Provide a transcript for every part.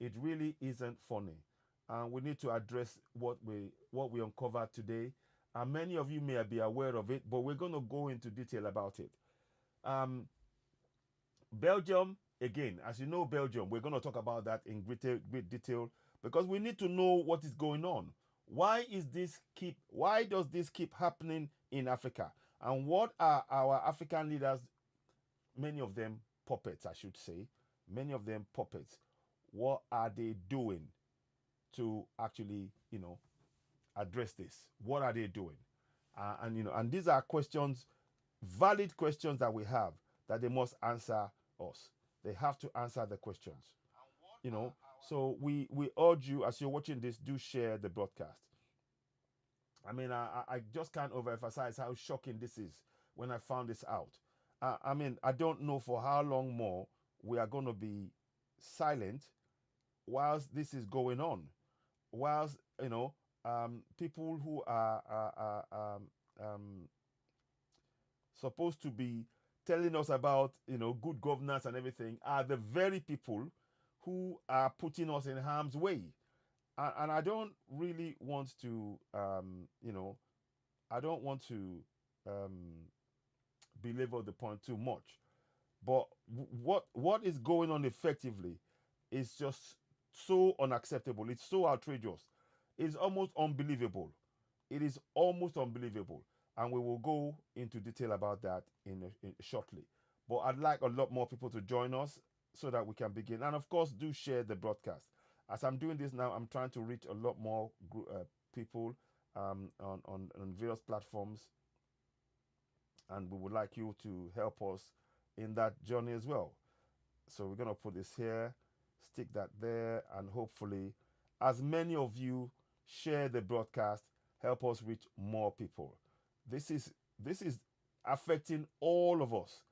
It really isn't funny. And we need to address what we uncovered today. And many of you may be aware of it, but we're going to go into detail about it. Um, Belgium, again, as you know, Belgium, we're going to talk about that in great detail because we need to know what is going on. Why does this keep happening in Africa? And what are our African leaders, many of them puppets, I should say, many of them puppets, what are they doing to actually, address this? What are they doing? And these are questions, valid questions that we have that they must answer us. They have to answer the questions. So we urge you, as you're watching this, do share the broadcast. I mean, I just can't overemphasize how shocking this is when I found this out. I mean, I don't know for how long more we are going to be silent whilst this is going on. Whilst, people who are supposed to be telling us about, good governance and everything are the very people who are putting us in harm's way. And I don't really want to, I don't want to belabor the point too much. But what is going on effectively is just so unacceptable. It's so outrageous. It's almost unbelievable. It is almost unbelievable. And we will go into detail about that in shortly. But I'd like a lot more people to join us so that we can begin. And of course, do share the broadcast. As I'm doing this now, I'm trying to reach a lot more people on various platforms, and we would like you to help us in that journey as well. So we're going to put this here, stick that there, and hopefully as many of you share the broadcast, help us reach more people. This is affecting all of us,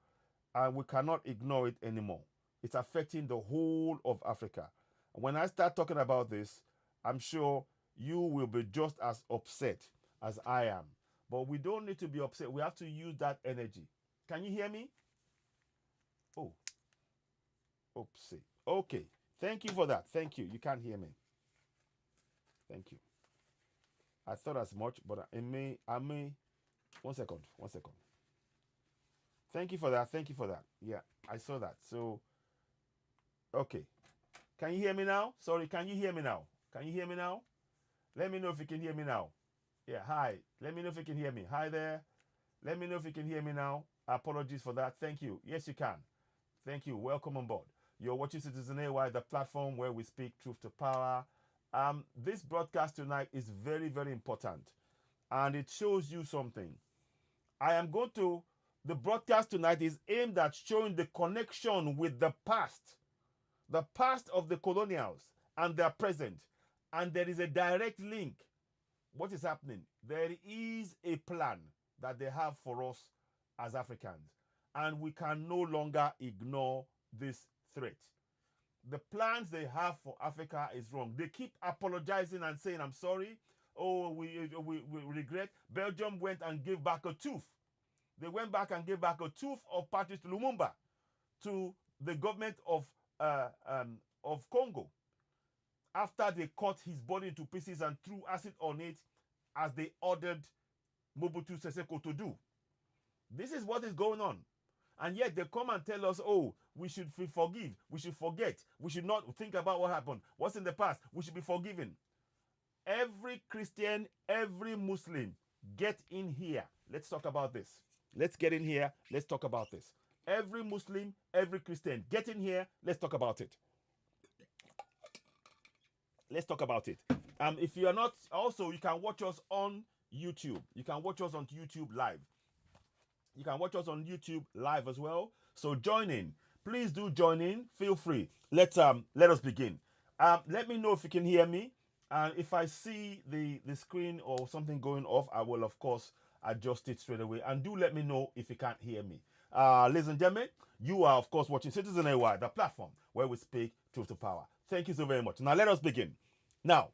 and we cannot ignore it anymore. It's affecting the whole of Africa. When I start talking about this, I'm sure you will be just as upset as I am. But we don't need to be upset. We have to use that energy. Can you hear me? Oh, oopsie. Okay. Thank you for that. Thank you. You can't hear me. Thank you. I thought as much, but I may. One second. One second. Thank you for that. Thank you for that. Yeah, I saw that. So, okay. Can you hear me now? Sorry, can you hear me now? Can you hear me now? Let me know if you can hear me now. Yeah, hi. Let me know if you can hear me. Hi there. Let me know if you can hear me now. Apologies for that. Thank you. Yes, you can. Thank you. Welcome on board. You're watching Citizen AY, the platform where we speak truth to power. This broadcast tonight is very, very important, and it shows you something. The broadcast tonight is aimed at showing the connection with the past of the colonials and their present. And there is a direct link. What is happening? There is a plan that they have for us as Africans, and we can no longer ignore this threat. The plans they have for Africa is wrong. They keep apologizing and saying, I'm sorry. Oh, we regret. Belgium went and gave back a tooth. They went back and gave back a tooth of Patrice Lumumba to the government of Congo after they cut his body into pieces and threw acid on it, as they ordered Mobutu Sese Seko to do. This is what is going on. And yet they come and tell us, oh, we should forgive, we should forget, we should not think about what happened, what's in the past, we should be forgiven. Every Christian, every Muslim, get in here. Let's talk about this. Let's get in here. Let's talk about this. Every Muslim, every Christian, get in here. Let's talk about it. Let's talk about it. If you are not, also, you can watch us on YouTube. You can watch us on YouTube live. You can watch us on YouTube live as well. So join in. Please do join in. Feel free. Let us begin. Let me know if you can hear me. And if I see the screen or something going off, I will, of course, adjust it straight away. And do let me know if you can't hear me. Ladies and gentlemen, you are, of course, watching Citizen AY, the platform where we speak truth to power. Thank you so very much. Now, let us begin. Now,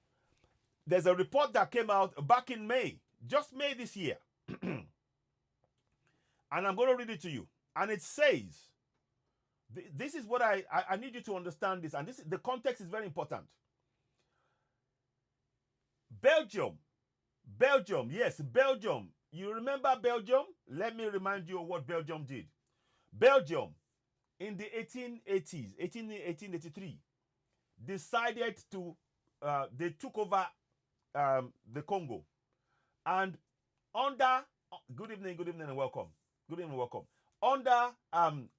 there's a report that came out back in May, just May this year. And I'm going to read it to you. And it says, This is what I need you to understand this, and the context is very important. Belgium, yes, Belgium. You remember Belgium? Let me remind you of what Belgium did. Belgium, in the 1880s, 1883, decided to, they took over the Congo. And under, good evening and welcome. Good evening and welcome.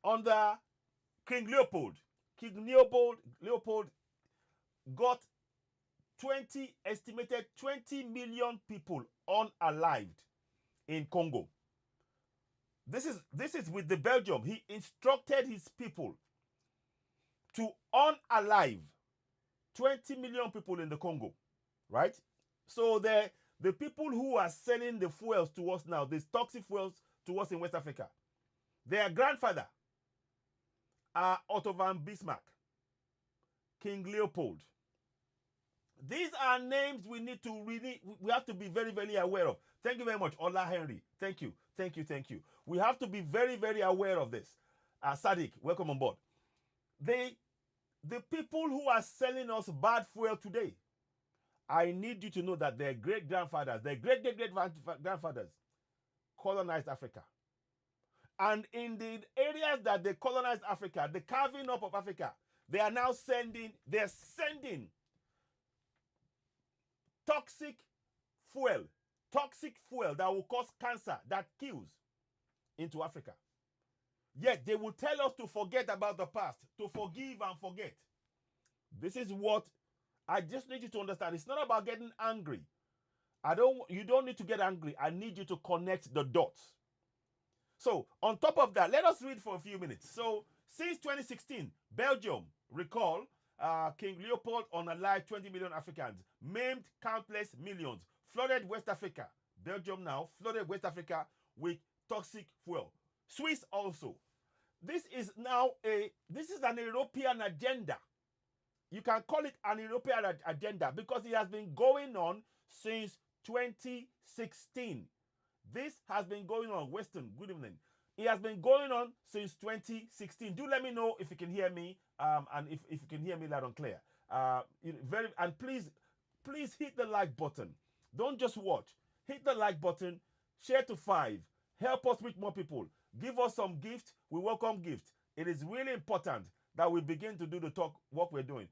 Under King Leopold, Leopold got estimated 20 million people unalived in Congo. This is with the Belgium. He instructed his people to unalive 20 million people in the Congo, right? So the people who are selling the fuels to us now, these toxic fuels to us in West Africa, their grandfather are Otto von Bismarck, King Leopold. These are names we need to we have to be very, very aware of. Thank you very much, Ola Henry. Thank you. We have to be very, very aware of this. Sadiq, welcome on board. The people who are selling us bad fuel today, I need you to know that their great-grandfathers, their great-great-great-grandfathers colonized Africa. And in the areas that they colonized Africa, the carving up of Africa, they are now sending toxic fuel that will cause cancer, that kills, into Africa. Yet they will tell us to forget about the past, to forgive and forget. This is what I just need you to understand. It's not about getting angry. You don't need to get angry. I need you to connect the dots. So, on top of that, let us read for a few minutes. So, since 2016, Belgium, recall, King Leopold unalived 20 million Africans, maimed countless millions, flooded West Africa. Belgium now flooded West Africa with toxic fuel. Swiss also. This is an European agenda. You can call it an European agenda because it has been going on since 2016. This has been going on. Western, good evening. It has been going on since 2016. Do let me know if you can hear me, and if you can hear me loud and clear. And please hit the like button. Don't just watch. Hit the like button. Share to 5. Help us reach more people. Give us some gift. We welcome gift. It is really important that we begin to do the what we're doing.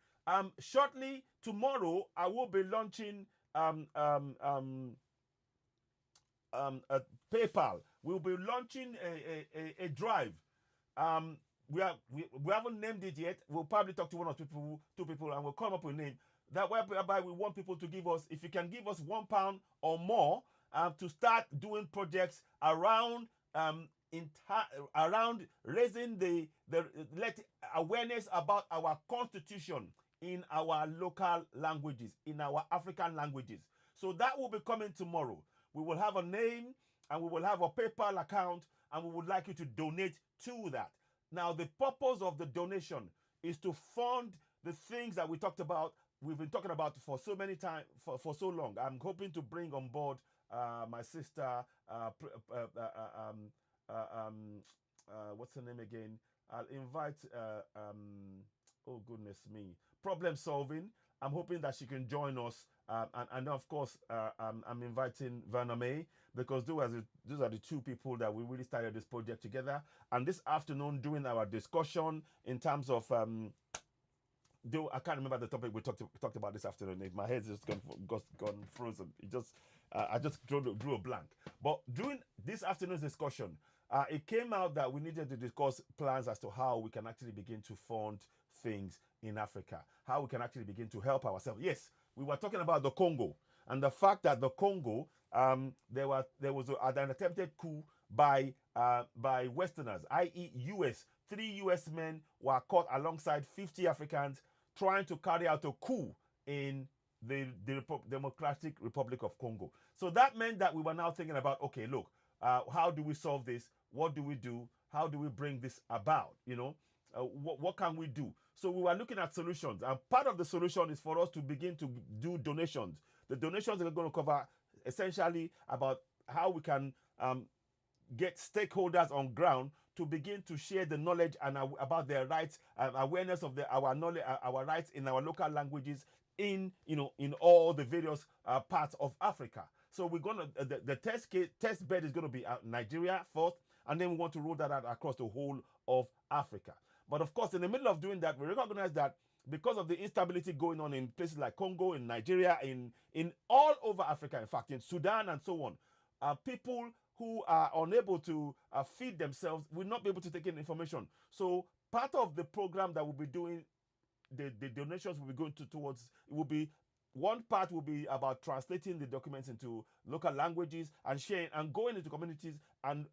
Shortly tomorrow, I will be launching PayPal. We'll be launching a drive. We haven't named it yet. We'll probably talk to two people, and we'll come up with a name. That whereby we want people to give us, if you can give us £1 or more, to start doing projects around around raising the awareness about our constitution in our local languages, in our African languages. So that will be coming tomorrow. We will have a name and we will have a PayPal account, and we would like you to donate to that. Now, the purpose of the donation is to fund the things that we talked about. We've been talking about for so many times, for so long. I'm hoping to bring on board my sister, what's her name again? I'll invite, oh goodness me, problem solving. I'm hoping that she can join us. And of course, I'm inviting Verna May, because those are the two people that we really started this project together. And this afternoon, during our discussion in terms of, though I can't remember the topic we talked about this afternoon. My head's just gone frozen. I just drew a blank. But during this afternoon's discussion, it came out that we needed to discuss plans as to how we can actually begin to fund things in Africa, how we can actually begin to help ourselves. Yes, we were talking about the Congo, and the fact that the Congo, there was an attempted coup by Westerners, i.e. US. 3 US men were caught alongside 50 Africans trying to carry out a coup in the Democratic Republic of Congo. So that meant that we were now thinking about, okay, look, how do we solve this? What do we do? How do we bring this about? What can we do? So we were looking at solutions, and part of the solution is for us to begin to do donations. The donations are going to cover essentially about how we can get stakeholders on ground to begin to share the knowledge and about their rights, awareness of our knowledge, our rights in our local languages in in all the various parts of Africa. So we're gonna the test bed is gonna be Nigeria first, and then we want to roll that out across the whole of Africa. But of course, in the middle of doing that, we recognize that because of the instability going on in places like Congo, in Nigeria, in all over Africa, in fact, in Sudan and so on, people who are unable to feed themselves will not be able to take in information. So part of the program that we'll be doing, the donations will be going towards, it will be, one part will be about translating the documents into local languages and sharing and going into communities and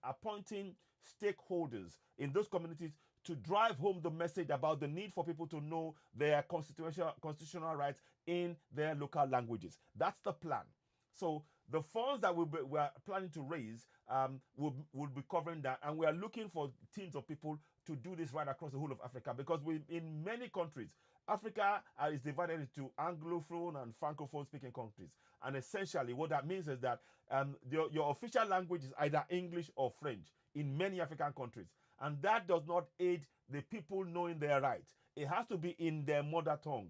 appointing stakeholders in those communities to drive home the message about the need for people to know their constitutional rights in their local languages. That's the plan. So the funds that we are planning to raise will be covering that, and we are looking for teams of people to do this right across the whole of Africa, because in many countries, Africa is divided into Anglophone and Francophone speaking countries. And essentially what that means is that your official language is either English or French in many African countries. And that does not aid the people knowing their rights. It has to be in their mother tongue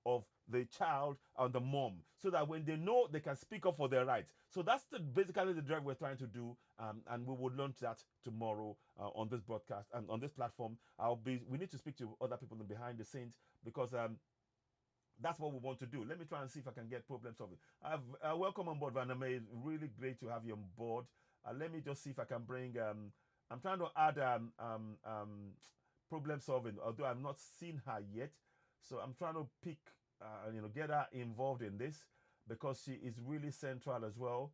of the child and the mom, so that when they know, they can speak up for their rights. So that's basically the drive we're trying to do, and we will launch that tomorrow on this broadcast and on this platform. We need to speak to other people behind the scenes, because that's what we want to do. Let me try and see if I can get problem solving. Welcome on board, Vaname. Really great to have you on board. Let me just see if I can bring. I'm trying to add problem solving, although I've not seen her yet. So I'm trying to pick, get her involved in this, because she is really central as well.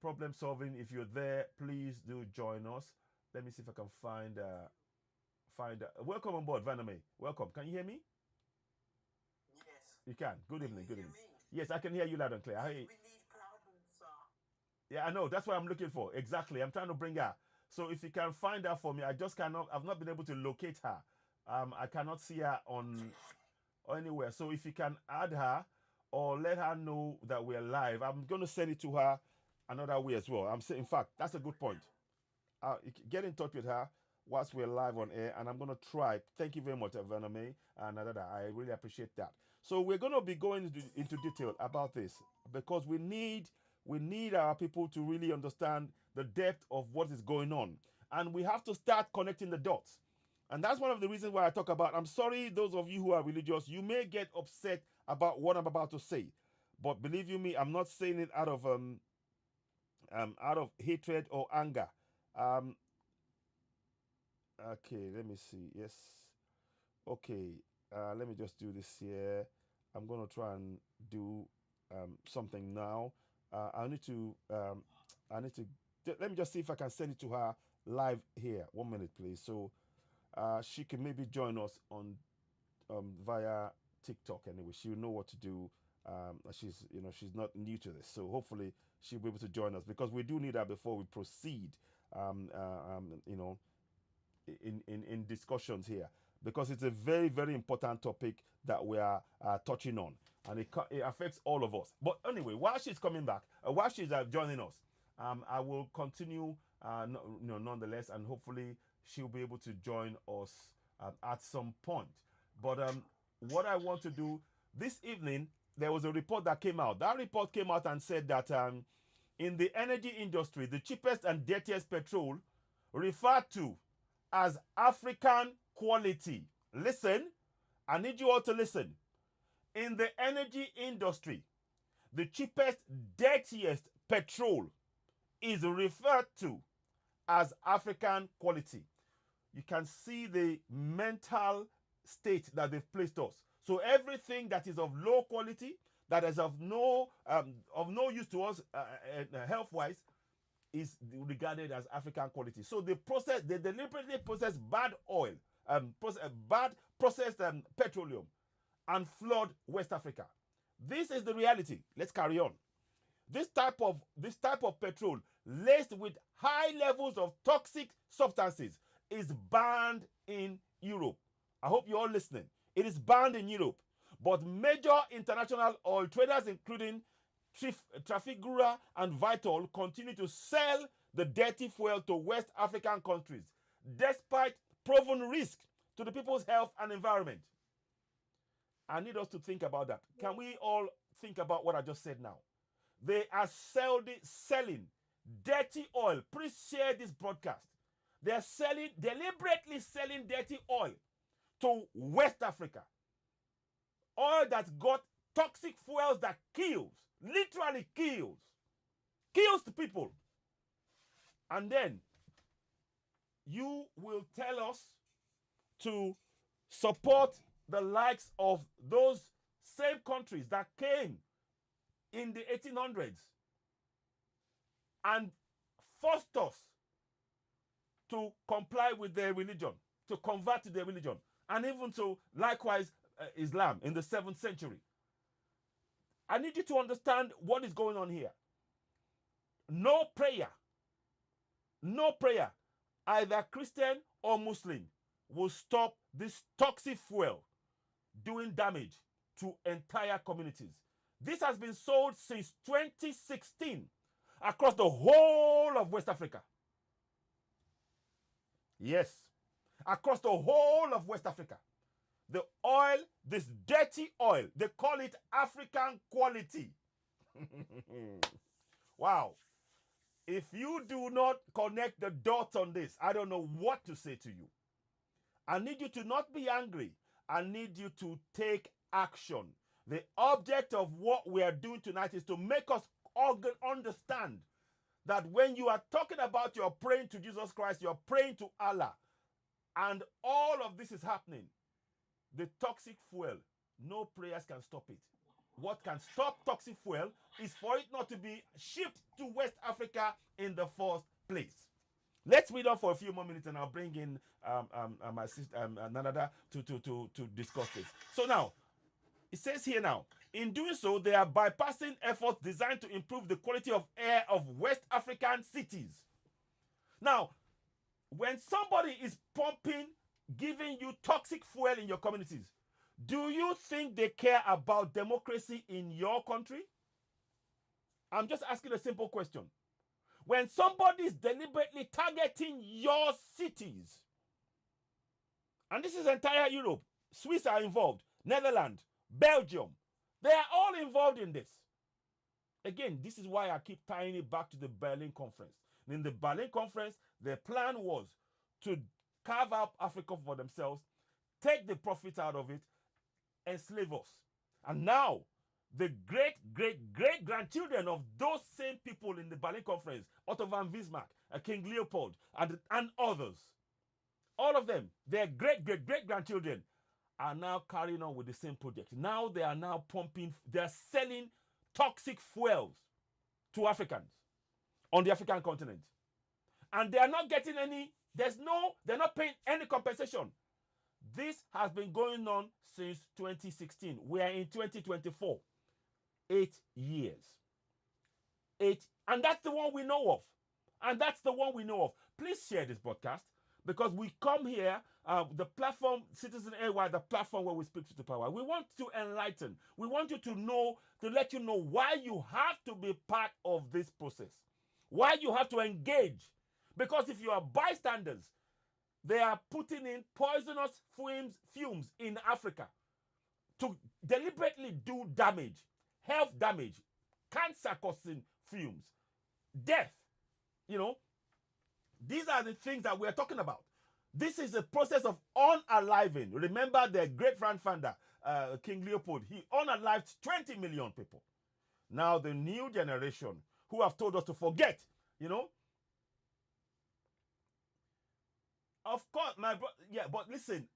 Problem solving. If you're there, please do join us. Let me see if I can find. Welcome on board, Vaname. Welcome. Can you hear me? Yes. You can. Good evening. Can Good you evening. hear me? Yes, I can hear you loud and clear. We need problems, sir. Yeah, I know. That's what I'm looking for. Exactly. I'm trying to bring her. So if you can find her for me, I just cannot. I've not been able to locate her. I cannot see her on or anywhere. So if you can add her or let her know that we're live, I'm going to send it to her another way as well. I'm saying, in fact, that's a good point. Get in touch with her whilst we're live on air, and I'm going to try. Thank you very much, Vaname and Adada. I really appreciate that. So we're going to be going into detail about this, because we need our people to really understand the depth of what is going on, and we have to start connecting the dots. And that's one of the reasons why I talk about. I'm sorry, those of you who are religious, you may get upset about what I'm about to say, but believe you me, I'm not saying it out of hatred or anger. Um, okay, let me see. Yes. Okay. Let me just do this here. I'm gonna try and do something now. I need to. I need to. Let me just see if I can send it to her live here. 1 minute, please. So she can maybe join us on via TikTok. Anyway, she'll know what to do. She's not new to this, so hopefully she'll be able to join us, because we do need her before we proceed. Um, uh, um, you know, in discussions here, because it's a very, very important topic that we are touching on, and it affects all of us. But anyway, while she's coming back, while she's joining us, I will continue nonetheless, and hopefully she'll be able to join us at some point. But what I want to do this evening, there was a report that came out. That report came out and said that in the energy industry, the cheapest and dirtiest petrol, referred to as African quality. Listen, I need you all to listen. In the energy industry, the cheapest, dirtiest petrol is referred to as African quality. You can see the mental state that they've placed us. So everything that is of low quality, that is of no use to us health wise, is regarded as African quality. So they deliberately process bad oil, bad processed petroleum, and flood West Africa. This is the reality. Let's carry on. This type of petrol, laced with high levels of toxic substances, is banned in Europe. I hope you're all listening. It is banned in Europe. But major international oil traders, including Trafigura and Vitol, continue to sell the dirty fuel to West African countries, despite proven risk to the people's health and environment. I need us to think about that. Can we all think about what I just said now? They are selling dirty oil. Please share this broadcast. They are deliberately selling dirty oil to West Africa. Oil that's got toxic fuels that kills, literally kills the people. And then you will tell us to support the likes of those same countries that came in the 1800s and forced us to comply with their religion, to convert to their religion, and even to likewise Islam in the 7th century. I need you to understand what is going on here. No prayer, either Christian or Muslim, will stop this toxic fuel doing damage to entire communities. This has been sold since 2016 across the whole of West Africa. Yes, across the whole of West Africa. The oil, this dirty oil, they call it African quality. Wow. If you do not connect the dots on this, I don't know what to say to you. I need you to not be angry. I need you to take action. The object of what we are doing tonight is to make us all understand that when you are talking about you're praying to Jesus Christ, you're praying to Allah, and all of this is happening, the toxic fuel, no prayers can stop it. What can stop toxic fuel is for it not to be shipped to West Africa in the first place. Let's read on for a few more minutes and I'll bring in my sister, Nanada, to discuss this. So now, it says here now, in doing so, they are bypassing efforts designed to improve the quality of air of West African cities. Now, when somebody is pumping, giving you toxic fuel in your communities, do you think they care about democracy in your country? I'm just asking a simple question. When somebody is deliberately targeting your cities, and this is entire Europe, Swiss are involved, Netherlands, Belgium, they are all involved in this. Again, this is why I keep tying it back to the Berlin Conference. In the Berlin Conference, their plan was to carve out Africa for themselves, take the profits out of it, enslave us. And now, the great-great-great-grandchildren of those same people in the Berlin Conference, Otto von Bismarck, King Leopold, and others, all of them, their great-great-great-grandchildren are now carrying on with the same project. Now they are now pumping, they are selling toxic fuels to Africans on the African continent. And they are not getting any, they're not paying any compensation. This has been going on since 2016. We are in 2024. 8 years. And that's the one we know of. And that's the one we know of. Please share this broadcast because we come here, the platform, Citizen AY, the platform where we speak to the power. We want to enlighten. We want you to know, to let you know why you have to be part of this process. Why you have to engage. Because if you are bystanders, they are putting in poisonous fumes in Africa to deliberately do damage, health damage, cancer-causing fumes, death. You know, these are the things that we're talking about. This is a process of unaliving. Remember the great-grandfather, King Leopold, he unalived 20 million people. Now the new generation who have told us to forget, you know. Of course, but listen,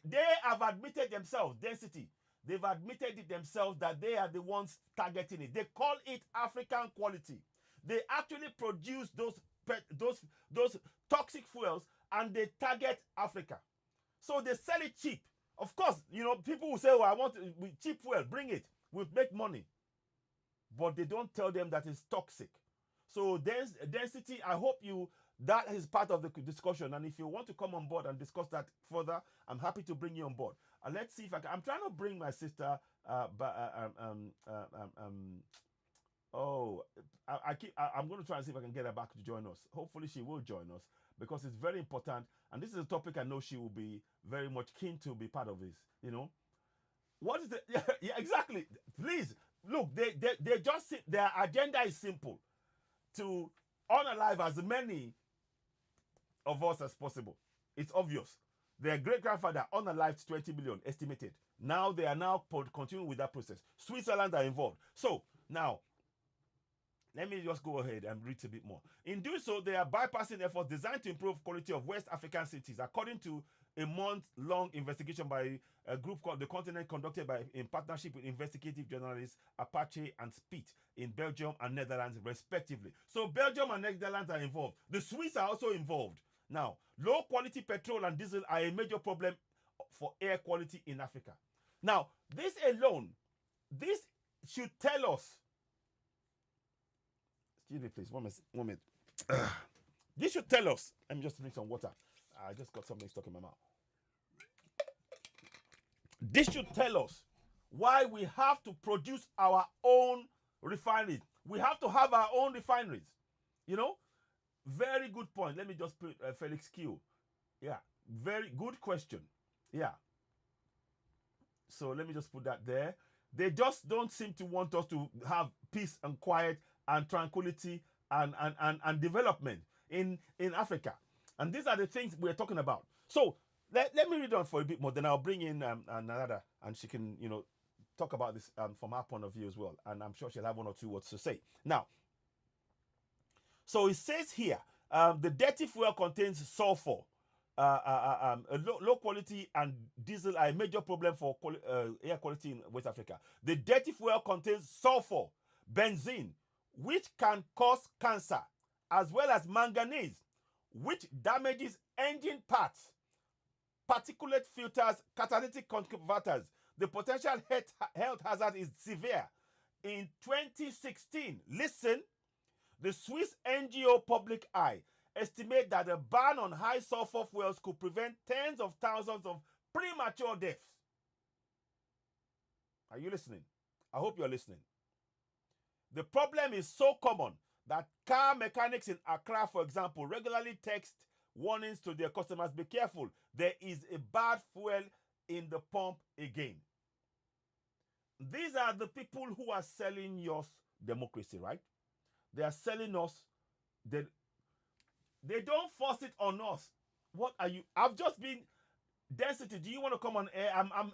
they have admitted themselves, density. They've admitted it themselves that they are the ones targeting it. They call it African quality. They actually produce those toxic fuels and they target Africa. So they sell it cheap. Of course, you know, people will say, "Oh, I want cheap fuel, bring it. We'll make money." But they don't tell them that it's toxic. So density, I hope that is part of the discussion. And if you want to come on board and discuss that further, I'm happy to bring you on board. Let's see if I'm trying to bring my sister, Oh, I'm going to try and see if I can get her back to join us. Hopefully, she will join us because it's very important, and this is a topic I know she will be very much keen to be part of this. You know, what is the yeah, yeah exactly? Please look, they just their agenda is simple to unalive as many of us as possible. It's obvious. Their great grandfather unalived 20 million estimated. Now they are now continuing with that process. Switzerland are involved. So now let me just go ahead and read a bit more. In doing so, they are bypassing efforts designed to improve quality of West African cities, according to a month-long investigation by a group called The Continent, conducted in partnership with investigative journalists Apache and Spit in Belgium and Netherlands, respectively. So Belgium and Netherlands are involved. The Swiss are also involved. Now, low-quality petrol and diesel are a major problem for air quality in Africa. Now, this alone, this should tell us. Excuse me, please. 1 minute. 1 minute. This should tell us. Let me just drink some water. I just got something stuck in my mouth. This should tell us why we have to produce our own refineries. We have to have our own refineries. You know, very good point. Let me just put Felix Q. Yeah, very good question. Yeah. So let me just put that there. They just don't seem to want us to have peace and quiet and tranquility and development in Africa. And these are the things we're talking about. So let me read on for a bit more, then I'll bring in another, and she can, you know, talk about this from our point of view as well. And I'm sure she'll have one or two words to say. Now, so it says here, the dirty fuel contains sulfur. Low quality and diesel are a major problem for air quality in West Africa. The dirty fuel contains sulfur, benzene, which can cause cancer, as well as manganese, which damages engine parts, particulate filters, catalytic converters. The potential health hazard is severe. In 2016, listen, the Swiss NGO Public Eye estimate that a ban on high sulfur fuels could prevent tens of thousands of premature deaths. Are you listening? I hope you're listening. The problem is so common that car mechanics in Accra, for example, regularly text warnings to their customers: be careful, there is a bad fuel in the pump again. These are the people who are selling us democracy, right? They are selling us. They don't force it on us. What are you? I've just been Density. Do you want to come on air?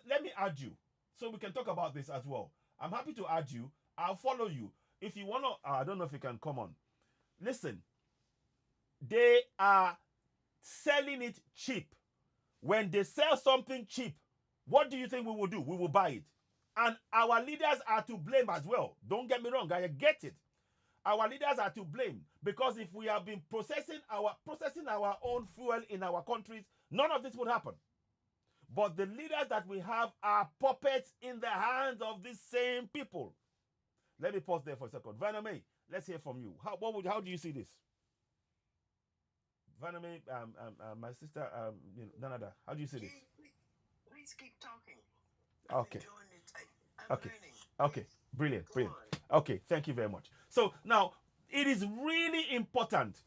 Let me add you so we can talk about this as well. I'm happy to add you. I'll follow you. If you want to, I don't know if you can come on. Listen, they are selling it cheap. When they sell something cheap, what do you think we will do? We will buy it. And our leaders are to blame as well. Don't get me wrong, I get it. Our leaders are to blame because if we have been processing our own fuel in our countries, none of this would happen. But the leaders that we have are puppets in the hands of these same people. Let me pause there for a second. Vaname, let's hear from you. How do you see this? Vaname, my sister, Danada, how do you see this? Please keep talking. Okay. Enjoying it. I'm Okay. learning. Okay. Brilliant. Brilliant. Okay. Thank you very much. So now it is really important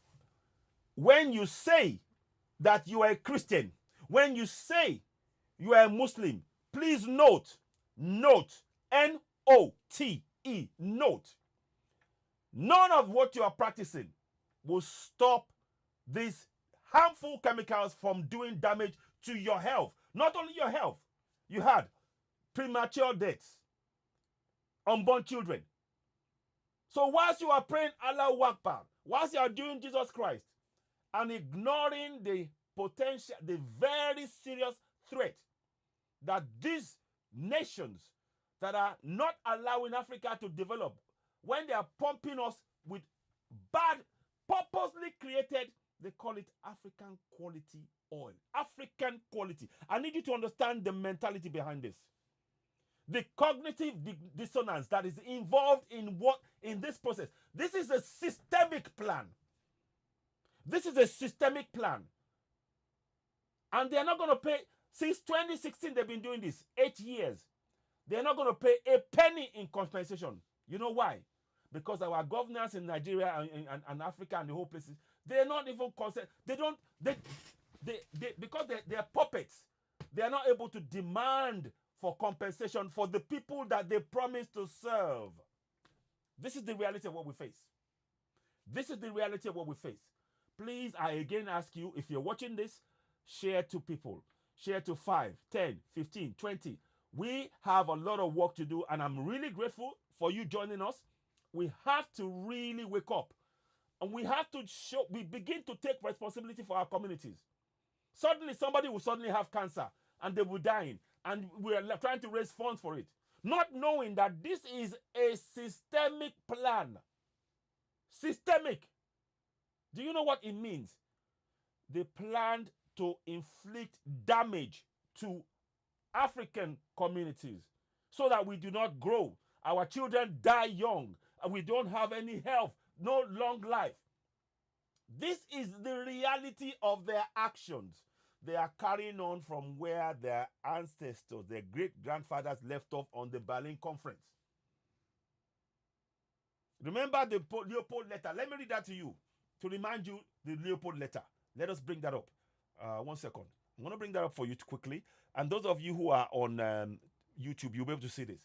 when you say that you are a Christian, when you say you are a Muslim, please note, N-O-T-E, note. None of what you are practicing will stop these harmful chemicals from doing damage to your health. Not only your health, you had premature deaths, unborn children. So whilst you are praying Allah Akbar, whilst you are doing Jesus Christ, and ignoring the potential, the very serious threat that these nations that are not allowing Africa to develop, when they are pumping us with bad, purposely created, they call it African quality oil. African quality. I need you to understand the mentality behind this. The cognitive dissonance that is involved in this process. This is a systemic plan. This is a systemic plan. And they're not going to pay. Since 2016, they've been doing this. 8 years. They're not going to pay a penny in compensation. You know why? because our governors in Nigeria and Africa and the whole places, they're not even concerned. Because they're puppets, they are not able to demand for compensation for the people that they promise to serve. This is the reality of what we face. This is the reality of what we face. Please, I again ask you, if you're watching this, share to people. Share to 5, 10, 15, 20. We have a lot of work to do, and I'm really grateful for you joining us. We have to really wake up. And we have to we begin to take responsibility for our communities. Suddenly, somebody will suddenly have cancer, and they will die, and we are trying to raise funds for it. Not knowing that this is a systemic plan. Systemic. Do you know what it means? They planned to inflict damage to African communities so that we do not grow. Our children die young and we don't have any health, no long life. This is the reality of their actions. They are carrying on from where their ancestors, their great-grandfathers left off on the Berlin Conference. Remember the Leopold letter. Let me read that to you to remind you the Leopold letter. Let us bring that up. 1 second. I'm going to bring that up for you quickly. And those of you who are on YouTube, you'll be able to see this.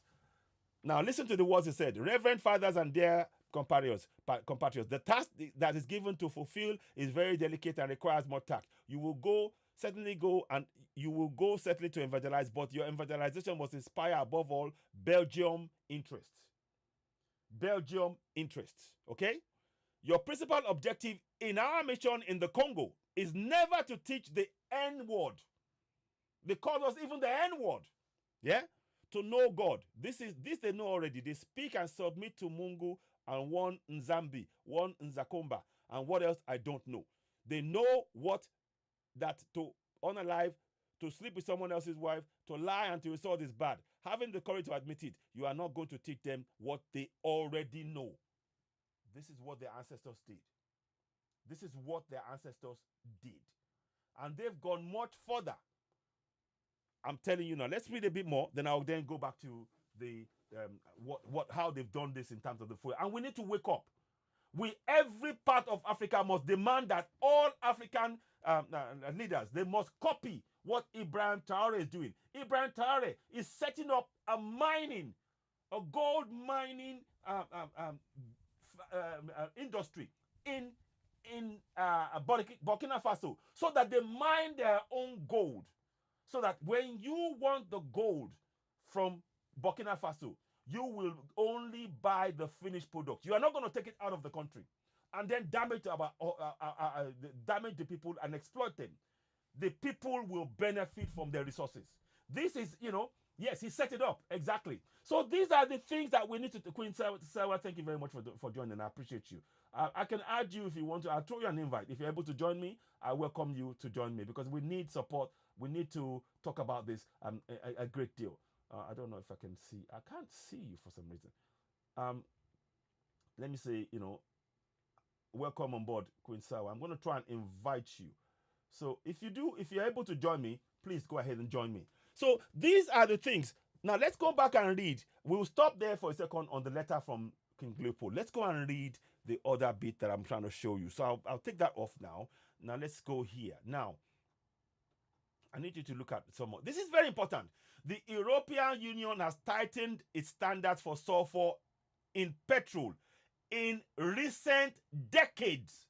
Now, listen to the words he said. Reverend fathers and dear compatriots, the task that is given to fulfill is very delicate and requires more tact. You will certainly go to evangelize, but your evangelization must inspire above all Belgium interests. Belgium interests, okay? Your principal objective in our mission in the Congo is never to teach the N word. They call us even the N word. Yeah? To know God. This they know already. They speak and submit to Mungu and one Nzambi, one Nzakomba, and what else I don't know. They know that to unalive, to sleep with someone else's wife, to lie and to insult is bad. Having the courage to admit it, you are not going to teach them what they already know. This is what their ancestors did. This is what their ancestors did. And they've gone much further. I'm telling you now. Let's read a bit more, then I'll then go back to the how they've done this in terms of the food. And we need to wake up. Every part of Africa must demand that all African leaders, they must copy what Ibrahim Traore is doing. Ibrahim Traore is setting up a gold mining industry in Burkina Faso, so that they mine their own gold. So that when you want the gold from Burkina Faso, you will only buy the finished product. You are not going to take it out of the country and then damage the people and exploit them. The people will benefit from their resources. This is, yes, he set it up. Exactly. So these are the things that we need to... Queen Sarah, thank you very much for joining. I appreciate you. I can add you if you want to. I'll throw you an invite. If you're able to join me, I welcome you to join me, because we need support. We need to talk about this a great deal. I don't know if I can see. I can't see you for some reason. Let me say, welcome on board, Queen Sawa. I'm going to try and invite you. So if you're able to join me, please go ahead and join me. So these are the things. Now let's go back and read. We'll stop there for a second on the letter from King Leopold. Let's go and read the other bit that I'm trying to show you. So I'll take that off now. Now let's go here. Now, I need you to look at some more. This is very important. The European Union has tightened its standards for sulfur in petrol in recent decades.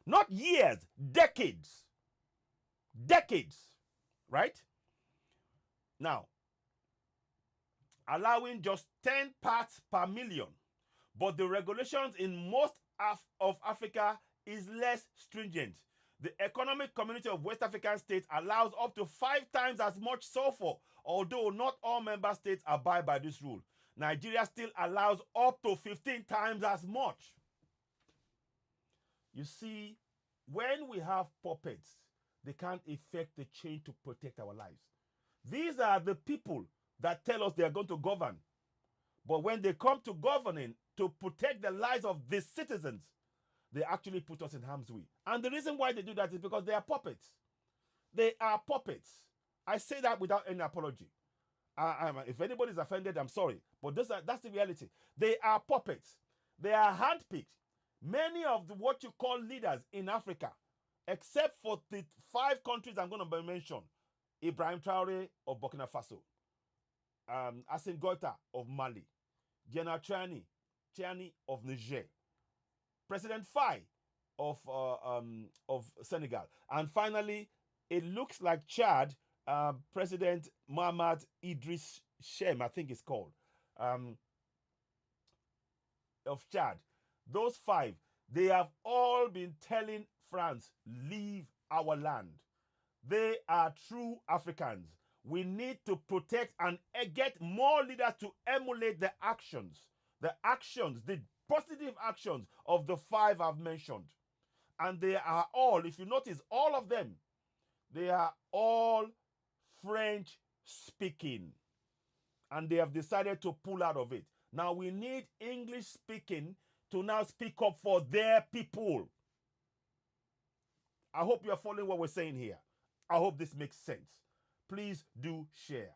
Not years, decades. Decades, right? Now, allowing just 10 parts per million. But the regulations in most of Africa is less stringent. The Economic Community of West African States allows up to 5 times as much sulfur, although not all member states abide by this rule. Nigeria still allows up to 15 times as much. You see, when we have puppets, they can't effect the change to protect our lives. These are the people that tell us they are going to govern. But when they come to governing to protect the lives of the citizens, they actually put us in harm's way. And the reason why they do that is because they are puppets. They are puppets. I say that without any apology. If anybody's offended, I'm sorry. But that's the reality. They are puppets. They are handpicked. Many of what you call leaders in Africa, except for the 5 countries I'm going to mention: Ibrahim Traore of Burkina Faso, Assimi Goïta of Mali, General Tiani of Niger, President Faye of Senegal, and finally, it looks like Chad, President Mohamed Idris Shem, I think it's called, of Chad. Those 5, they have all been telling France, leave our land. They are true Africans. We need to protect and get more leaders to emulate the positive actions of the 5 I've mentioned. And they are all, if you notice, all of them, they are all French speaking. And they have decided to pull out of it. Now we need English speaking to now speak up for their people. I hope you're following what we're saying here. I hope this makes sense. Please do share.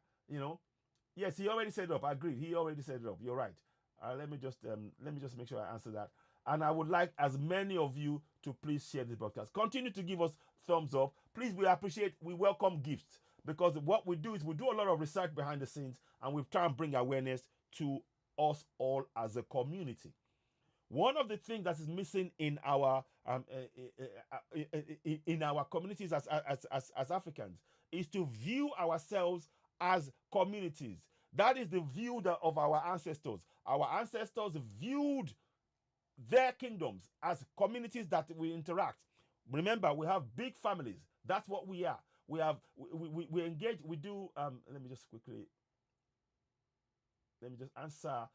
Yes, he already set it up. I agree. He already set it up. You're right. Let me just make sure I answer that. And I would like as many of you to please share this broadcast. Continue to give us thumbs up. Please, we welcome gifts, because what we do is we do a lot of research behind the scenes, and we try and bring awareness to us all as a community. One of the things that is missing in our communities as Africans is to view ourselves as communities. That is the view of our ancestors. Our ancestors viewed their kingdoms as communities that we interact. Remember, we have big families. That's what we are. We engage. We do. Let me just answer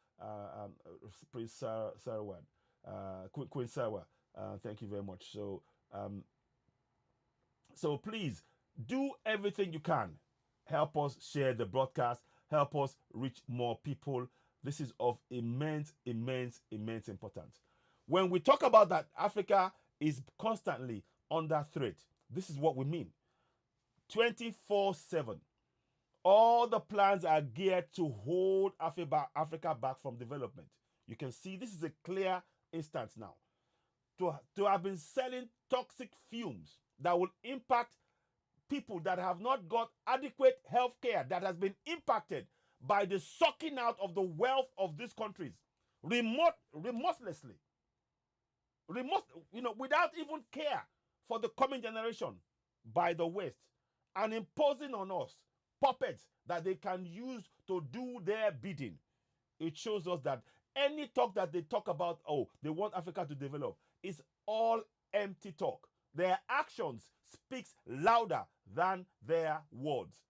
Prince Sarwan, Queen Sarwa. Thank you very much. So please do everything you can. Help us share the broadcast. Help us reach more people. This is of immense importance. When we talk about that Africa is constantly under threat, this is what we mean. 24/7. All the plans are geared to hold Africa back from development. You can see this is a clear instance now. To have been selling toxic fumes that will impact people that have not got adequate health care, that has been impacted by the sucking out of the wealth of these countries remorselessly, without even care for the coming generation by the West, and imposing on us puppets that they can use to do their bidding. It shows us that any talk that they talk about, they want Africa to develop, is all empty talk. Their actions speaks louder than their words.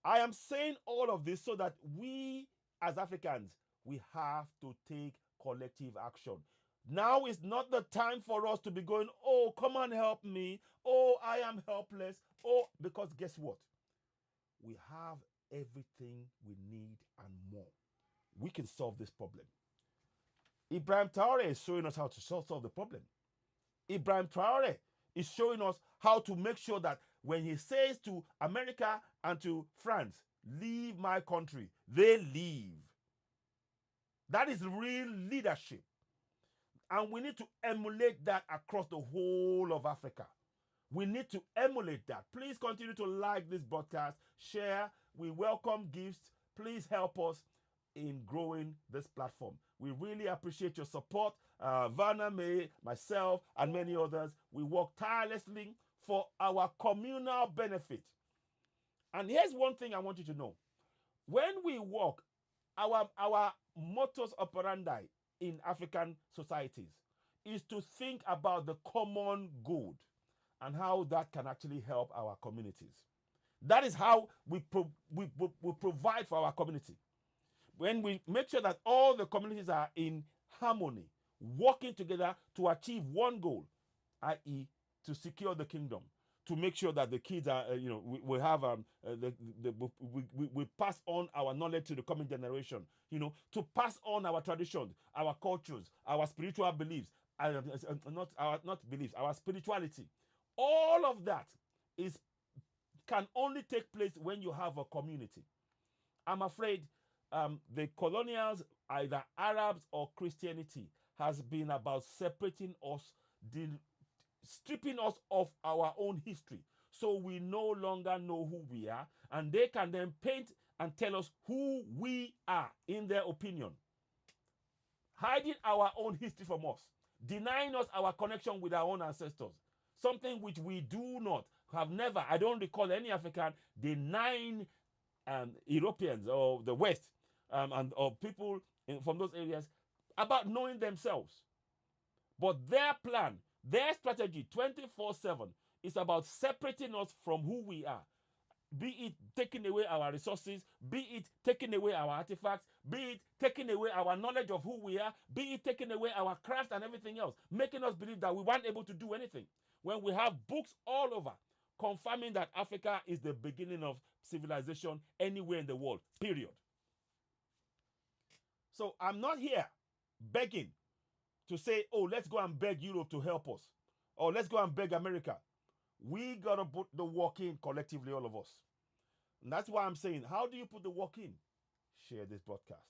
I am saying all of this so that we as Africans, we have to take collective action. Now is not the time for us to be going, come and help me. I am helpless. Because guess what? We have everything we need and more. We can solve this problem. Ibrahim Traore is showing us how to solve the problem. Ibrahim Traore is showing us how to make sure that when he says to America and to France, leave my country, they leave. That is real leadership. And we need to emulate that across the whole of Africa. We need to emulate that. Please continue to like this broadcast, share. We welcome gifts. Please help us in growing this platform. We really appreciate your support. Vanna May, myself, and many others, we work tirelessly for our communal benefit. And here's one thing I want you to know. When we work, our modus operandi in African societies is to think about the common good and how that can actually help our communities. That is how we provide for our community. When we make sure that all the communities are in harmony, working together to achieve one goal, i.e., to secure the kingdom, to make sure that the kids are, we have we pass on our knowledge to the coming generation, to pass on our traditions, our cultures, our spiritual beliefs, not beliefs, our spirituality. All of that can only take place when you have a community. I'm afraid the colonials, either Arabs or Christianity, has been about separating us, stripping us of our own history. So we no longer know who we are, and they can then paint and tell us who we are in their opinion, hiding our own history from us, denying us our connection with our own ancestors, something which we do not have never. I don't recall any African denying Europeans or the West or people from those areas about knowing themselves. But their plan, their strategy 24/7 is about separating us from who we are. Be it taking away our resources, be it taking away our artifacts, be it taking away our knowledge of who we are, be it taking away our craft and everything else, making us believe that we weren't able to do anything. When we have books all over confirming that Africa is the beginning of civilization anywhere in the world, period. So I'm not here begging to say, oh, let's go and beg Europe to help us, or let's go and beg America. We got to put the work in collectively, all of us. And that's why I'm saying, how do you put the work in? Share this broadcast.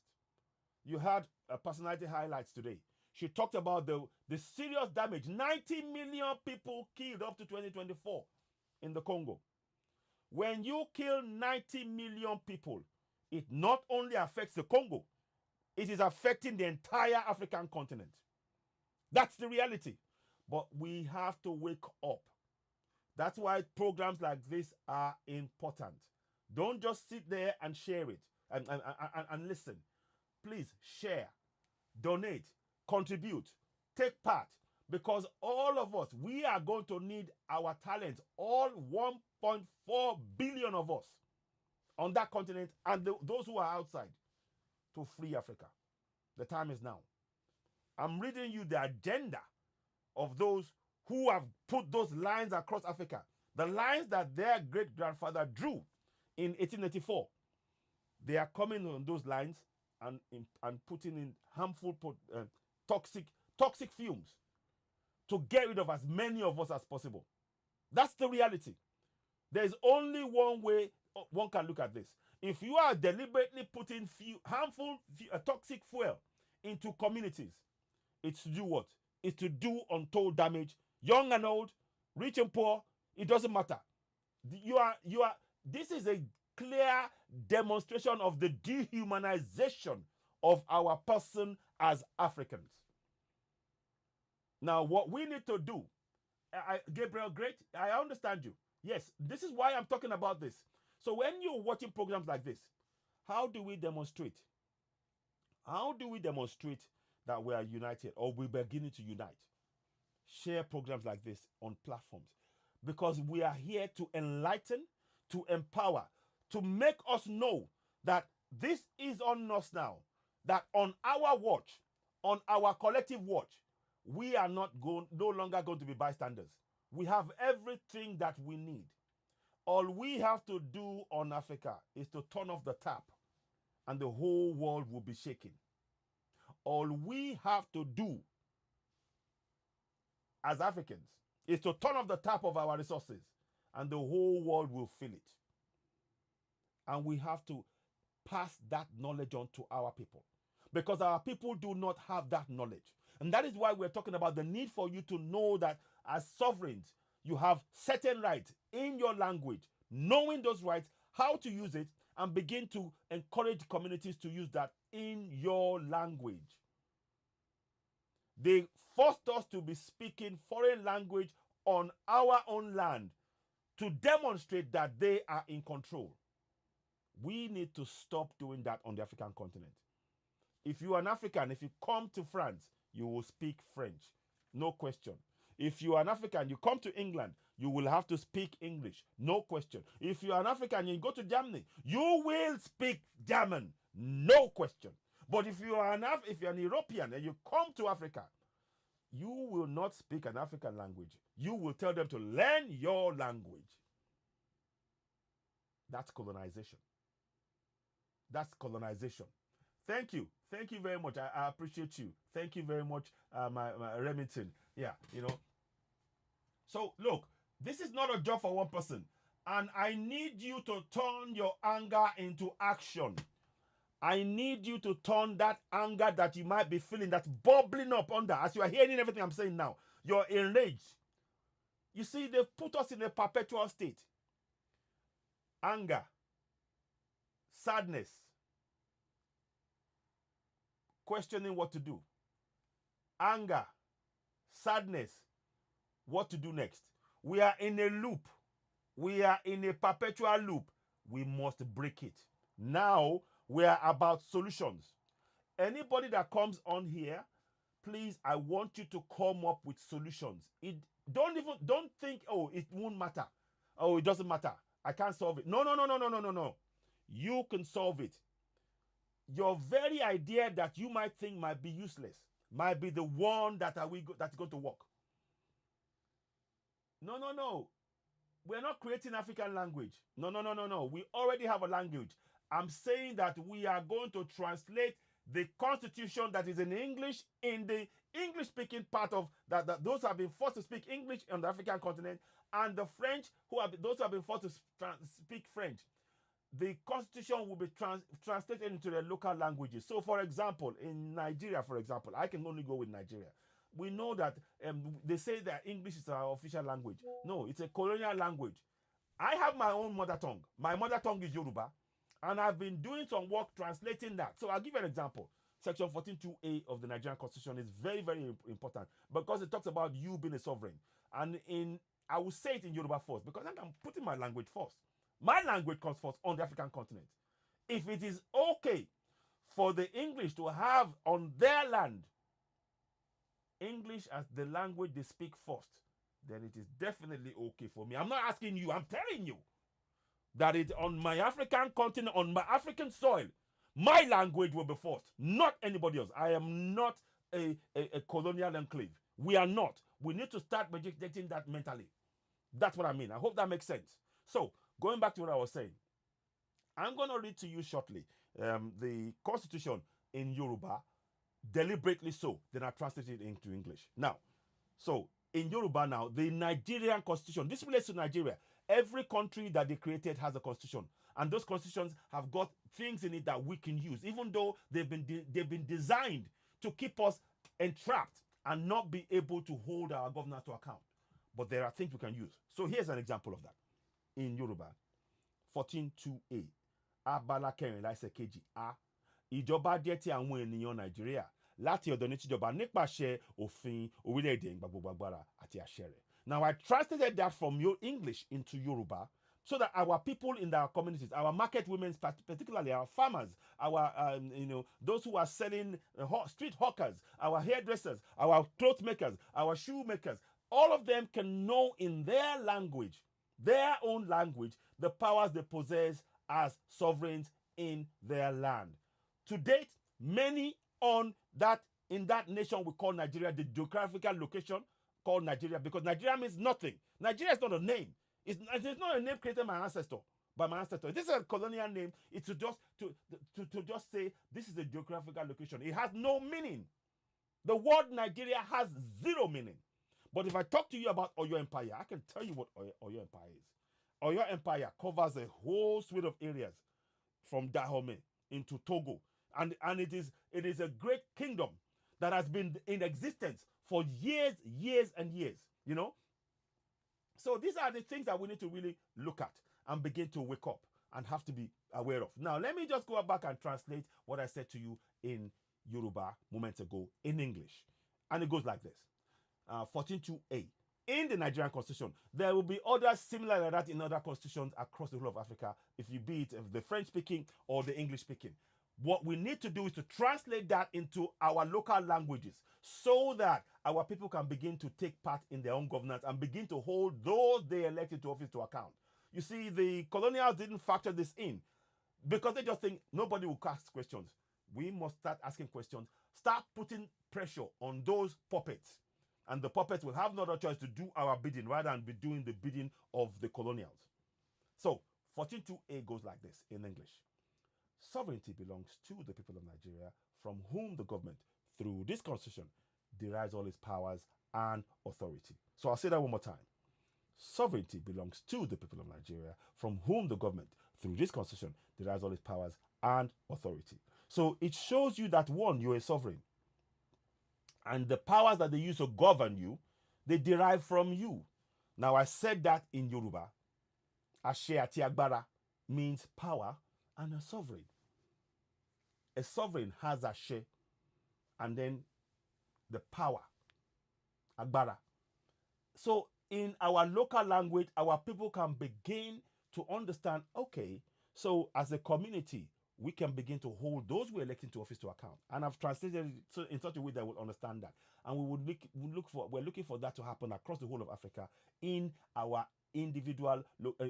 You had a personality highlights today. She talked about the serious damage. 90 million people killed up to 2024 in the Congo. When you kill 90 million people, it not only affects the Congo, it is affecting the entire African continent. That's the reality. But we have to wake up. That's why programs like this are important. Don't just sit there and share it and listen. Please share, donate, contribute, take part, because all of us, we are going to need our talents, all 1.4 billion of us on that continent and those who are outside, to free Africa. The time is now. I'm reading you the agenda of those who have put those lines across Africa, the lines that their great-grandfather drew in 1884. They are coming on those lines and putting in harmful, toxic fumes to get rid of as many of us as possible. That's the reality. There's only one way one can look at this. If you are deliberately putting harmful, toxic fuel into communities, it's to do what? It's to do untold damage. Young and old, rich and poor, it doesn't matter. This is a clear demonstration of the dehumanization of our person as Africans. Now, what we need to do, Gabriel, great, I understand you. Yes, this is why I'm talking about this. So when you're watching programs like this, how do we demonstrate? How do we demonstrate that we are united, or we're beginning to unite? Share programs like this on platforms, because we are here to enlighten, to empower, to make us know that this is on us now, that on our watch, on our collective watch, we are no longer going to be bystanders. We have everything that we need. All we have to do on Africa is to turn off the tap, and the whole world will be shaking. All we have to do as Africans is to turn off the tap of our resources, and the whole world will feel it. And we have to pass that knowledge on to our people, because our people do not have that knowledge. And that is why we're talking about the need for you to know that as sovereigns, you have certain rights in your language, knowing those rights, how to use it, and begin to encourage communities to use that in your language. They forced us to be speaking foreign language on our own land to demonstrate that they are in control. We need to stop doing that on the African continent. If you are an African, if you come to France, you will speak French, no question. If you are an African, you come to England, you will have to speak English, no question. If you are an African and you go to Germany, you will speak German, no question. But if you are an European and you come to Africa, you will not speak an African language. You will tell them to learn your language. That's colonization. That's colonization. Thank you. Thank you very much. I appreciate you. Thank you very much, my Remington. Yeah, you know. So, look, this is not a job for one person. And I need you to turn your anger into action. I need you to turn that anger that you might be feeling, that's bubbling up under, as you are hearing everything I'm saying now. You're enraged. You see, they've put us in a perpetual state. Anger, sadness, questioning what to do. Anger, sadness, what to do next. We are in a loop. We are in a perpetual loop. We must break it. Now we are about solutions. Anybody that comes on here, please, I want you to come up with solutions. Don't think, oh, it won't matter. Oh, it doesn't matter. I can't solve it. No, no, no, no, no, no, no, no. You can solve it. Your very idea that you might think might be useless might be the one that's going to work. No, no, no. We're not creating African language. No, no, no, no, no. We already have a language. I'm saying that we are going to translate the constitution that is in English in the English-speaking part of that. Those who have been forced to speak English on the African continent, and the French those who have been forced to speak French. The constitution will be translated into the local languages. So, for example, in Nigeria, for example, I can only go with Nigeria. We know that they say that English is our official language. No, it's a colonial language. I have my own mother tongue. My mother tongue is Yoruba, and I've been doing some work translating that. So I'll give you an example. Section 14.2a of the Nigerian Constitution is very, very important because it talks about you being a sovereign. And I will say it in Yoruba first because I'm putting my language first. My language comes first on the African continent. If it is okay for the English to have on their land English as the language they speak first, then it is definitely okay for me. I'm not asking you, I'm telling you that it on my African continent, on my African soil, my language will be first, not anybody else. I am not a colonial enclave. We are not. We need to start rejecting that mentally. That's what I mean. I hope that makes sense. So, going back to what I was saying, I'm going to read to you shortly the constitution in Yoruba, deliberately so. Then I translate it into English. Now, so in Yoruba now, the Nigerian constitution, this relates to Nigeria. Every country that they created has a constitution. And those constitutions have got things in it that we can use, even though they've been designed to keep us entrapped and not be able to hold our governors to account. But there are things we can use. So here's an example of that. In Yoruba, 14.2a, abala kẹrìnlá ẹsẹ̀ kejì a, ìjọba jẹ́ ti àwọn ènìyàn Nàìjíríà láti ọ̀dọ̀ ní tìjọba nípasẹ̀ òfin orílẹ̀-èdè ìgbà gbogbo agbára àti àṣẹ rẹ̀. Now I translated that from your English into Yoruba so that our people in our communities, our market women, particularly our farmers, our those who are selling street hawkers, our hairdressers, our cloth makers, our shoe makers, all of them can know in their language, their own language, the powers they possess as sovereigns in their land. To date, many in that nation we call Nigeria, the geographical location called Nigeria, because Nigeria means nothing. Nigeria is not a name. It's not a name created by my ancestor. This is a colonial name. It's to just say this is a geographical location. It has no meaning. The word Nigeria has zero meaning. But if I talk to you about Oyo Empire, I can tell you what Oyo Empire is. Oyo Empire covers a whole suite of areas from Dahomey into Togo. And it is a great kingdom that has been in existence for years and years, you know. So these are the things that we need to really look at and begin to wake up and have to be aware of. Now, let me just go back and translate what I said to you in Yoruba moments ago in English. And it goes like this. 14.2a. In the Nigerian constitution, there will be others similar to that in other constitutions across the whole of Africa, if you be it the French-speaking or the English-speaking. What we need to do is to translate that into our local languages so that our people can begin to take part in their own governance and begin to hold those they elected to office to account. You see, the colonials didn't factor this in because they just think nobody will ask questions. We must start asking questions, start putting pressure on those puppets. And the puppets will have no other choice to do our bidding rather than be doing the bidding of the colonials. So, 14.2a goes like this in English. Sovereignty belongs to the people of Nigeria, from whom the government, through this constitution, derives all its powers and authority. So I'll say that one more time. Sovereignty belongs to the people of Nigeria, from whom the government, through this constitution, derives all its powers and authority. So it shows you that one, you're a sovereign. And the powers that they use to govern you, they derive from you. Now, I said that in Yoruba. Ashe ati agbara means power and a sovereign. A sovereign has ashe and then the power, agbara. So in our local language, our people can begin to understand, okay, so as a community, we can begin to hold those we're electing to office to account. And I've translated it in such a way that we'll understand that. And we're looking for that to happen across the whole of Africa in our individual,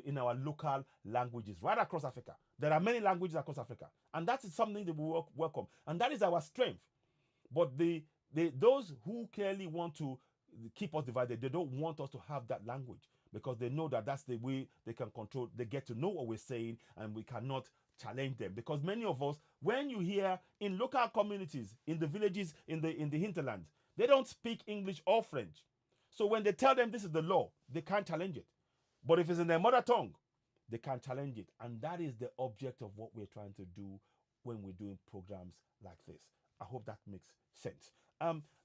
in our local languages, right across Africa. There are many languages across Africa. And that is something that we welcome. And that is our strength. But those who clearly want to keep us divided, they don't want us to have that language because they know that that's the way they can control. They get to know what we're saying and we cannot challenge them. Because many of us, when you hear in local communities, in the villages, in the hinterlands, they don't speak English or French. So when they tell them this is the law, they can't challenge it. But if it's in their mother tongue, they can't challenge it. And that is the object of what we're trying to do when we're doing programs like this. I hope that makes sense.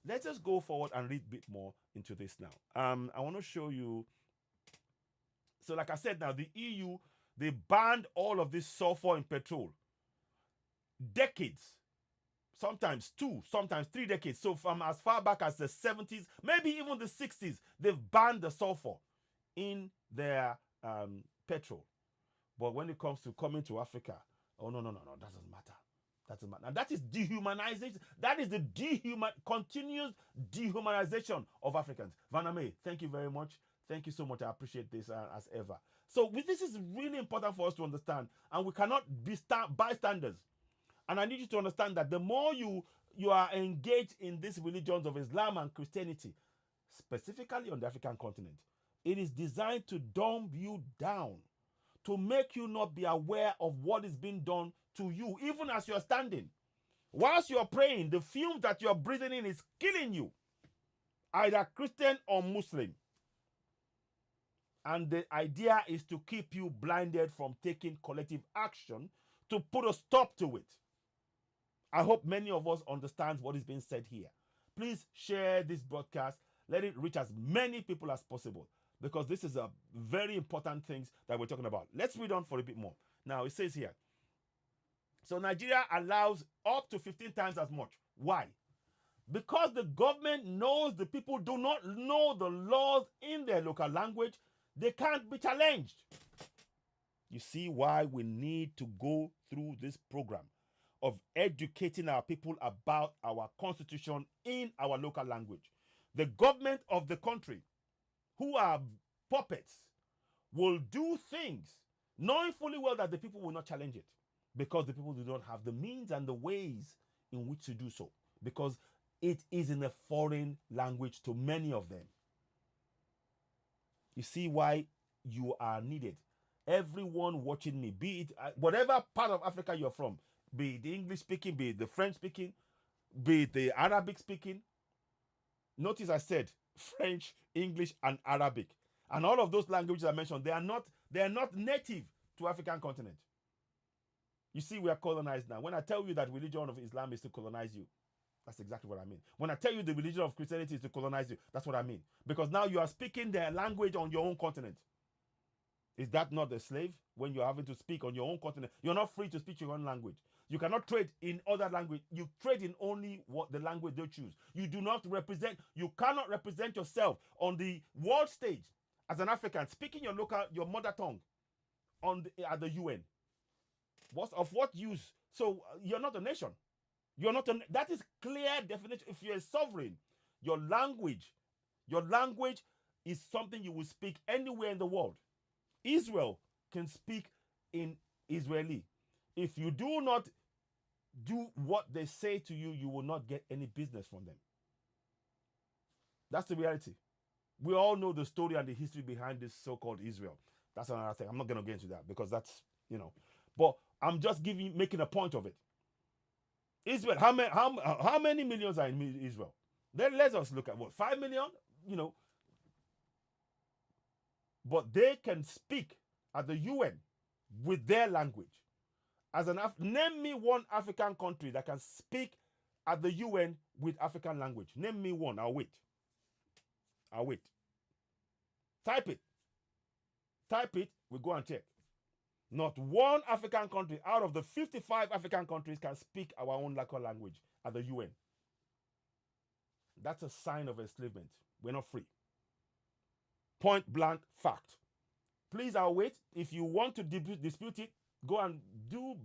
Let's just go forward and read a bit more into this now. I want to show you. So, like I said, now the EU, they banned all of this sulfur in petrol. Decades, sometimes 2, sometimes 3 decades. So from as far back as the 70s, maybe even the 60s, they've banned the sulfur in their petrol. But when it comes to coming to Africa, oh no, that doesn't matter. And that is dehumanization. That is the continuous dehumanization of Africans. Vaname, thank you very much. Thank you so much. I appreciate this as ever. So this is really important for us to understand, and we cannot be bystanders. And I need you to understand that the more you are engaged in these religions of Islam and Christianity, specifically on the African continent, it is designed to dumb you down, to make you not be aware of what is being done to you, even as you're standing. Whilst you're praying, the fumes that you're breathing in is killing you, either Christian or Muslim. And the idea is to keep you blinded from taking collective action to put a stop to it. I hope many of us understand what is being said here. Please share this broadcast. Let it reach as many people as possible, because this is a very important things that we're talking about. Let's read on for a bit more. Now, it says here, so Nigeria allows up to 15 times as much. Why? Because the government knows the people do not know the laws in their local language. They can't be challenged. You see why we need to go through this program of educating our people about our constitution in our local language. The government of the country, who are puppets, will do things knowing fully well that the people will not challenge it, because the people do not have the means and the ways in which to do so, because it is in a foreign language to many of them. You see why you are needed. Everyone watching me, be it whatever part of Africa you're from, be it the English speaking, be it the French speaking, be it the Arabic speaking. Notice I said French, English, and Arabic. And all of those languages I mentioned, they are not native to African continent. You see, we are colonized now. When I tell you that religion of Islam is to colonize you, that's exactly what I mean. When I tell you the religion of Christianity is to colonize you, that's what I mean. Because now you are speaking their language on your own continent. Is that not a slave? When you're having to speak on your own continent, you're not free to speak your own language. You cannot trade in other language. You trade in only what the language they choose. You cannot represent yourself on the world stage as an African speaking your mother tongue at the UN. Of what use? So you're not a nation. That is clear definition. If you're a sovereign, your language is something you will speak anywhere in the world. Israel can speak in Israeli. If you do not do what they say to you, you will not get any business from them. That's the reality. We all know the story and the history behind this so-called Israel. That's another thing. I'm not going to get into that because that's, but I'm just making a point of it. Israel, how many millions are in Israel? Then let us look at 5 million, But they can speak at the UN with their language. Name me one African country that can speak at the UN with African language. Name me one. I'll wait. I'll wait. Type it. Type it. We go and check. Not one African country out of the 55 African countries can speak our own local language at the UN. That's a sign of enslavement. We're not free. Point blank fact. Please, I'll wait. If you want to dispute it, go and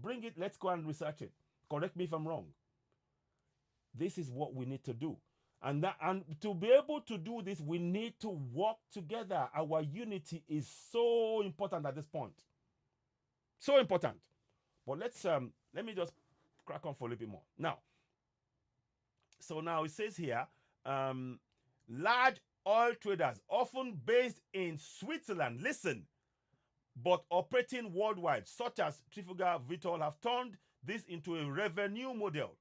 bring it. Let's go and research it. Correct me if I'm wrong. This is what we need to do. And to be able to do this, we need to work together. Our unity is so important at this point. So important. But let me just crack on for a little bit more. Now, so now it says here, large oil traders, often based in Switzerland, listen, but operating worldwide, such as Trafigura Vitol, have turned this into a revenue model.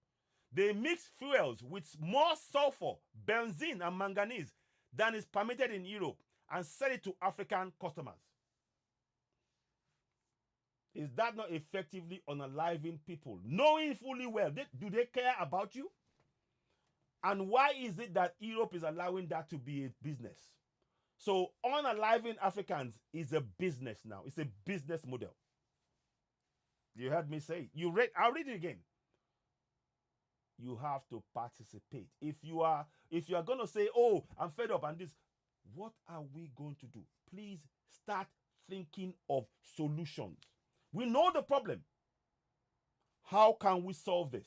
They mix fuels with more sulfur, benzene, and manganese than is permitted in Europe and sell it to African customers. Is that not effectively unaliving people? Knowing fully well, do they care about you? And why is it that Europe is allowing that to be a business? So unaliving Africans is a business now. It's a business model. You heard me say. I'll read it again. You have to participate. If you are going to say, oh, I'm fed up and this, what are we going to do? Please start thinking of solutions. We know the problem. How can we solve this?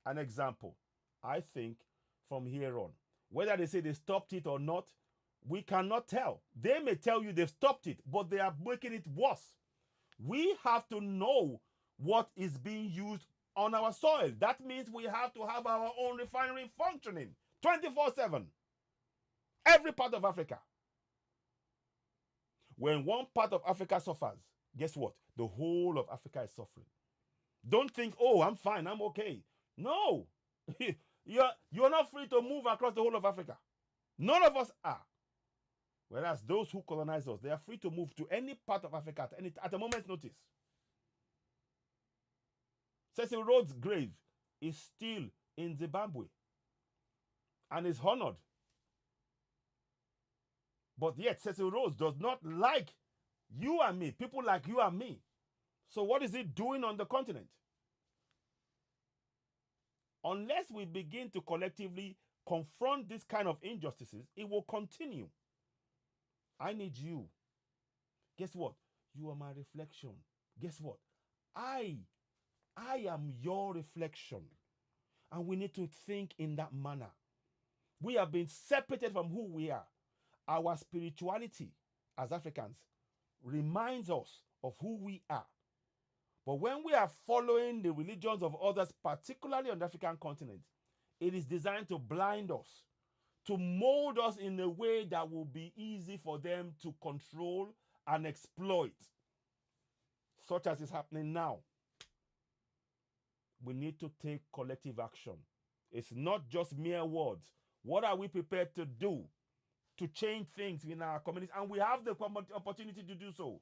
An example, I think from here on, whether they say they stopped it or not, we cannot tell. They may tell you they've stopped it, but they are making it worse. We have to know what is being used on our soil. That means we have to have our own refinery functioning 24/7. Every part of Africa. When one part of Africa suffers, guess what? The whole of Africa is suffering. Don't think, oh, I'm fine, I'm okay. No. You're not free to move across the whole of Africa. None of us are. Whereas those who colonize us, they are free to move to any part of Africa at a moment's notice. Cecil Rhodes' grave is still in Zimbabwe and is honored. But yet Cecil Rhodes does not like you and me, people like you and me. So what is it doing on the continent? Unless we begin to collectively confront this kind of injustices, it will continue. I need you. Guess what? You are my reflection. Guess what? I am your reflection. And we need to think in that manner. We have been separated from who we are. Our spirituality as Africans reminds us of who we are. But when we are following the religions of others, particularly on the African continent, it is designed to blind us, to mold us in a way that will be easy for them to control and exploit, such as is happening now. We need to take collective action. It's not just mere words. What are we prepared to do to change things in our communities? And we have the opportunity to do so.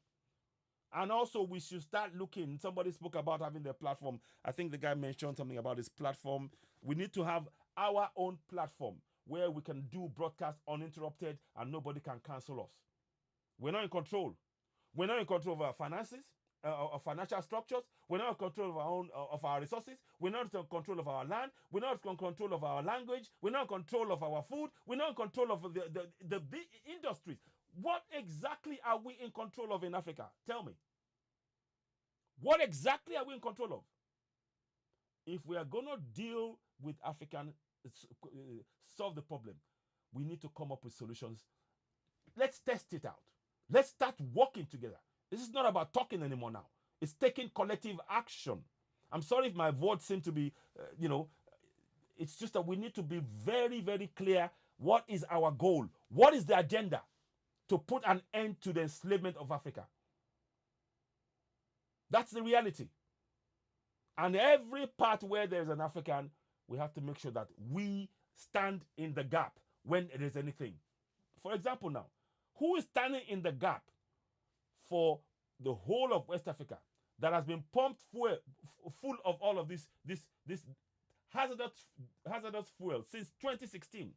And also, we should start looking. Somebody spoke about having the platform. I think the guy mentioned something about his platform. We need to have our own platform where we can do broadcast uninterrupted and nobody can cancel us. We're not in control. We're not in control of our finances, of financial structures. We're not in control of our own of our resources. We're not in control of our land. We're not in control of our language. We're not in control of our food. We're not in control of the big industries. What exactly are we in control of in Africa? Tell me. What exactly are we in control of? If we are going to deal with African, solve the problem, we need to come up with solutions. Let's test it out. Let's start working together. This is not about talking anymore now. It's taking collective action. I'm sorry if my words seem to be, it's just that we need to be very, very clear. What is our goal? What is the agenda to put an end to the enslavement of Africa? That's the reality. And every part where there's an African, we have to make sure that we stand in the gap when there is anything. For example now, who is standing in the gap for the whole of West Africa? that has been pumped full of all of this hazardous fuel since 2016,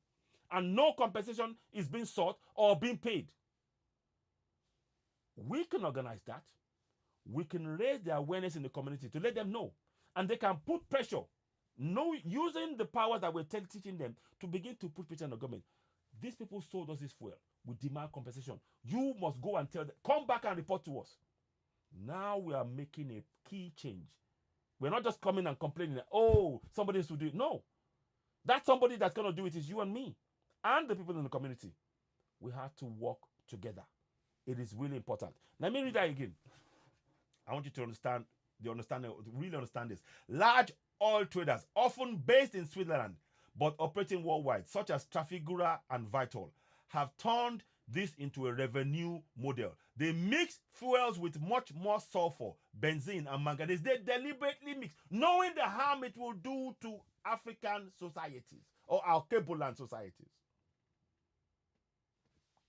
and no compensation is being sought or being paid. We can organize that. We can raise the awareness in the community to let them know, and they can put pressure, using the power that we're teaching them to begin to put pressure on the government. These people sold us this fuel. We demand compensation. You must go and tell them, come back and report to us. Now we are making a key change. We're not just coming and complaining that, oh, somebody has to do it. No. That somebody that's going to do it is you and me and the people in the community. We have to work together. It is really important. Let me read that again. I want you to really understand this. Large oil traders, often based in Switzerland, but operating worldwide, such as Trafigura and Vital, have turned this into a revenue model. They mix fuels with much more sulfur, benzene, and manganese. They deliberately mix, knowing the harm it will do to African societies or our Cable Land societies.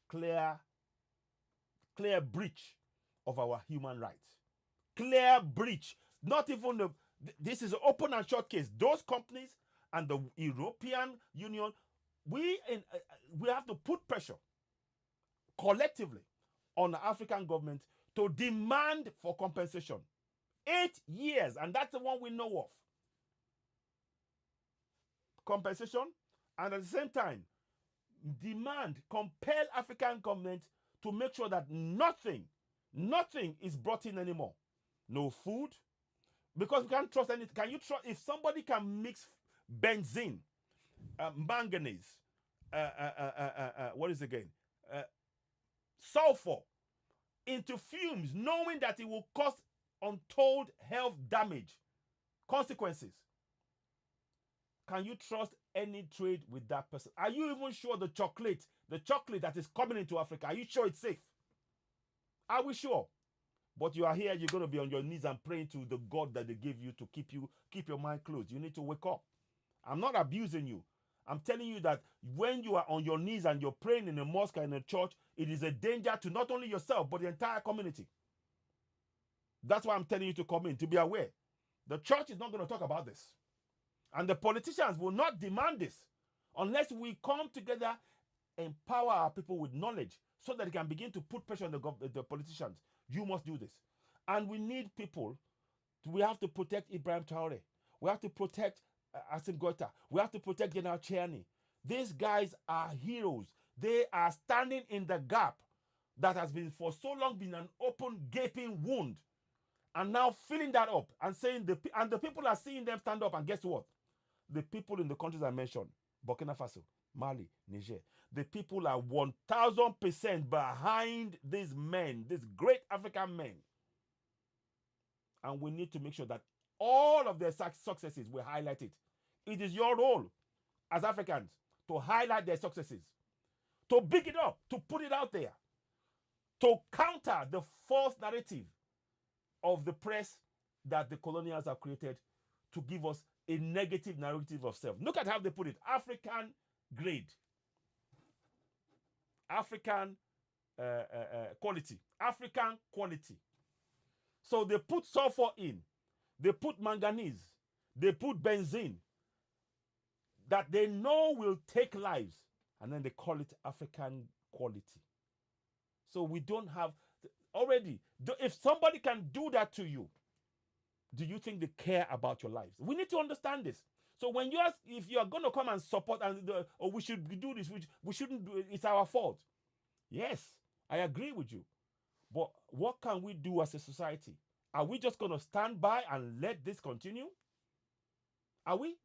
Clear breach of our human rights. Clear breach. Not even this is an open and short case. Those companies and the European Union, we have to put pressure collectively on the African government to demand for compensation. 8 years, and that's the one we know of. Compensation, and at the same time, compel African government to make sure that nothing is brought in anymore. No food, because we can't trust anything. Can you trust if somebody can mix benzene, manganese, what is it again? Sulfur into fumes, knowing that it will cause untold health damage, consequences? Can you trust any trade with that person? Are you even sure the chocolate that is coming into Africa, are you sure it's safe? Are we sure? But you are here, you're going to be on your knees and praying to the God that they gave you to keep your mind closed. You need to wake up. I'm not abusing you. I'm telling you that when you are on your knees and you're praying in a mosque and in a church, it is a danger to not only yourself, but the entire community. That's why I'm telling you to come in, to be aware. The church is not going to talk about this. And the politicians will not demand this unless we come together, empower our people with knowledge so that they can begin to put pressure on the politicians. You must do this. And we need people. We have to protect Ibrahim Traore. We have to protect Asim Goita. We have to protect General Chiani. These guys are heroes. They are standing in the gap that has been for so long been an open, gaping wound. And now filling that up and saying, and the people are seeing them stand up. And guess what? The people in the countries I mentioned, Burkina Faso, Mali, Niger, the people are 1,000% behind these men, these great African men. And we need to make sure that all of their successes, we highlight it. It is your role as Africans to highlight their successes, to big it up, to put it out there, to counter the false narrative of the press that the colonials have created to give us a negative narrative of self. Look at how they put it. African grade. African quality. African quality. So they put sulfur in. They put manganese. They put benzene. That they know will take lives. And then they call it African quality. So we don't have... Already, if somebody can do that to you, do you think they care about your lives? We need to understand this. So when you ask, if you are going to come and support and we should do this, we shouldn't do it, it's our fault. Yes, I agree with you. But what can we do as a society? Are we just going to stand by and let this continue? Are we?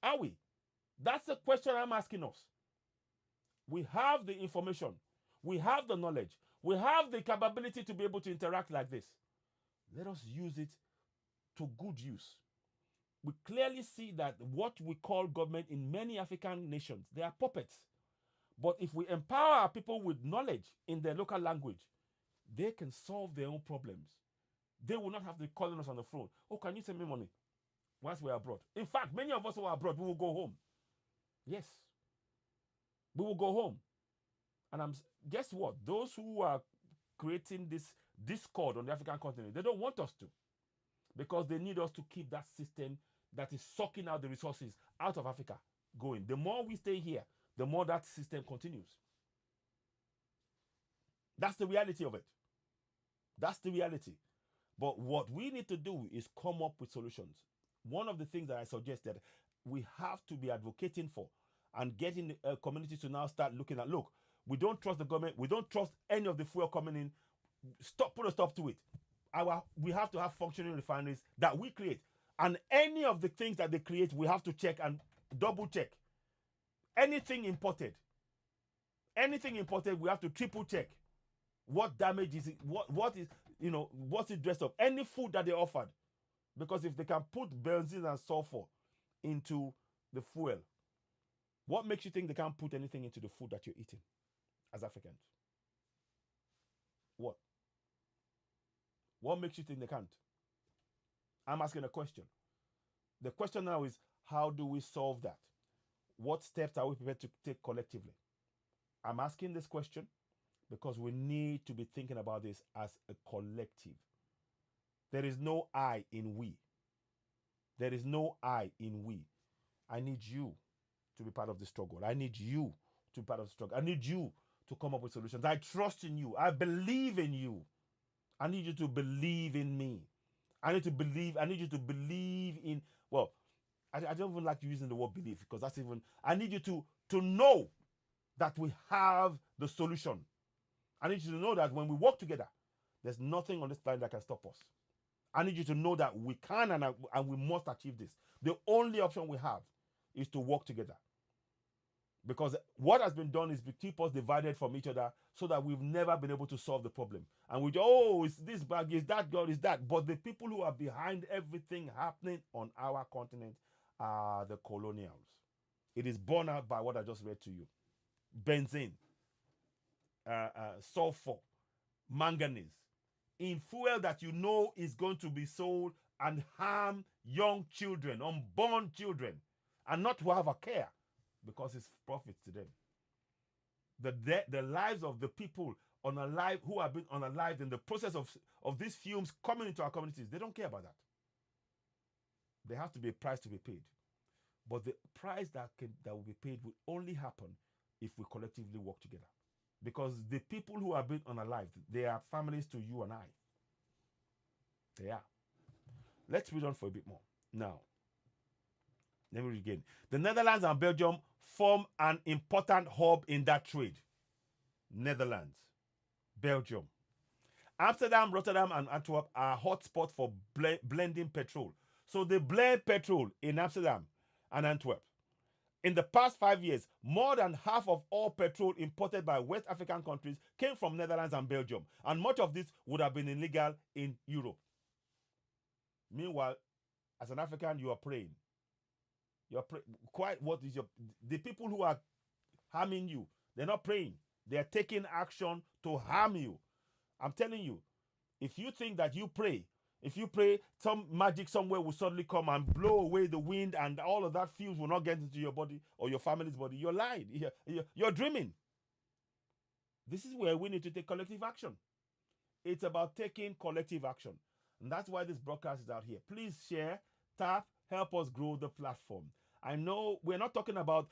Are we? That's the question I'm asking us. We have the information. We have the knowledge. We have the capability to be able to interact like this. Let us use it to good use. We clearly see that what we call government in many African nations, they are puppets. But if we empower our people with knowledge in their local language, they can solve their own problems. They will not have to call us on the phone. Oh, can you send me money once we're abroad? In fact, many of us who are abroad, we will go home. Yes. We will go home. And guess what? Those who are creating this discord on the African continent. They don't want us to, because they need us to keep that system that is sucking out the resources out of Africa going. The more we stay here, the more that system continues. That's the reality of it. That's the reality. But what we need to do is come up with solutions. One of the things that I suggest that we have to be advocating for and getting communities to now start looking at, look, we don't trust the government. We don't trust any of the fuel coming in. Put a stop to it. We have to have functioning refineries that we create. And any of the things that they create, we have to check and double check. Anything imported, we have to triple check. What damage is it? What is, what's it dressed up? Any food that they offered. Because if they can put benzene and sulfur into the fuel, what makes you think they can't put anything into the food that you're eating as Africans? What? What makes you think they can't? I'm asking a question. The question now is, how do we solve that? What steps are we prepared to take collectively? I'm asking this question because we need to be thinking about this as a collective. There is no I in we. There is no I in we. I need you to be part of the struggle. I need you to be part of the struggle. I need you to come up with solutions. I trust in you. I believe in you. I need you to believe in me. I need you to believe in, well, I don't even like using the word believe, because that's even, I need you to know that we have the solution. I need you to know that when we work together, there's nothing on this planet that can stop us. I need you to know that we can and we must achieve this. The only option we have is to work together. Because what has been done is to keep us divided from each other so that we've never been able to solve the problem. And we go, it's this bag, is that God, is that. But the people who are behind everything happening on our continent are the colonials. It is borne out by what I just read to you. Benzene, sulfur, manganese, in fuel that you know is going to be sold and harm young children, unborn children, and not to have a care, because it's profit to them. The lives of the people unalive who have been unalived in the process of these fumes coming into our communities, they don't care about that. There has to be a price to be paid. But the price that will be paid will only happen if we collectively work together. Because the people who have been unalived, they are families to you and I. They are. Let's read on for a bit more. Now, let me read again. The Netherlands and Belgium form an important hub in that trade. Netherlands, Belgium. Amsterdam, Rotterdam, and Antwerp are hotspots for blending petrol. So they blend petrol in Amsterdam and Antwerp. In the past 5 years, more than half of all petrol imported by West African countries came from Netherlands and Belgium, and much of this would have been illegal in Europe. Meanwhile, as an African, you are praying. The people who are harming you, they're not praying. They're taking action to harm you. I'm telling you, if you think that you pray, if you pray, some magic somewhere will suddenly come and blow away the wind and all of that fumes will not get into your body or your family's body, you're lying. You're dreaming. This is where we need to take collective action. It's about taking collective action. And that's why this broadcast is out here. Please share, tap, help us grow the platform. I know we're not talking about,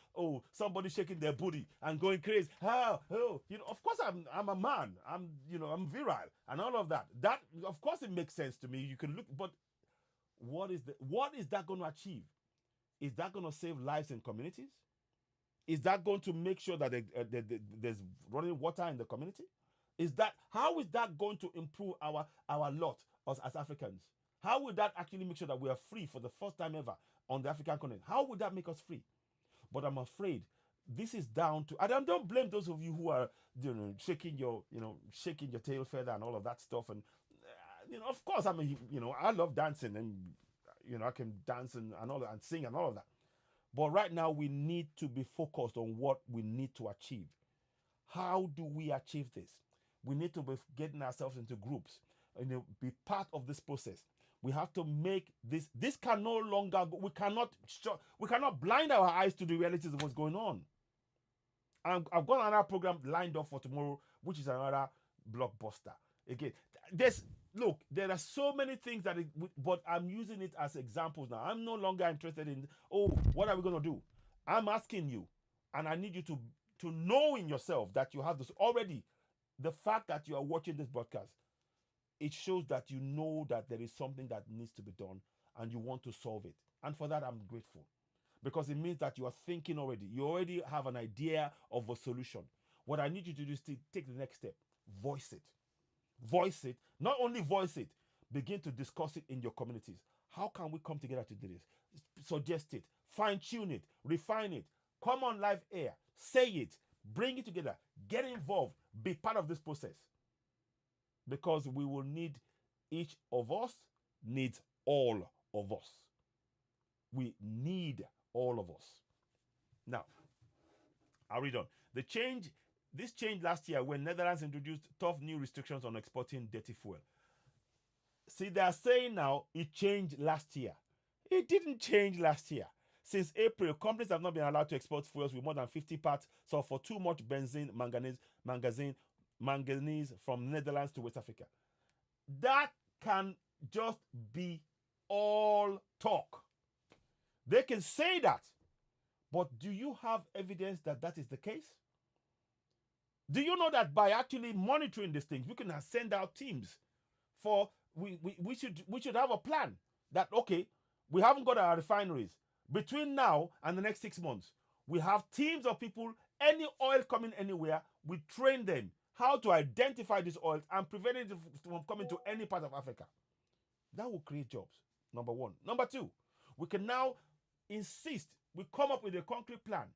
somebody shaking their booty and going crazy. Of course I'm a man. I'm virile and all of that. That, of course, it makes sense to me. You can look, but what is that going to achieve? Is that going to save lives in communities? Is that going to make sure that there's running water in the community? How is that going to improve our lot as Africans? How would that actually make sure that we are free for the first time ever on the African continent? How would that make us free? But I'm afraid this is down to, and I don't blame those of you who are shaking your tail feather and all of that stuff. And of course, I love dancing, and I can dance and all that, and sing and all of that. But right now we need to be focused on what we need to achieve. How do we achieve this? We need to be getting ourselves into groups and be part of this process. We have to make this can no longer go. We cannot blind our eyes to the realities of what's going on. I've got another program lined up for tomorrow, which is another blockbuster. Again, there are so many things but I'm using it as examples now. I'm no longer interested in, oh, what are we going to do? I'm asking you, and I need you to know in yourself that you have this already. The fact that you are watching this broadcast, it shows that you know that there is something that needs to be done and you want to solve it. And for that, I'm grateful, because it means that you are thinking already. You already have an idea of a solution. What I need you to do is to take the next step. Voice it. Voice it. Not only voice it, begin to discuss it in your communities. How can we come together to do this? Suggest it, fine tune it, refine it, come on live air, say it, bring it together, get involved, be part of this process. Because we will need, each of us needs all of us. We need all of us. Now, I'll read on. This change last year when Netherlands introduced tough new restrictions on exporting dirty fuel. See, they are saying now it changed last year. It didn't change last year. Since April, companies have not been allowed to export fuels with more than 50 parts sulfur, too much benzene, manganese from Netherlands to West Africa. That can just be all talk. They can say that, but do you have evidence that that is the case? Do you know that by actually monitoring these things, we can send out teams for we should have a plan that, okay, we haven't got our refineries. Between now and the next 6 months, we have teams of people, any oil coming anywhere, we train them how to identify this oil and prevent it from coming to any part of Africa. That will create jobs, number one. Number two, we can now insist, we come up with a concrete plan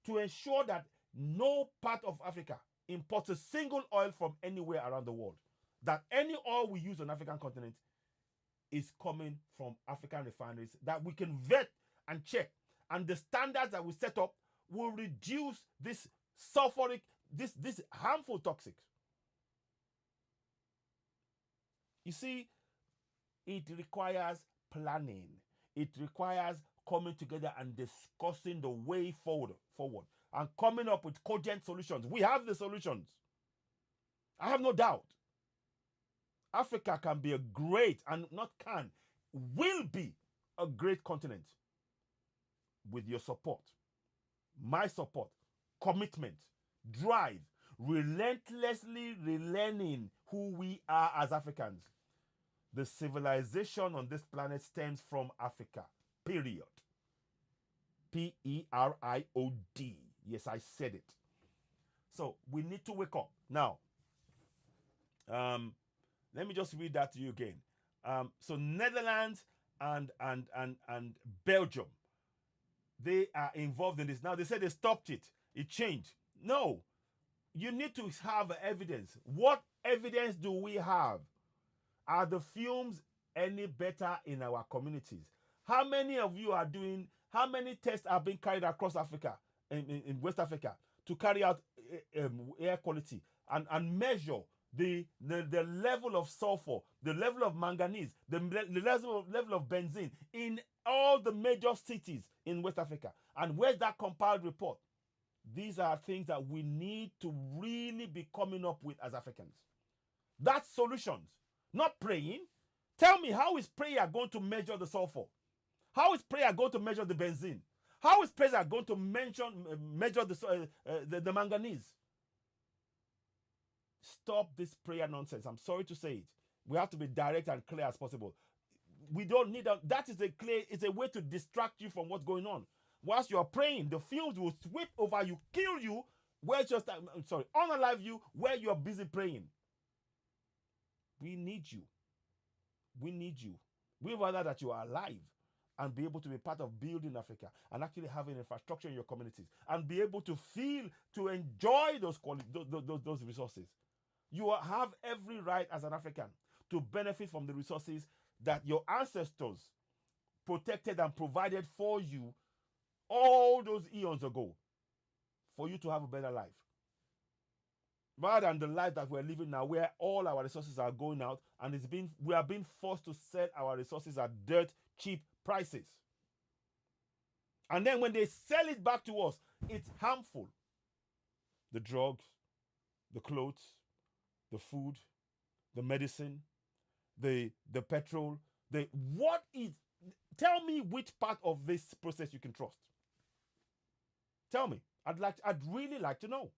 to ensure that no part of Africa imports a single oil from anywhere around the world. That any oil we use on African continent is coming from African refineries that we can vet and check. And the standards that we set up will reduce this sulfuric, this harmful toxics. You see, it requires planning. It requires coming together and discussing the way forward and coming up with cogent solutions. We have the solutions. I have no doubt. Africa can be a great, and not can, will be a great continent with your support, my support, commitment, drive, relentlessly relearning who we are as Africans. The civilization on this planet stems from Africa, period. P-E-R-I-O-D. Yes, I said it. So we need to wake up. Now, let me just read that to you again. So Netherlands and Belgium, they are involved in this. Now they said they stopped it. It changed. No, you need to have evidence. What evidence do we have? Are the fumes any better in our communities? How many of you are doing, how many tests are being carried across Africa, in West Africa, to carry out air quality and measure the level of sulfur, the level of manganese, the level of benzene in all the major cities in West Africa? And where's that compiled report? These are things that we need to really be coming up with as Africans. That's solutions, not praying. Tell me, how is prayer going to measure the sulfur? How is prayer going to measure the benzene? How is prayer going to measure the manganese? Stop this prayer nonsense. I'm sorry to say it. We have to be direct and clear as possible. We don't need that is it's a way to distract you from what's going on. Whilst you're praying, the fumes will sweep over you, kill you, unalive you where you're busy praying. We need you. We need you. We rather that you are alive and be able to be part of building Africa and actually having infrastructure in your communities and be able to feel, to enjoy those resources. You have every right as an African to benefit from the resources that your ancestors protected and provided for you all those eons ago, for you to have a better life. Rather than the life that we're living now, where all our resources are going out and we are being forced to sell our resources at dirt cheap prices. And then when they sell it back to us, it's harmful. The drugs, the clothes, the food, the medicine, the petrol, what is, tell me which part of this process you can trust. Tell me. I'd really like to know.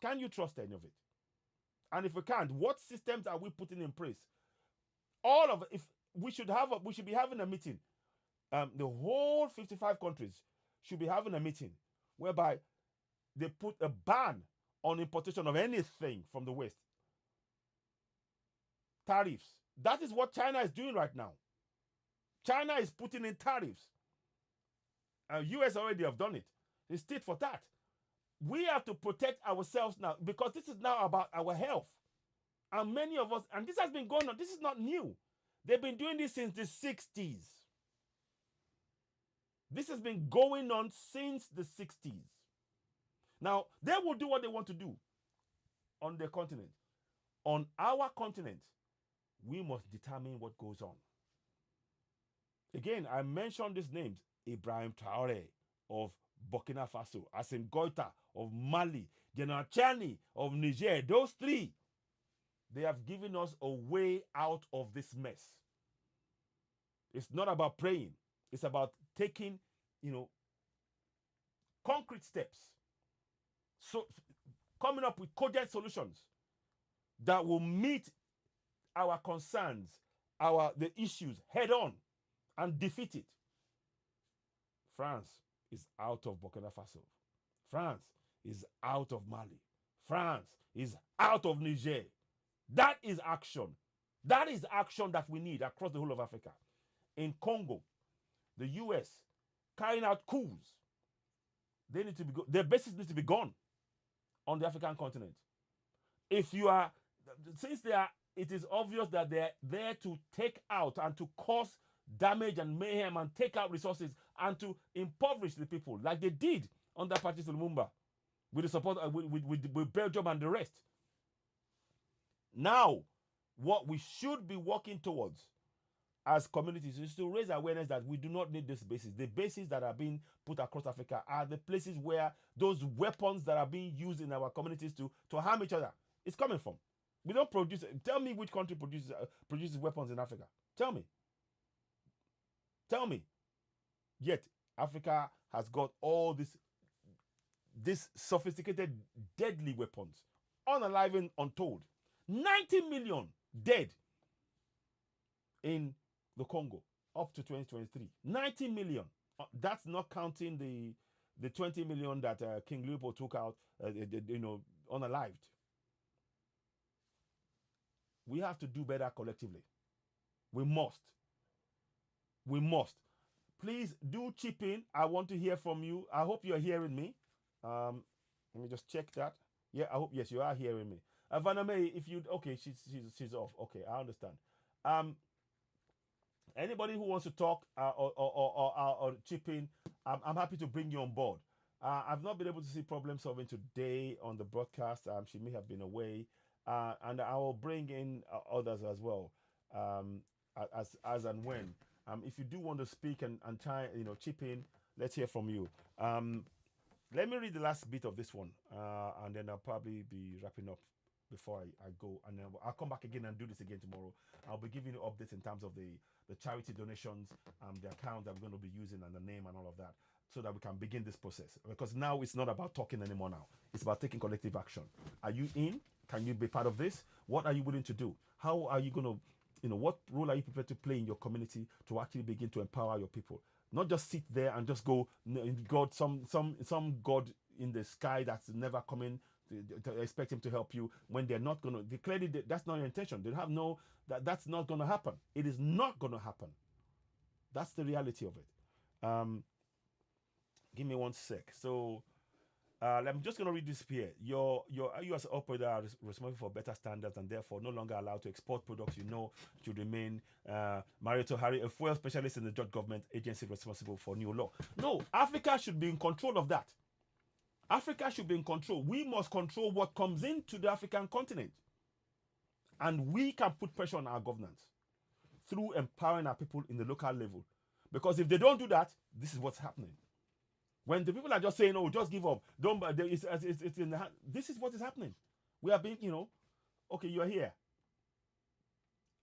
Can you trust any of it? And if we can't, what systems are we putting in place? All of it. If we should be having a meeting. The whole 55 countries should be having a meeting whereby they put a ban on importation of anything from the West. Tariffs. That is what China is doing right now. China is putting in tariffs. US already have done it. It's tit for tat. We have to protect ourselves now because this is now about our health. And many of us, and this has been going on, this is not new. They've been doing this since the 60s. This has been going on since the 60s. Now, they will do what they want to do on their continent. On our continent, we must determine what goes on. Again, I mentioned these names: Ibrahim Traore of Burkina Faso, Assimi Goïta of Mali, General Chani of Niger. Those three, they have given us a way out of this mess. It's not about praying. It's about taking, concrete steps. So coming up with cogent solutions that will meet our concerns, the issues head on and defeat it. France is out of Burkina Faso. France is out of Mali. France is out of Niger. That is action. That is action that we need across the whole of Africa. In Congo, the US carrying out coups. They need to be their bases need to be gone on the African continent. It is obvious that they're there to take out and to cause damage and mayhem and take out resources and to impoverish the people like they did under Patrice Lumumba with the support with Belgium and the rest. Now, what we should be working towards as communities is to raise awareness that we do not need these bases. The bases that are being put across Africa are the places where those weapons that are being used in our communities to harm each other is coming from. We don't produce. Tell me which country produces weapons in Africa. Tell me. Yet Africa has got all these sophisticated, deadly weapons, unalive and untold. 90 million dead in the Congo up to 2023. 90 million. That's not counting the 20 million that King Leopold took out, unalived. We have to do better collectively. We must. Please do chip in. I want to hear from you. I hope you're hearing me. Let me just check that. Yeah, I hope, yes, you are hearing me. Vaname, if you, okay, she's off. Okay, I understand. Anybody who wants to talk or chip in, I'm happy to bring you on board. I've not been able to see problem solving today on the broadcast. She may have been away. And I will bring in others as well, as and when. If you do want to speak and try, chip in, let's hear from you. Let me read the last bit of this one, and then I'll probably be wrapping up before I go. And then I'll come back again and do this again tomorrow. I'll be giving you updates in terms of the charity donations, the account that we're going to be using and the name and all of that, so that we can begin this process. Because now it's not about talking anymore now. It's about taking collective action. Are you in? Can you be part of this? What are you willing to do? How are you going to, what role are you prepared to play in your community to actually begin to empower your people? Not just sit there and just go, God, some God in the sky that's never coming to expect him to help you when they're not going to. Clearly, that's not your intention. They have that's not going to happen. It is not going to happen. That's the reality of it. Give me one sec. So, I'm just going to read this here. You as an operator are responsible for better standards and therefore no longer allowed to export products should remain Marito Hari, a fuel specialist in the George government agency responsible for new law. No, Africa should be in control of that. Africa should be in control. We must control what comes into the African continent. And we can put pressure on our governance through empowering our people in the local level. Because if they don't do that, this is what's happening. When the people are just saying, "Oh, just give up," don't. It's in the hand. This is what is happening. We are being, okay, you are here.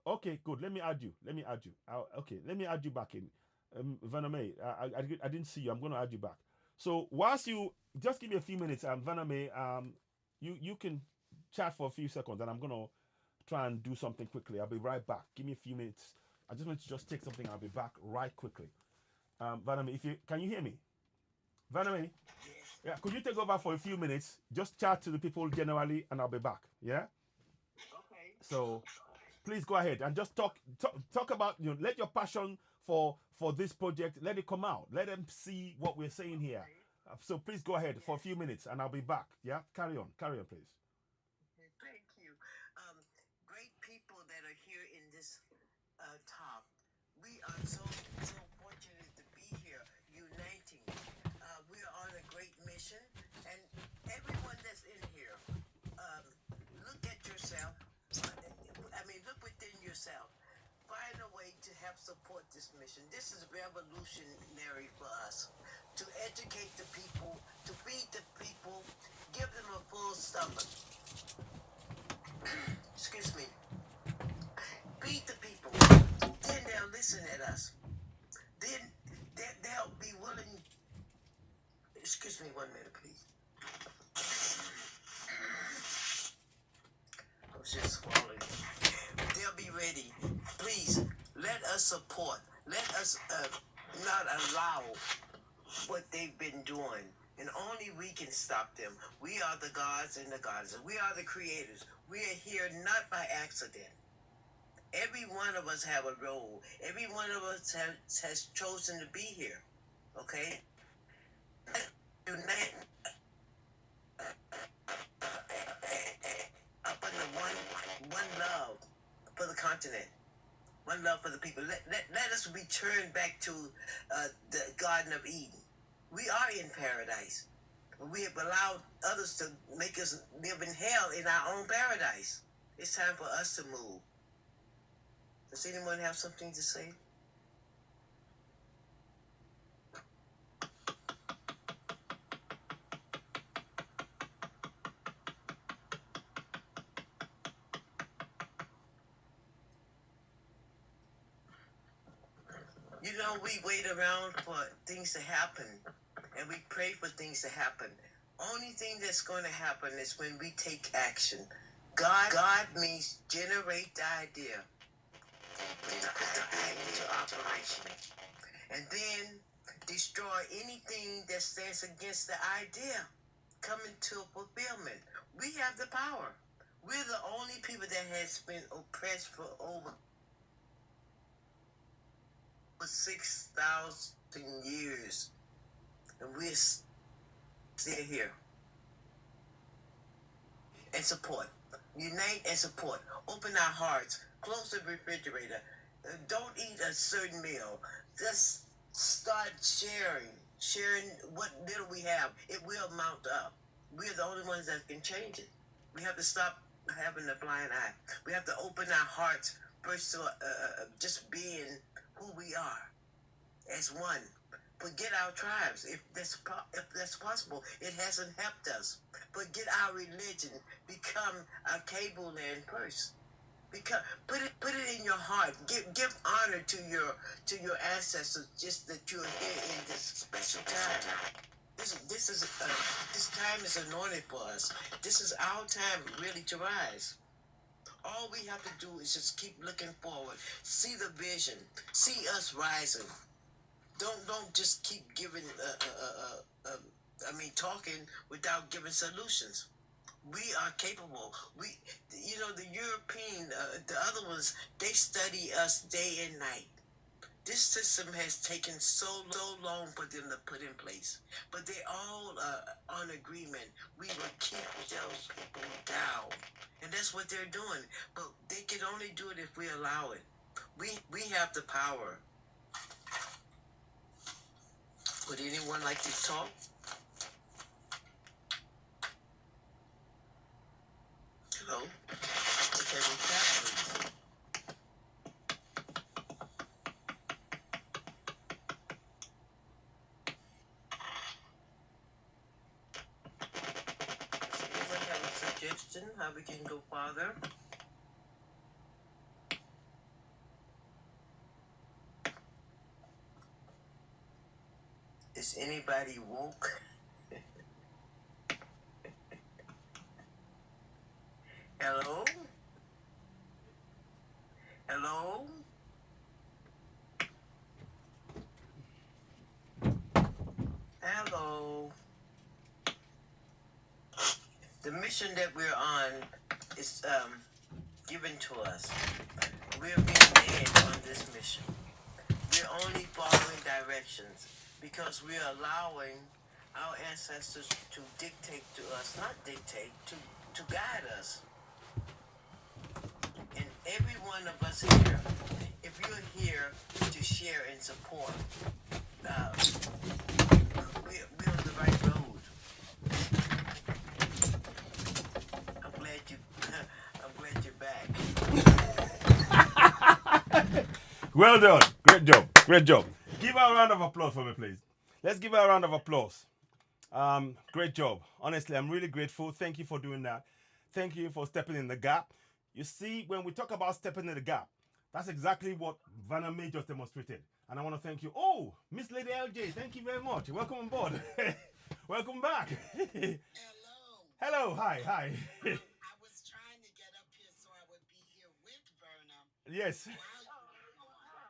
Okay, good. Let me add you. Let me add you. Okay, let me add you back in. Vaname, I didn't see you. I'm going to add you back. So whilst you just give me a few minutes, Vaname, you can chat for a few seconds, and I'm going to try and do something quickly. I'll be right back. Give me a few minutes. I just want to just take something. I'll be back right quickly. Vaname, if you can you hear me? Vaname, Yes. yeah, could you take over for a few minutes? Just chat to the people generally, and I'll be back. Yeah. Okay. So please go ahead and just talk about, let your passion for this project, let it come out, let them see what we're saying here. Okay. So please go ahead for a Yes. few minutes and I'll be back. Yeah, carry on please. Okay. Thank you. Um, Great people that are here in this top. We are so fortunate to be here, uniting. We are on a great mission, and everyone that's in here, um, look at yourself. I mean, look within yourself. Find a way to help support this mission. This is revolutionary for us to educate the people, to feed the people, give them a full stomach. Excuse me. Feed the people. Then they'll listen at us. Then they'll be willing. Excuse me 1 minute, please. I was just swallowing. They'll be ready. Please let us support. Let us not allow what they've been doing. And only we can stop them. We are the gods and the goddesses. We are the creators. We are here not by accident. Every one of us have a role. Every one of us has chosen to be here. Okay? Unite up under one love for the continent. One love for the people. Let us return back to the Garden of Eden. We are in paradise. We have allowed others to make us live in hell in our own paradise. It's time for us to move. Does anyone have something to say? You know, we wait around for things to happen and we pray for things to happen. Only thing that's going to happen is when we take action. God means generate the idea, put the idea into operation, and then destroy anything that stands against the idea coming to fulfillment. We have the power. We're the only people that has been oppressed for over 6,000 years, and we're still here. And support. Unite and support. Open our hearts. Close the refrigerator. Don't eat a certain meal. Just start sharing. Sharing what little we have. It will mount up. We're the only ones that can change it. We have to stop having a blind eye. We have to open our hearts first to just being who we are as one. Forget our tribes if that's possible. It hasn't helped us. Forget our religion. Become a cable land first. Put it in your heart. Give honor to your ancestors. Just that you're here in this special time. This time is anointed for us. This is our time really to rise. All we have to do is just keep looking forward. See the vision. See us rising. Don't just keep giving talking without giving solutions. We are capable. The European, the other ones, they study us day and night. This system has taken so long for them to put in place, but they all on agreement. We will keep those people down, and that's what they're doing. But they can only do it if we allow it. We have the power. Would anyone like to talk? Hello? Okay, we please. Does anyone have a suggestion how we can go farther? Is anybody woke? Hello? Hello? Hello? The mission that we're on is given to us. We're being led on this mission. We're only following directions because we're allowing our ancestors to dictate to us, not dictate, to guide us. And every one of us here, if you're here to share and support, we're on the right road. I'm glad you're back. Well done. Great job. Great job. Give her a round of applause for me, please. Let's give her a round of applause. Great job. Honestly, I'm really grateful. Thank you for doing that. Thank you for stepping in the gap. You see, when we talk about stepping in the gap, that's exactly what Vanna May just demonstrated. And I want to thank you. Oh, Miss Lady LJ, thank you very much. Welcome on board. Welcome back. Hello. Hello. Hi. I was trying to get up here so I would be here with Verna. Yes. Wow.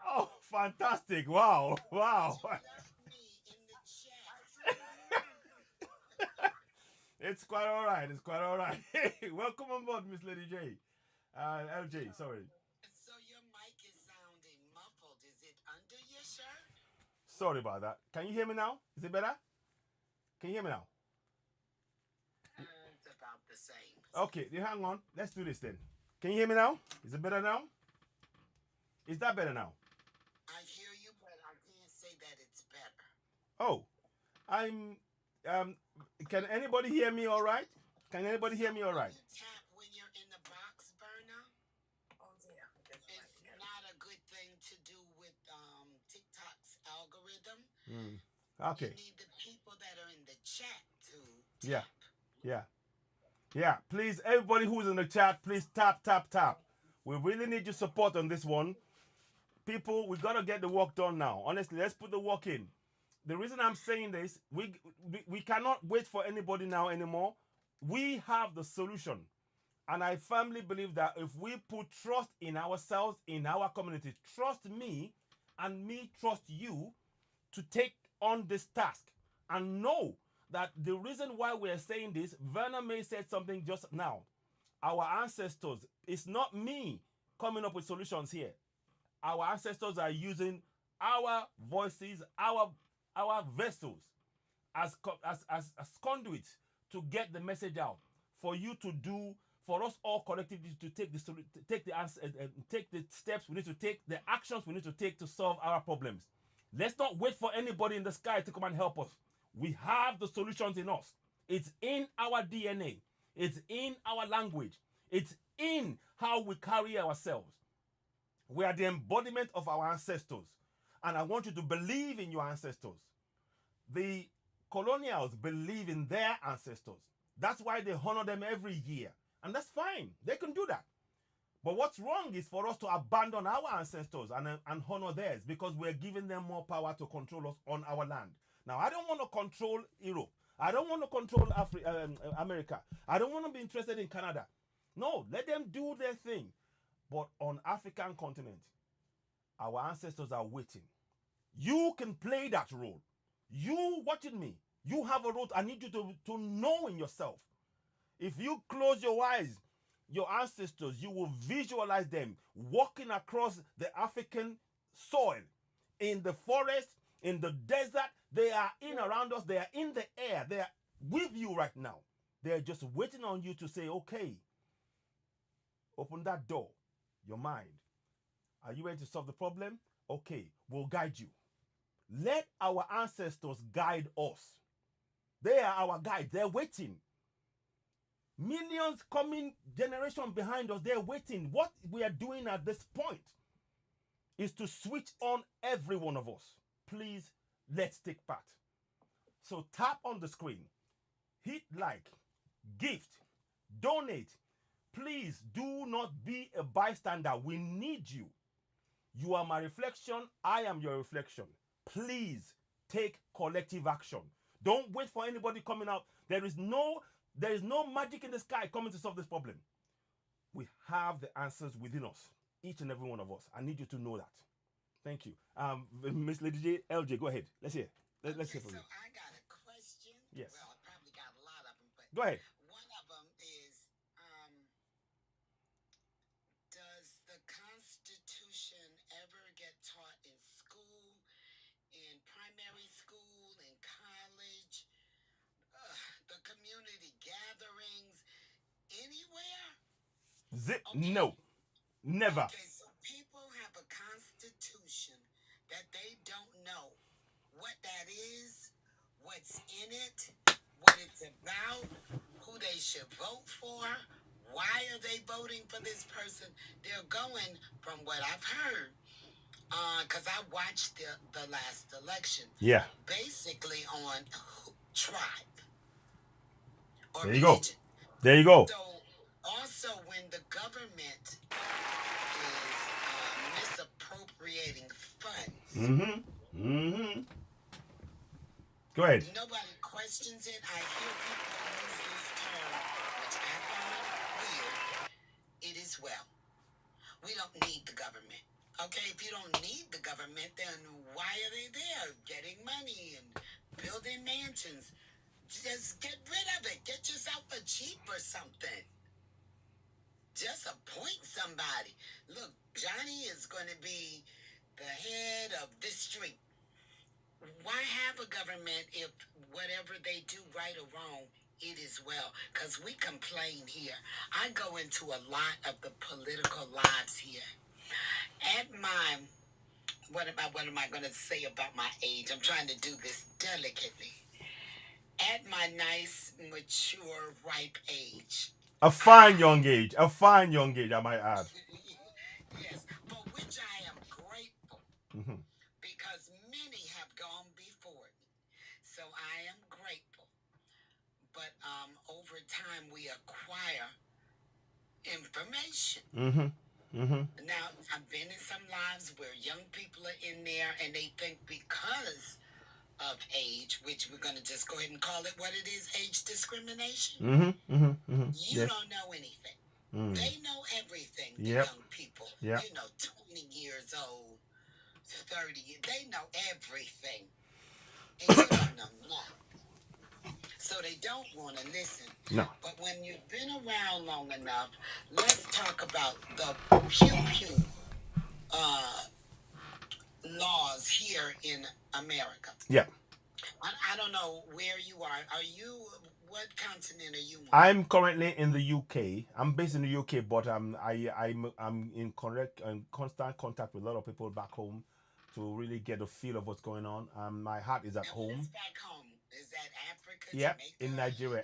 Oh, fantastic. Wow. Wow. You left me in the chat. It's quite all right. It's quite all right. Welcome on board, Miss Lady J. LJ, sorry. So your mic is sounding muffled. Is it under your shirt? Sorry about that. Can you hear me now? Is it better? Can you hear me now? It's about the same. Okay, hang on. Let's do this then. Can you hear me now? Is it better now? Is that better now? I hear you, but I can't say that it's better. Oh, I'm. Can anybody hear me all right? Can anybody hear me all right? You tap when you're in the box, Verna. Oh yeah, that's right. It's not a good thing to do with TikTok's algorithm. Okay. You need the people that are in the chat to Yeah. tap. Yeah. Please, everybody who's in the chat, please tap. We really need your support on this one. People, we gotta get the work done now. Honestly, let's put the work in. The reason I'm saying this, we cannot wait for anybody now anymore. We have the solution. And I firmly believe that if we put trust in ourselves, in our community, trust me and me trust you to take on this task. And know that the reason why we're saying this, Verna May said something just now. Our ancestors, it's not me coming up with solutions here. Our ancestors are using our voices, our vessels as conduits to get the message out for you to do, for us all collectively to take the steps we need to take, the actions we need to take to solve our problems. Let's not wait for anybody in the sky to come and help us. We have the solutions in us. It's in our DNA. It's in our language. It's in how we carry ourselves. We are the embodiment of our ancestors. And I want you to believe in your ancestors. The colonials believe in their ancestors. That's why they honor them every year. And that's fine. They can do that. But what's wrong is for us to abandon our ancestors and honor theirs because we're giving them more power to control us on our land. Now, I don't want to control Europe. I don't want to control America. I don't want to be interested in Canada. No, let them do their thing. But on African continent, our ancestors are waiting. You can play that role. You watching me, you have a role. I need you to know in yourself. If you close your eyes, your ancestors, you will visualize them walking across the African soil, in the forest, in the desert. They are in around us. They are in the air. They are with you right now. They're just waiting on you to say, okay, open that door, your mind. Are you ready to solve the problem? Okay, we'll guide you. Let our ancestors guide us. They are our guides. They're waiting. Millions coming generation behind us, they're waiting. What we are doing at this point is to switch on every one of us. Please, let's take part. So tap on the screen, hit like, gift, donate. Please do not be a bystander. We need you. You are my reflection. I am your reflection. Please take collective action. Don't wait for anybody coming out. There is no magic in the sky coming to solve this problem. We have the answers within us, each and every one of us. I need you to know that. Thank you. Miss Lady J, LJ, go ahead. Let's hear. Let's hear Okay, from so you. I got a question. Yes. Well, I probably got a lot of them, but Go ahead. one of them is, does the Constitution ever get taught in school, in primary school, in college, the community gatherings, anywhere? Zip. Okay. No. Never. Okay, so people have a constitution that they don't know what that is, what's in it, what it's about, who they should vote for, why are they voting for this person. They're going, from what I've heard, because I watched the last election, Yeah. basically on tribe or There you go. religion. There you go. So also when the government is misappropriating funds, Go ahead. nobody questions it. I hear people use this term, which I find weird. It is, well, we don't need the government. Okay, if you don't need the government, then why are they there? Getting money and building mansions. Just get rid of it. Get yourself a Jeep or something. Just appoint somebody. Look, Johnny is going to be the head of this street. Why have a government if whatever they do, right or wrong, it is well? Because we complain here. I go into a lot of the political lives here. At my, what am I going to say about my age? I'm trying to do this delicately. At my nice, mature, ripe age. A fine young age. A fine young age, I might add. Yes, for which I am grateful. Mhm. Because many have gone before me. So I am grateful. But over time, we acquire information. Now, I've been in some lives where young people are in there and they think because of age, which we're going to just go ahead and call it what it is, age discrimination. You Yes. don't know anything. They know everything, the Yep. young people. Yep. You know, 20 years old, 30 years, they know everything. And you don't know nothing. So they don't want to listen. No. But when you've been around long enough, let's talk about the pew-pew laws here in America. Yeah. I don't know where you are. Are you, what continent are you on? I'm currently in the UK. I'm based in the UK, but I'm in constant contact with a lot of people back home to really get a feel of what's going on. My heart is at And what home. is back home? Is that Africa, Yeah, Jamaica? in Nigeria.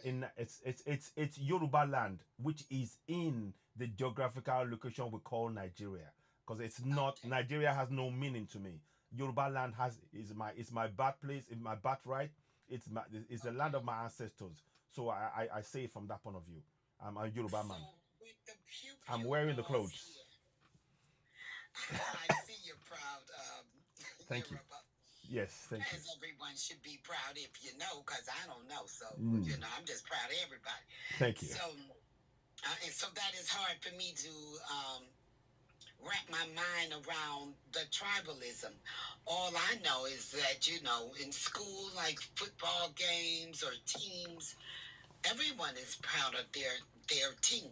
It's Yoruba land, which is in the geographical location we call Nigeria, because it's not, Okay. Nigeria has no meaning to me. Yoruba land is my birthplace, it's my birthright. It's the land of my ancestors. So I say it from that point of view. I'm a Yoruba man. So with the pew-pew I'm wearing the laws clothes. here, I see you're proud of Thank you. Yoruba. Yes, thank you. As everyone should be proud if you know, because I don't know. So, I'm just proud of everybody. Thank you. So, and so that is hard for me to wrap my mind around the tribalism. All I know is that, in school, like football games or teams, everyone is proud of their team.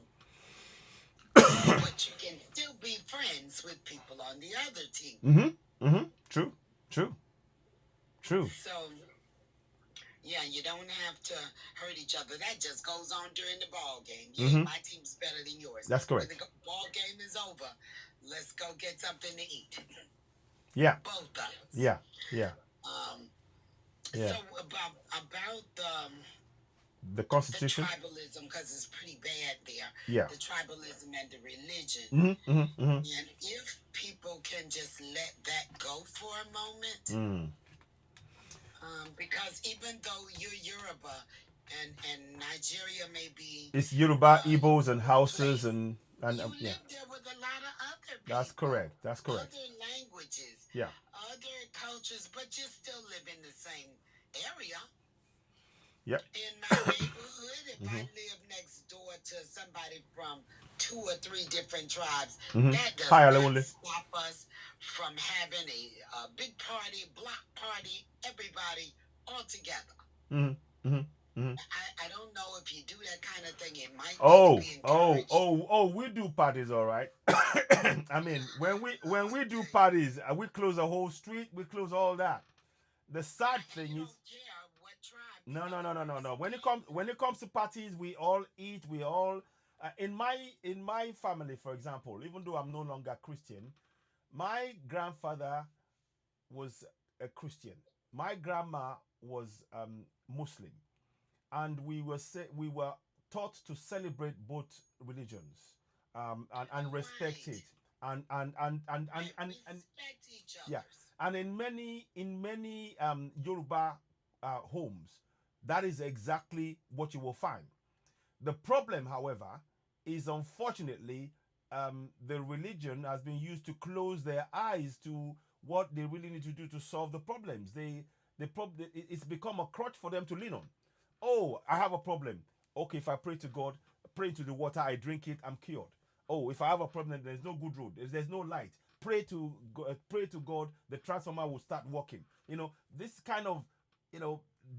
But you can still be friends with people on the other team. True. So, yeah, you don't have to hurt each other. That just goes on during the ball game. Yeah, my team's better than yours. That's correct. When the ball game is over, let's go get something to eat. Yeah. Both of us. Yeah. So about The the Constitution. tribalism, because it's pretty bad there. Yeah. The tribalism and the religion. And if people can just let that go for a moment, because even though you're Yoruba and Nigeria may be, It's Yoruba, Igbos, and Hausas, and you yeah. live there with a lot of other people. That's correct. That's correct. Other languages. Yeah. Other cultures, but you still live in the same area, Yep. in my neighborhood, if I Mm-hmm. live next door to somebody from 2 or 3 different tribes, Mm-hmm. that does Hi, not Alewole. stop us from having a big party, block party, everybody all together. Mm-hmm. Mm-hmm. Mm-hmm. I don't know if you do that kind of thing. It might need to Oh, be oh, encouraged. oh, oh, we do parties, all right. I mean, when we do Okay. parties, we close the whole street, we close all that. The sad And you thing is, don't care what tribe. no, In no, other no, no, no, words, no. When it okay, comes to parties, we all eat, we all in my family, for example, even though I'm no longer Christian, my grandfather was a Christian. My grandma was Muslim, and we were taught to celebrate both religions, and respect right, it, and respect each yeah, other's. and in many Yoruba homes, that is exactly what you will find. The problem, however, is unfortunately the religion has been used to close their eyes to what they really need to do to solve the problems. It's become a crutch for them to lean on. Oh, I have a problem. Okay, if I pray to God, pray into the water, I drink it, I'm cured. Oh, if I have a problem, there's no good road, there's no light. Pray to God, the transformer will start working. This kind of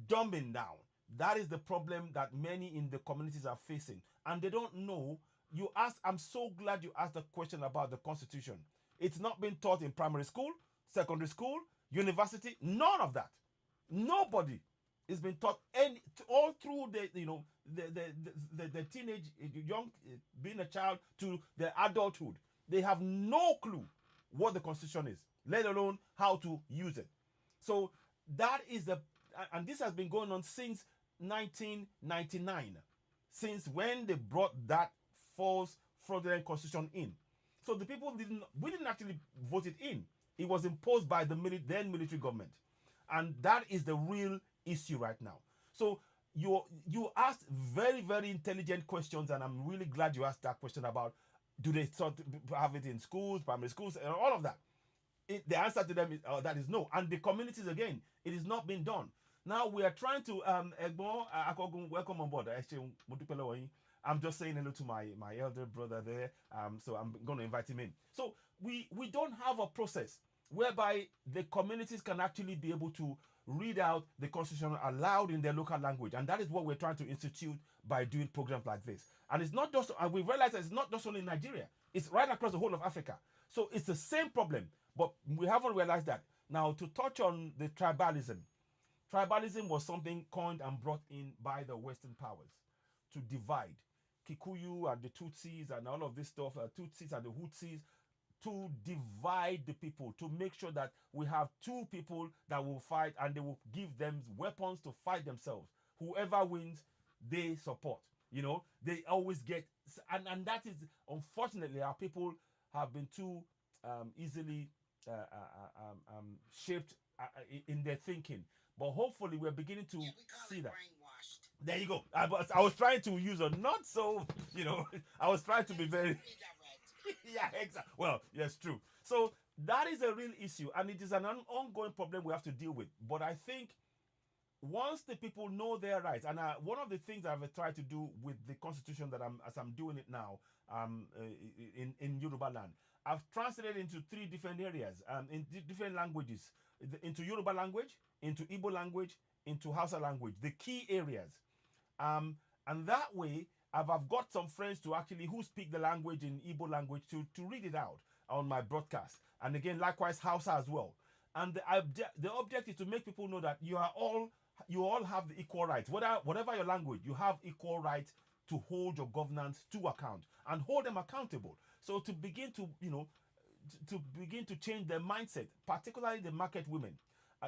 dumbing down. That is the problem that many in the communities are facing, and they don't know. You ask. I'm so glad you asked the question about the Constitution. It's not been taught in primary school, secondary school, university. None of that. Nobody is being taught any all through the teenage, young, being a child to the adulthood. They have no clue what the Constitution is, let alone how to use it. So that is the and this has been going on since 1999, since when they brought that false fraudulent constitution in. So the people didn't we didn't actually vote it in. It was imposed by the then military government, and that is the real issue right now. So you asked very, very intelligent questions, and I'm really glad you asked that question about, do they sort of have it in schools, primary schools, and all of that. The answer to them is that is no. And the communities, again, it is not being done. Now we are trying to Egbon Akogun, welcome on board. I'm just saying hello to my elder brother there. So I'm going to invite him in. So we don't have a process whereby the communities can actually be able to read out the constitution aloud in their local language, and that is what we're trying to institute by doing programs like this. And it's not just, and we realize that it's not just only in Nigeria; it's right across the whole of Africa. So it's the same problem, but we haven't realized that. Now, to touch on the tribalism was something coined and brought in by the Western powers to divide Kikuyu and the Tutsis and all of this stuff, Tutsis and the Hutsis, to divide the people, to make sure that we have two people that will fight, and they will give them weapons to fight themselves. Whoever wins, they support. They always get, and that is, unfortunately, our people have been too easily shaped in their thinking. But hopefully, we're beginning to Yeah, we call see it that. brainwashed. There you go. I was trying to use a not so, I was trying to be Let's very, just be direct. yeah, exactly. Well, yes, true. So that is a real issue, and it is an ongoing problem we have to deal with. But I think once the people know their rights, and one of the things I've tried to do with the constitution that I'm doing it now, in Yoruba land, I've translated into 3 different areas, in different languages, into Yoruba language, into Igbo language, into Hausa language, the key areas. And that way, I've got some friends to actually who speak the language in Igbo language to read it out on my broadcast. And again, likewise, Hausa as well. And the object is to make people know that you all have the equal rights. Whatever your language, you have equal rights to hold your governance to account and hold them accountable. So to begin to change their mindset, particularly the market women,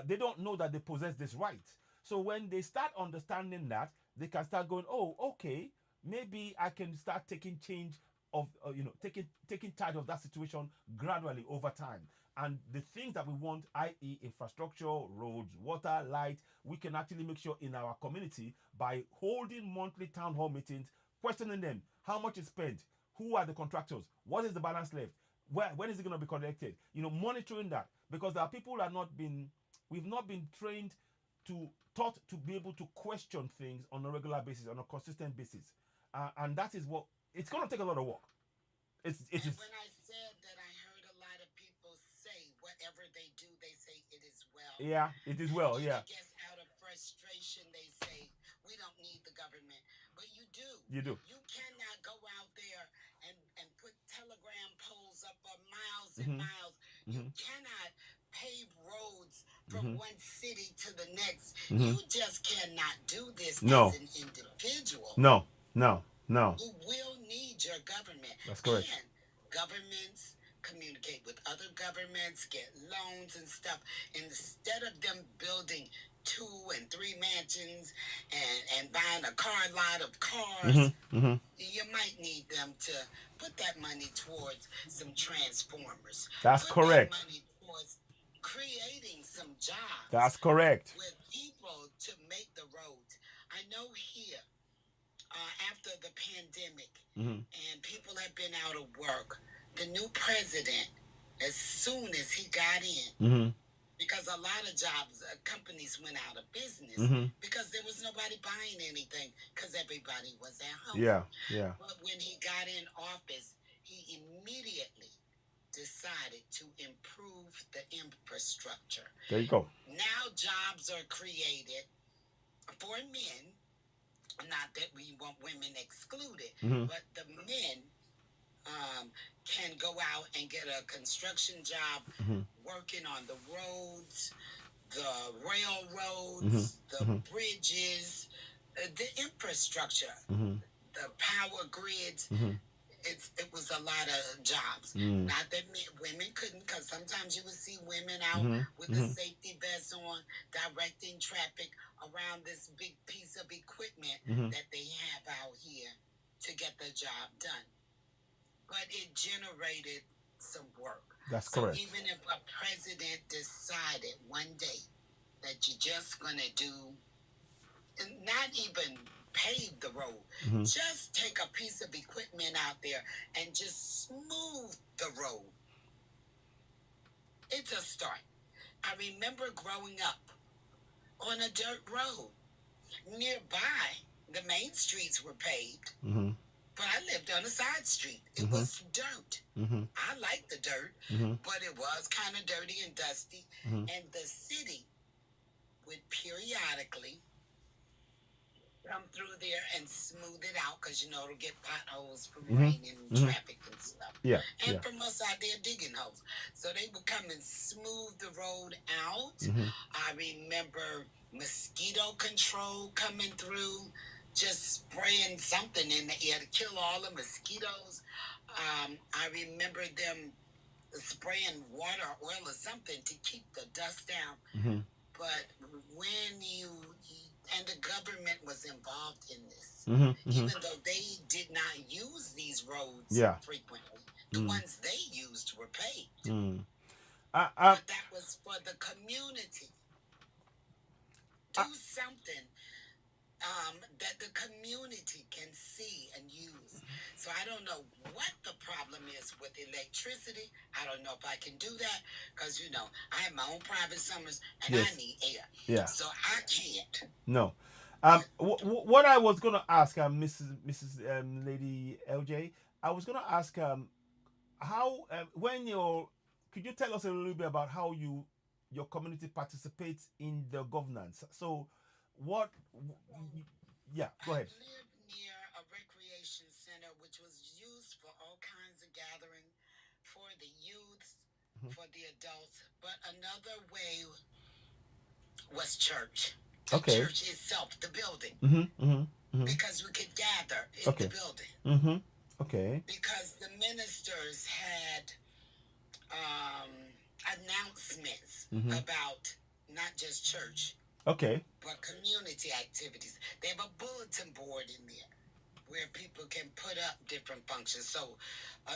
they don't know that they possess this right. So when they start understanding that, they can start going, oh, okay, maybe I can start taking change of, taking charge of that situation gradually over time. And the things that we want, i.e., infrastructure, roads, water, light, we can actually make sure in our community by holding monthly town hall meetings, questioning them, how much is spent, who are the contractors, what is the balance left, when is it going to be collected, monitoring that, because there are people who are not been we've not been trained to taught to be able to question things on a regular basis, on a consistent basis, and that is what it's going to take a lot of work. It And is. when I said that, I heard a lot of people say whatever they do, they say it is well. Yeah, it is And well. then Yeah, I guess out of frustration, they say we don't need the government, but you do. you do. You cannot go out there and put telegram poles up for miles and Hmm. miles. You Hmm. cannot pave roads from Hmm. one city to the next. You Hmm. just cannot do this as No, an individual. no, no, no. You will need your government. That's correct. And governments communicate with other governments, get loans and stuff. Instead of them building 2 and 3 mansions and buying a car lot of cars, Hmm. Hmm. you might need them to put that money towards some transformers. That's Put that correct. money towards creating some jobs That's correct. with people to make the roads. I know here after the pandemic Hmm. and people have been out of work, the new president, as soon as he got in, Hmm. because a lot of jobs, companies went out of business Hmm. because there was nobody buying anything because everybody was at home. Yeah, yeah. But when he got in office, he immediately decided to improve the infrastructure. There you go. Now jobs are created for men. Not that we want women excluded, Hmm. but the men can go out and get a construction job Hmm. working on the roads, the Hmm. railroads, the Hmm. bridges, the infrastructure, Hmm. the power grids. Hmm. It was a lot of jobs. Mm. Not that women couldn't, because sometimes you would see women out Hmm. with Hmm. a safety vest on, directing traffic around this big piece of equipment Hmm. that they have out here to get the job done. But it generated some work. That's so correct. even if a president decided one day that you're just going to do, not even pave the road, Hmm. just take a piece of equipment out there and just smooth the road. It's a start. I remember growing up on a dirt road. Nearby, the main streets were paved, Hmm. but I lived on a side street. It Mhm. was dirt. Hmm. I liked the dirt, Hmm. but it was kind of dirty and dusty. Hmm. And the city would periodically come through there and smooth it out because, it'll get potholes from Mhm. rain and Mhm. traffic and stuff. Yeah, And yeah. from us out there digging holes. So they would come and smooth the road out. Hmm. I remember mosquito control coming through, just spraying something in the air to kill all the mosquitoes. I remember them spraying water or oil or something to keep the dust down. Hmm. But when and the government was involved in this, Hmm. Hmm. even though they did not use these roads Yeah. frequently, the Mm. ones they used were paved. Mm. But that was for the community. Do something that the community can see and use. So I don't know what the problem is with electricity. I don't know if I can do that because, I have my own private summers and Yes. I need air. Yeah. So I can't. No. What I was gonna ask, Mrs. Lady LJ, I was gonna ask, how could you tell us a little bit about how your community participates in the governance? So, what? Yeah, go ahead. I lived near a recreation center which was used for all kinds of gathering for the youth, Mhm. for the adults. But another way was church. The Okay. church itself, the building. Mm-hmm. Mm-hmm. Mm-hmm. Because we could gather in Okay. the building. Mm-hmm. Okay. Because the ministers had announcements Mhm. about not just church, Okay. but community activities. They have a bulletin board in there where people can put up different functions. So,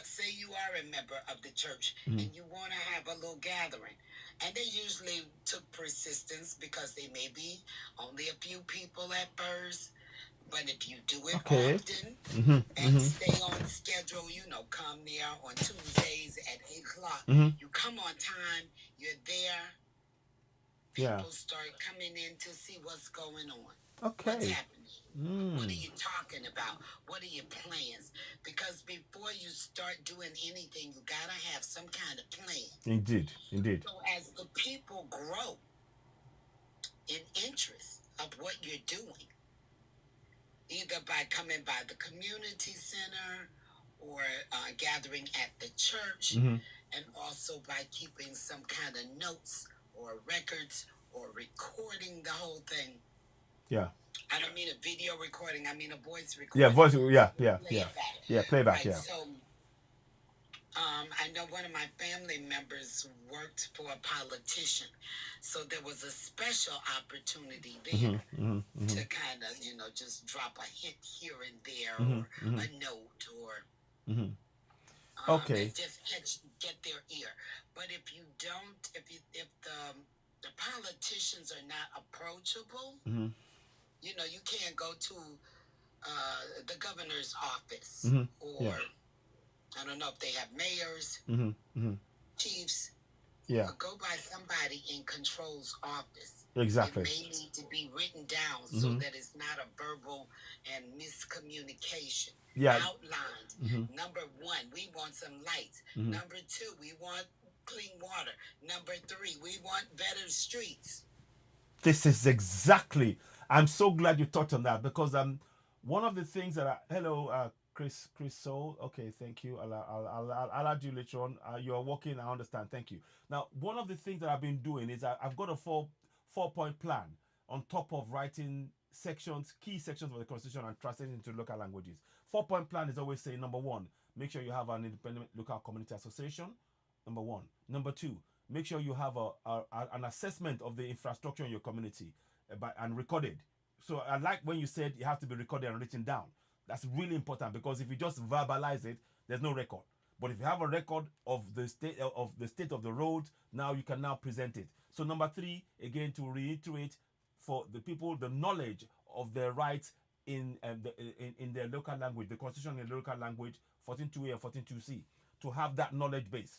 say you are a member of the church Mhm. and you want to have a little gathering. And they usually took persistence because they may be only a few people at first. But if you do it Okay. often Mm-hmm. and Mm-hmm. stay on schedule, come there on Tuesdays at 8 o'clock. Mm-hmm. You come on time, you're there, Yeah. people start coming in to see what's going on. What's Okay. happening? What are you talking about? What are your plans? Because before you start doing anything, you gotta have some kind of plan. Indeed. Indeed. So as the people grow in interest of what you're doing, either by coming by the community center or gathering at the church, and also by keeping some kind of notes or records or recording the whole thing. Yeah. I don't mean a video recording, I mean a voice Yeah. recording. Voice. Yeah. So Yeah. play Yeah. it back. Yeah. Playback. Right. Yeah. So I know one of my family members worked for a politician. So there was a special opportunity there to kind of, just drop a hint here and there or a note or Okay. and just get their ear. But if you don't, if the politicians are not approachable, you can't go to the governor's office or Yeah. I don't know if they have mayors, chiefs. Yeah. Go by somebody in control's office. Exactly. It may need to be written down so that it's not a verbal and miscommunication. Yeah. Outlined. Number 1, we want some lights. Number 2, we want clean water. Number 3, we want better streets. This is exactly. I'm so glad you touched on that because one of the things that hello Chris Soul. Okay, thank you. I'll add you later on. You are working. I understand. Thank you. Now, one of the things that I've been doing is I've got a four-point plan on top of writing key sections of the Constitution and translating into local languages. 4-point plan is always saying, number 1, make sure you have an independent local community association. Number 1. Number 2, make sure you have an assessment of the infrastructure in your community and recorded. So I like when you said it has to be recorded and written down. That's really important because if you just verbalize it, there's no record. But if you have a record of the state of the roads, now you can now present it. So number 3, again, to reiterate for the people the knowledge of their rights in their local language, the Constitution in the local language, 14.2a and 14.2c, to have that knowledge base.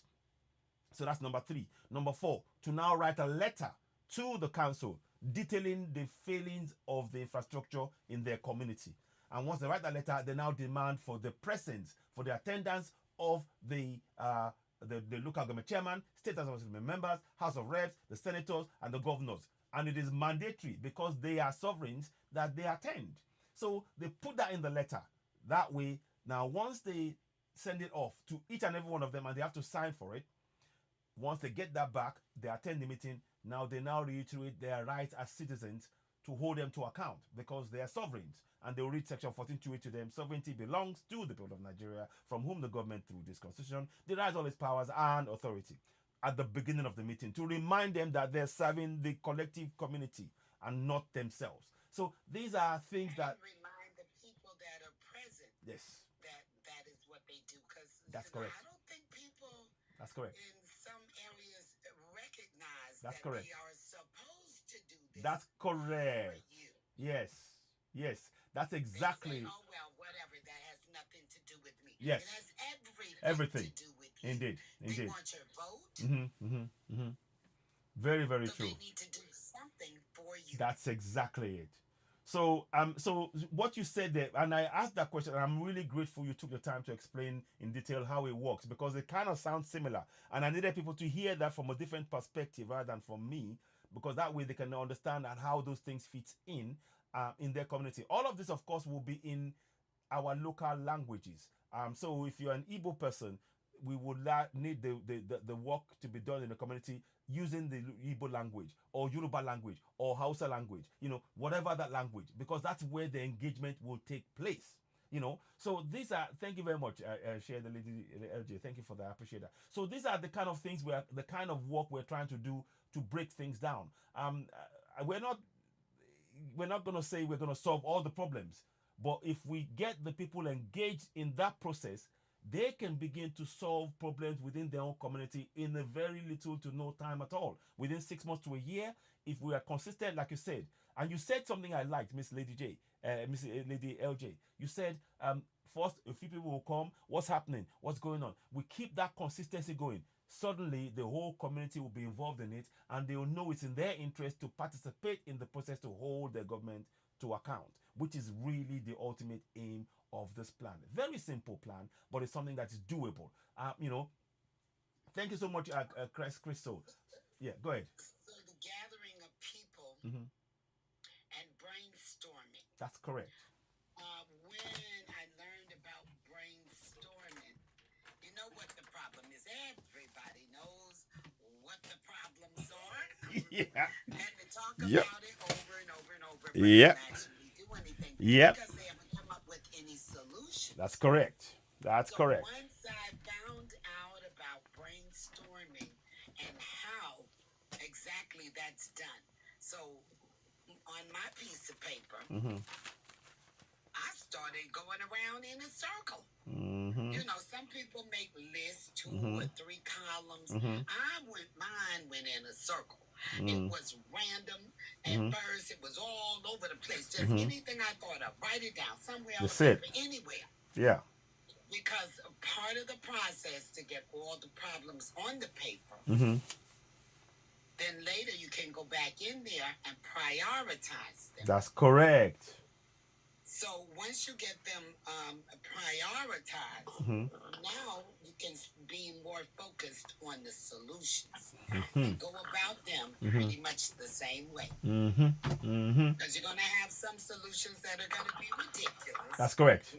So that's number 3. Number 4, to now write a letter to the council detailing the failings of the infrastructure in their community. And once they write that letter, they now demand for the presence, for the attendance of the local government chairman, state assembly members, House of Reps, the senators, and the governors. And it is mandatory because they are sovereigns that they attend. So they put that in the letter. That way, now once they send it off to each and every one of them and they have to sign for it, once they get that back, they attend the meeting. Now they reiterate their rights as citizens to hold them to account because they are sovereigns. And they will read section 14.2a to them. Sovereignty belongs to the people of Nigeria, from whom the government, through this constitution, derives all its powers and authority. At the beginning of the meeting, to remind them that they're serving the collective community and not themselves. So these are things that remind the people that are present. Yes. That is what they do. Because that's correct. I don't think people. That's correct. In some areas recognize that's that correct. They are supposed to do this. That's correct. For you. Yes. Yes. That's exactly. They say, oh well, whatever. That has nothing to do with me. Yes. It has everything to do with you. Indeed. They want your vote. Very, very so true. They need to do something for you. That's exactly it. So what you said there, and I asked that question, and I'm really grateful you took the time to explain in detail how it works because it kind of sounds similar, and I needed people to hear that from a different perspective rather than from me, because that way they can understand and how those things fit in their community. All of this, of course, will be in our local languages. So if you're an Igbo person, we would need the work to be done in the community using the Igbo language or Yoruba language or Hausa language, whatever that language, because that's where the engagement will take place. So these are, thank you very much, Share the Lady LJ, thank you for that, I appreciate that. So these are the kind of things the kind of work we're trying to do to break things down. We're not going to say we're going to solve all the problems, but if we get the people engaged in that process, they can begin to solve problems within their own community in a very little to no time at all. Within 6 months to a year, if we are consistent, like you said. And you said something I liked, Miss Lady Lady LJ. You said, first, a few people will come. What's happening? What's going on? We keep that consistency going. suddenly the whole community will be involved in it, and they will know it's in their interest to participate in the process to hold the government to account, which is really the ultimate aim of this plan. Very simple plan, but it's something that is doable. Thank you so much, Crystal. Yeah, go ahead. So the gathering of people Hmm. and brainstorming. That's correct. When I learned about brainstorming, you know what the problem is. Everybody knows what the problems are. Yeah. And they talk Yep. about it over and over and over, but Yep. don't actually do anything Yep. because they haven't come up with any That's solutions. correct. That's So correct. once I found out about brainstorming and how exactly that's done, so on my piece of paper, Hmm. I started going around in a circle. Hmm. You know, some people make lists, two Hmm. or three columns. Hmm. Mine went in a circle. It Hmm. was random at Hmm. first. It was all over the place. Just Hmm. anything I thought of, write it down somewhere on the That's it. paper, anywhere. Yeah. Because part of the process to get all the problems on the paper, Hmm. then later you can go back in there and prioritize them. That's correct. So once you get them prioritized, Hmm. now you can be more focused on the solutions Hmm. and go about them Hmm. pretty much the same way. Hmm. Hmm. Because you're going to have some solutions that are going to be ridiculous. That's correct.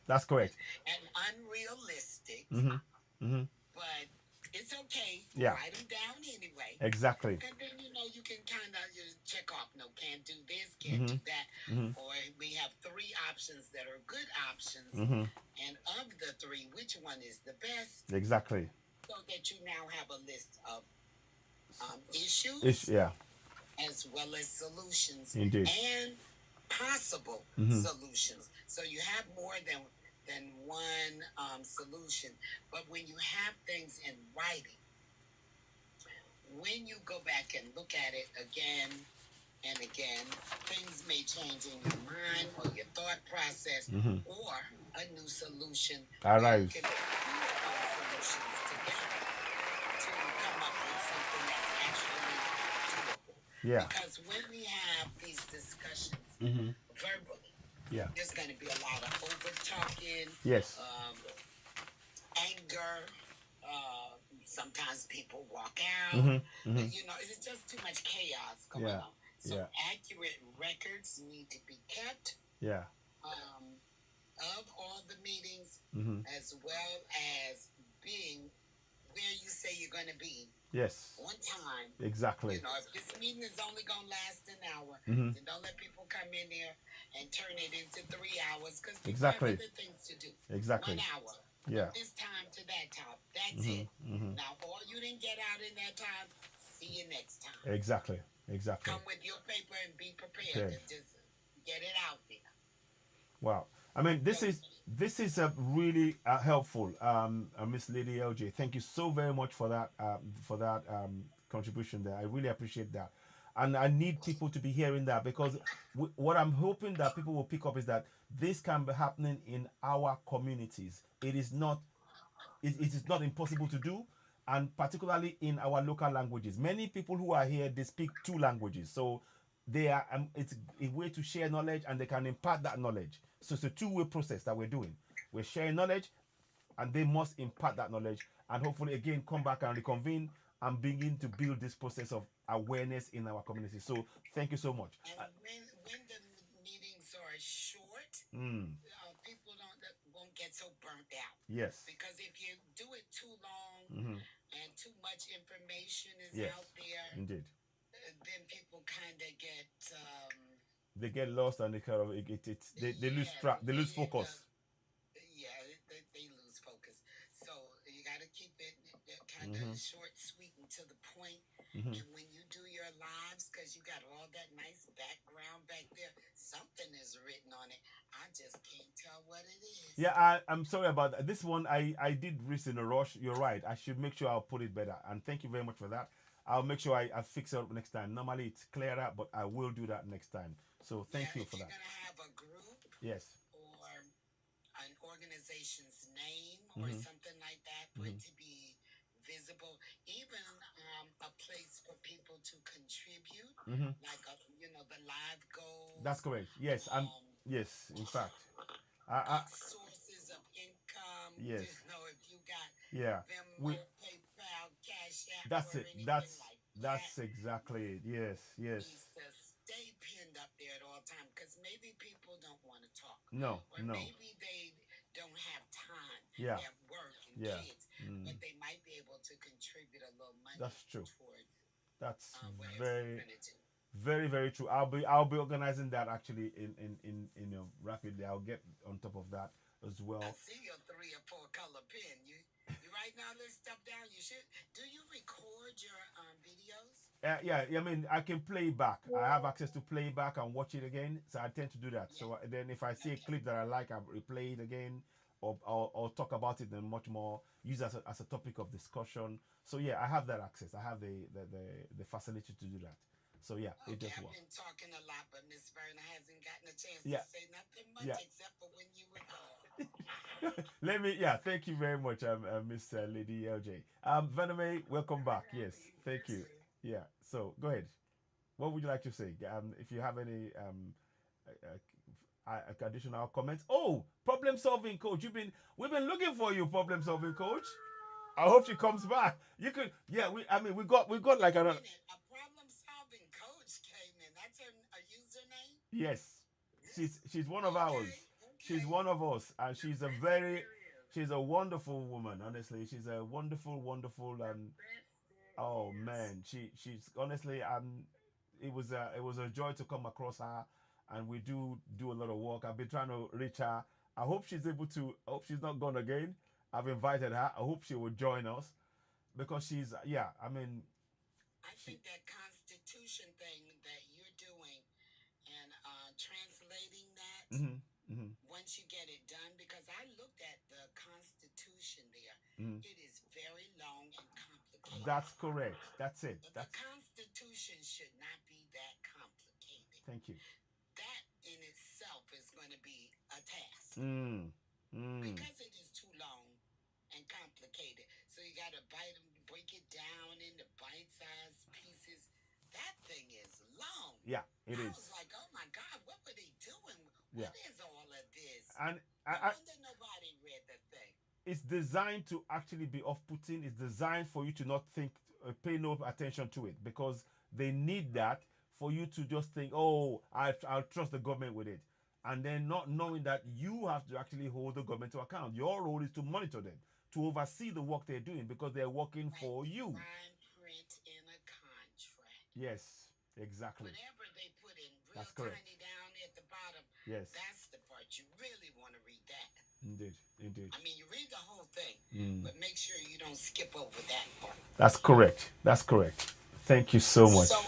That's correct. And unrealistic, Hmm. Hmm. but it's okay. Yeah. Write them down anyway. Exactly. And then, you can kind of check off, no, can't do this, can't Hmm. do that. Hmm. Or we have three options that are good options. Hmm. And of the three, which one is the best? Exactly. So that you now have a list of issues Yeah. as well as solutions. Indeed. And possible Hmm. solutions. So you have more than one solution. But when you have things in writing, when you go back and look at it again and again, things may change in your mind or your thought process, Hmm. or a new solution. Arrives. You can put those solutions together to come up with something that's actually doable. Yeah. Because when we have these discussions Hmm. verbally, Yeah. there's going to be a lot of over talking, Yes. anger. Sometimes people walk out. Hmm. Hmm. It's just too much chaos going Yeah. on. So Yeah. accurate records need to be kept Yeah. of all the meetings, Hmm. as well as being where you say you're going to be Yes. on time. Exactly. If this meeting is only going to last an hour, Hmm. then don't let people come in there and turn it into 3 hours because people Exactly. have other things to do. Exactly. 1 hour. Yeah. From this time to that time. That's Hmm. it. Hmm. Now, all you didn't get out in that time, see you next time. Exactly. Exactly. Come with your paper and be prepared Okay. to just get it out there. Wow. I mean, this is a really helpful, Miss Lady LJ. Thank you so very much for that contribution there. I really appreciate that, and I need people to be hearing that because what I'm hoping that people will pick up is that this can be happening in our communities. It is not impossible to do, and particularly in our local languages. Many people who are here, they speak two languages, so it's a way to share knowledge and they can impart that knowledge. So it's a two-way process that we're doing. We're sharing knowledge and they must impart that knowledge and hopefully again come back and reconvene and begin to build this process of awareness in our community. So thank you so much. And when the meetings are short, Mm, people won't get so burnt out. yes. Because if you do it too long Hmm. and too much information is Yes. out there, Indeed. then people kind of get They get lost and they kind of they lose yes, track. They they lose end up focus. yeah, they lose focus. So you got to keep it kind of Hmm. short, sweet, and to the point. Hmm. And when you do your lives, because you got all that nice background back there, something is written on it. I just can't tell what it is. Yeah, I'm sorry about that. This one I did reach in a rush. You're right. I should make sure I'll put it better. And thank you very much for that. I'll make sure I fix it up next time. Normally it's clearer, but I will do that next time. So thank you If for you're that. gonna have a group Yes. or an organization's name or Hmm. something like that, for Hmm. it to be visible, even a place for people to contribute, Hmm. like the live That's goals, correct. Yes, I'm. um, Yes, in fact, I sources of income. yes, If you got yeah. We. Venmo, PayPal, Cash App, or That's it. anything like that, That's exactly it. Yes, yes. needs to stay pinned up there at all time, because maybe people don't want to talk, No, or no. maybe they don't have time, Yeah, they have work and yeah. kids, Mm, but they might be able to contribute a little money that's true. towards That's whatever you're very, going to do. very, very true. I'll be organizing that actually in rapidly. I'll get on top of that as I well. see your 3 or 4 color pen. You writing all this stuff down. You should. Do you record your videos? Yeah, I mean, I can play back. I have access to play back and watch it again, so I tend to do that. Yes. So then, if I see a Okay. clip that I like, I replay it again, or talk about it then much more. Use it as a topic of discussion. So yeah, I have that access. I have the facility to do that. So yeah, it Okay, just I've works. been talking a lot, but Miss Verna hasn't gotten a chance to Yeah, say nothing much yeah. except for when you were gone. Let me. Yeah, thank you very much, Miss Lady LJ. Venome, welcome back. Yes, thank you. Yeah. So go ahead. What would you like to say? If you have any additional comments. Oh, problem solving coach. We've been looking for you, problem solving coach. I hope she comes back. You could, yeah. I mean, we got like Wait a another. minute, a problem-solving coach came in. That's a username. Yes, she's one of ours. Okay, She's okay. one of us, and she's a wonderful woman. Honestly, she's a wonderful, wonderful. Oh man, she's honestly, it was a joy to come across her, and we do a lot of work. I've been trying to reach her. I hope she's able to. I hope she's not gone again. I've invited her. I hope she will join us because she's, yeah. I mean, I she. think that Constitution thing that you're doing and translating that, Hmm. Hmm. once you get it done, because I looked at the Constitution there, Hmm. it is very long and complicated. That's correct. That's it. But the That's. Constitution should not be that complicated. Thank you. That in itself is going to be a task, Mm. Mm. because it is too long and complicated. So you got to break it down into bite-sized pieces. That thing is long. Yeah, it I is. was like, oh my God, what were they doing? Yeah, What is all of this? and No I wonder nobody read the thing. it's designed to actually be off-putting. It's designed for you to not think, pay no attention to it, because they need that for you to just think, oh, I'll trust the government with it, and then not knowing that you have to actually hold the government to account. Your role is to monitor them, to oversee the work they're doing, because they're working Like for the you. fine print in a contract. Yes, exactly. Whatever they put in real That's correct. tiny down at the bottom, Yes, that's the part you really want to read that. indeed, indeed. I mean, you read the whole thing, Mm. but make sure you don't skip over that part. That's correct. That's correct. Thank you so much. So,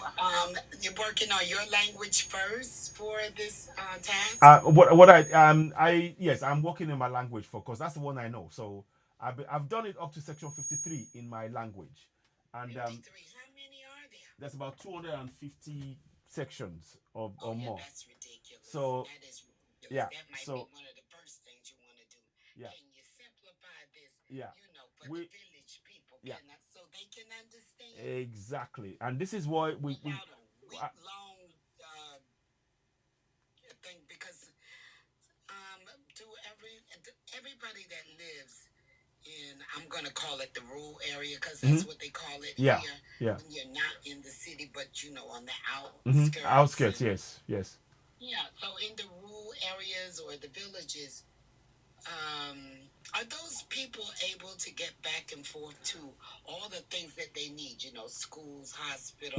you're working on your language first for this task? What I yes, I'm working in my language for, because that's the one I know. So I've done it up to section 53 in my language, and 53. How many are there? there's about 250 sections or Oh, yeah, more. that's ridiculous. So That is ridiculous. yeah, That might so be one of the first things you want to do. yeah, Can you simplify this, yeah, for the we village people, yeah, so they can understand exactly. And this is why we without a week-long thing? Because to everybody that lives in, I'm going to call it the rural area, because that's what they call it yeah, here, yeah. when you're not in the city, but on the outskirts. Outskirts, yes, yes. Yeah, so in the rural areas or the villages, are those people able to get back and forth to all the things that they need? Schools, hospitals.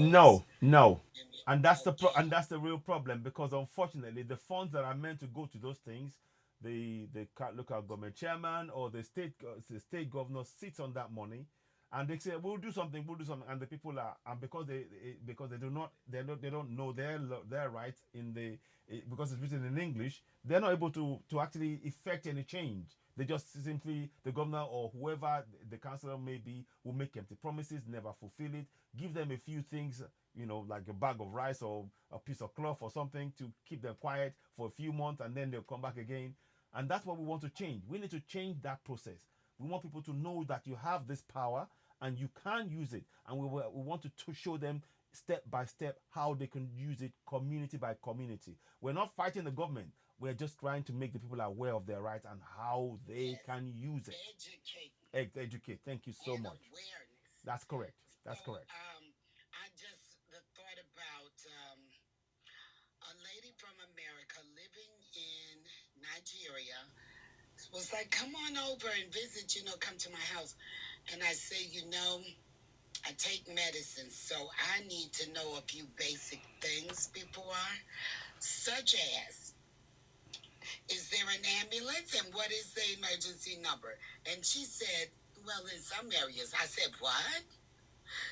No. And that's Okay. and that's the real problem, because unfortunately the funds that are meant to go to those things, the local government chairman or the state governor sits on that money, and they say we'll do something, and the people are, and because they don't know their rights because it's written in English, they're not able to actually effect any change. They just simply, the governor or whoever the councillor may be, will make empty promises, never fulfill it, give them a few things, like a bag of rice or a piece of cloth or something to keep them quiet for a few months, and then they'll come back again. And that's what we want to change. We need to change that process. We want people to know that you have this power, and you can use it. And we want to show them step by step how they can use it, community by community. We're not fighting the government. We're just trying to make the people aware of their rights and how they Yes. can use it. Educate Educate. Thank you so and much. awareness. That's correct. So That's correct. I just thought about a lady from America living in Nigeria was like, come on over and visit, come to my house. And I say, I take medicine, so I need to know a few basic things before, such as, is there an ambulance and what is the emergency number? And she said, well, in some areas. I said, what?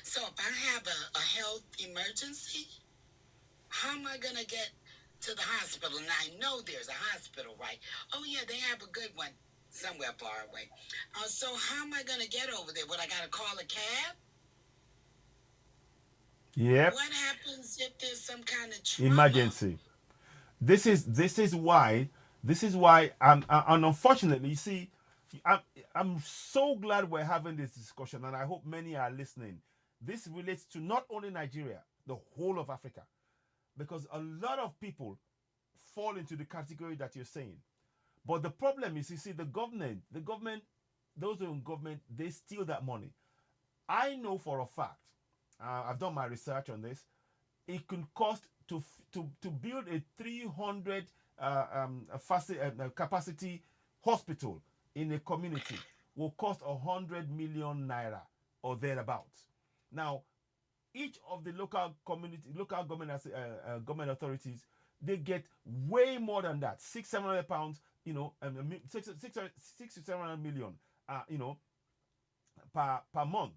So if I have a health emergency, how am I going to get to the hospital? And I know there's a hospital, right? Oh, yeah, they have a good one somewhere far away. So how am I going to get over there? What, I got to call a cab? Yep. What happens if there's some kind of trauma? Emergency. This is why and unfortunately, you see, I'm, I'm so glad we're having this discussion, and I hope many are listening. This relates to not only Nigeria, the whole of Africa, because a lot of people fall into the category that you're saying. But the problem is, you see, the government, those who are in government, they steal that money. I know for a fact, I've done my research on this. It could cost to build a 300 capacity hospital in a community will cost 100 million naira or thereabouts. Now, each of the local government authorities, they get way more than that, 600 700 pounds, six to 700 million, per month.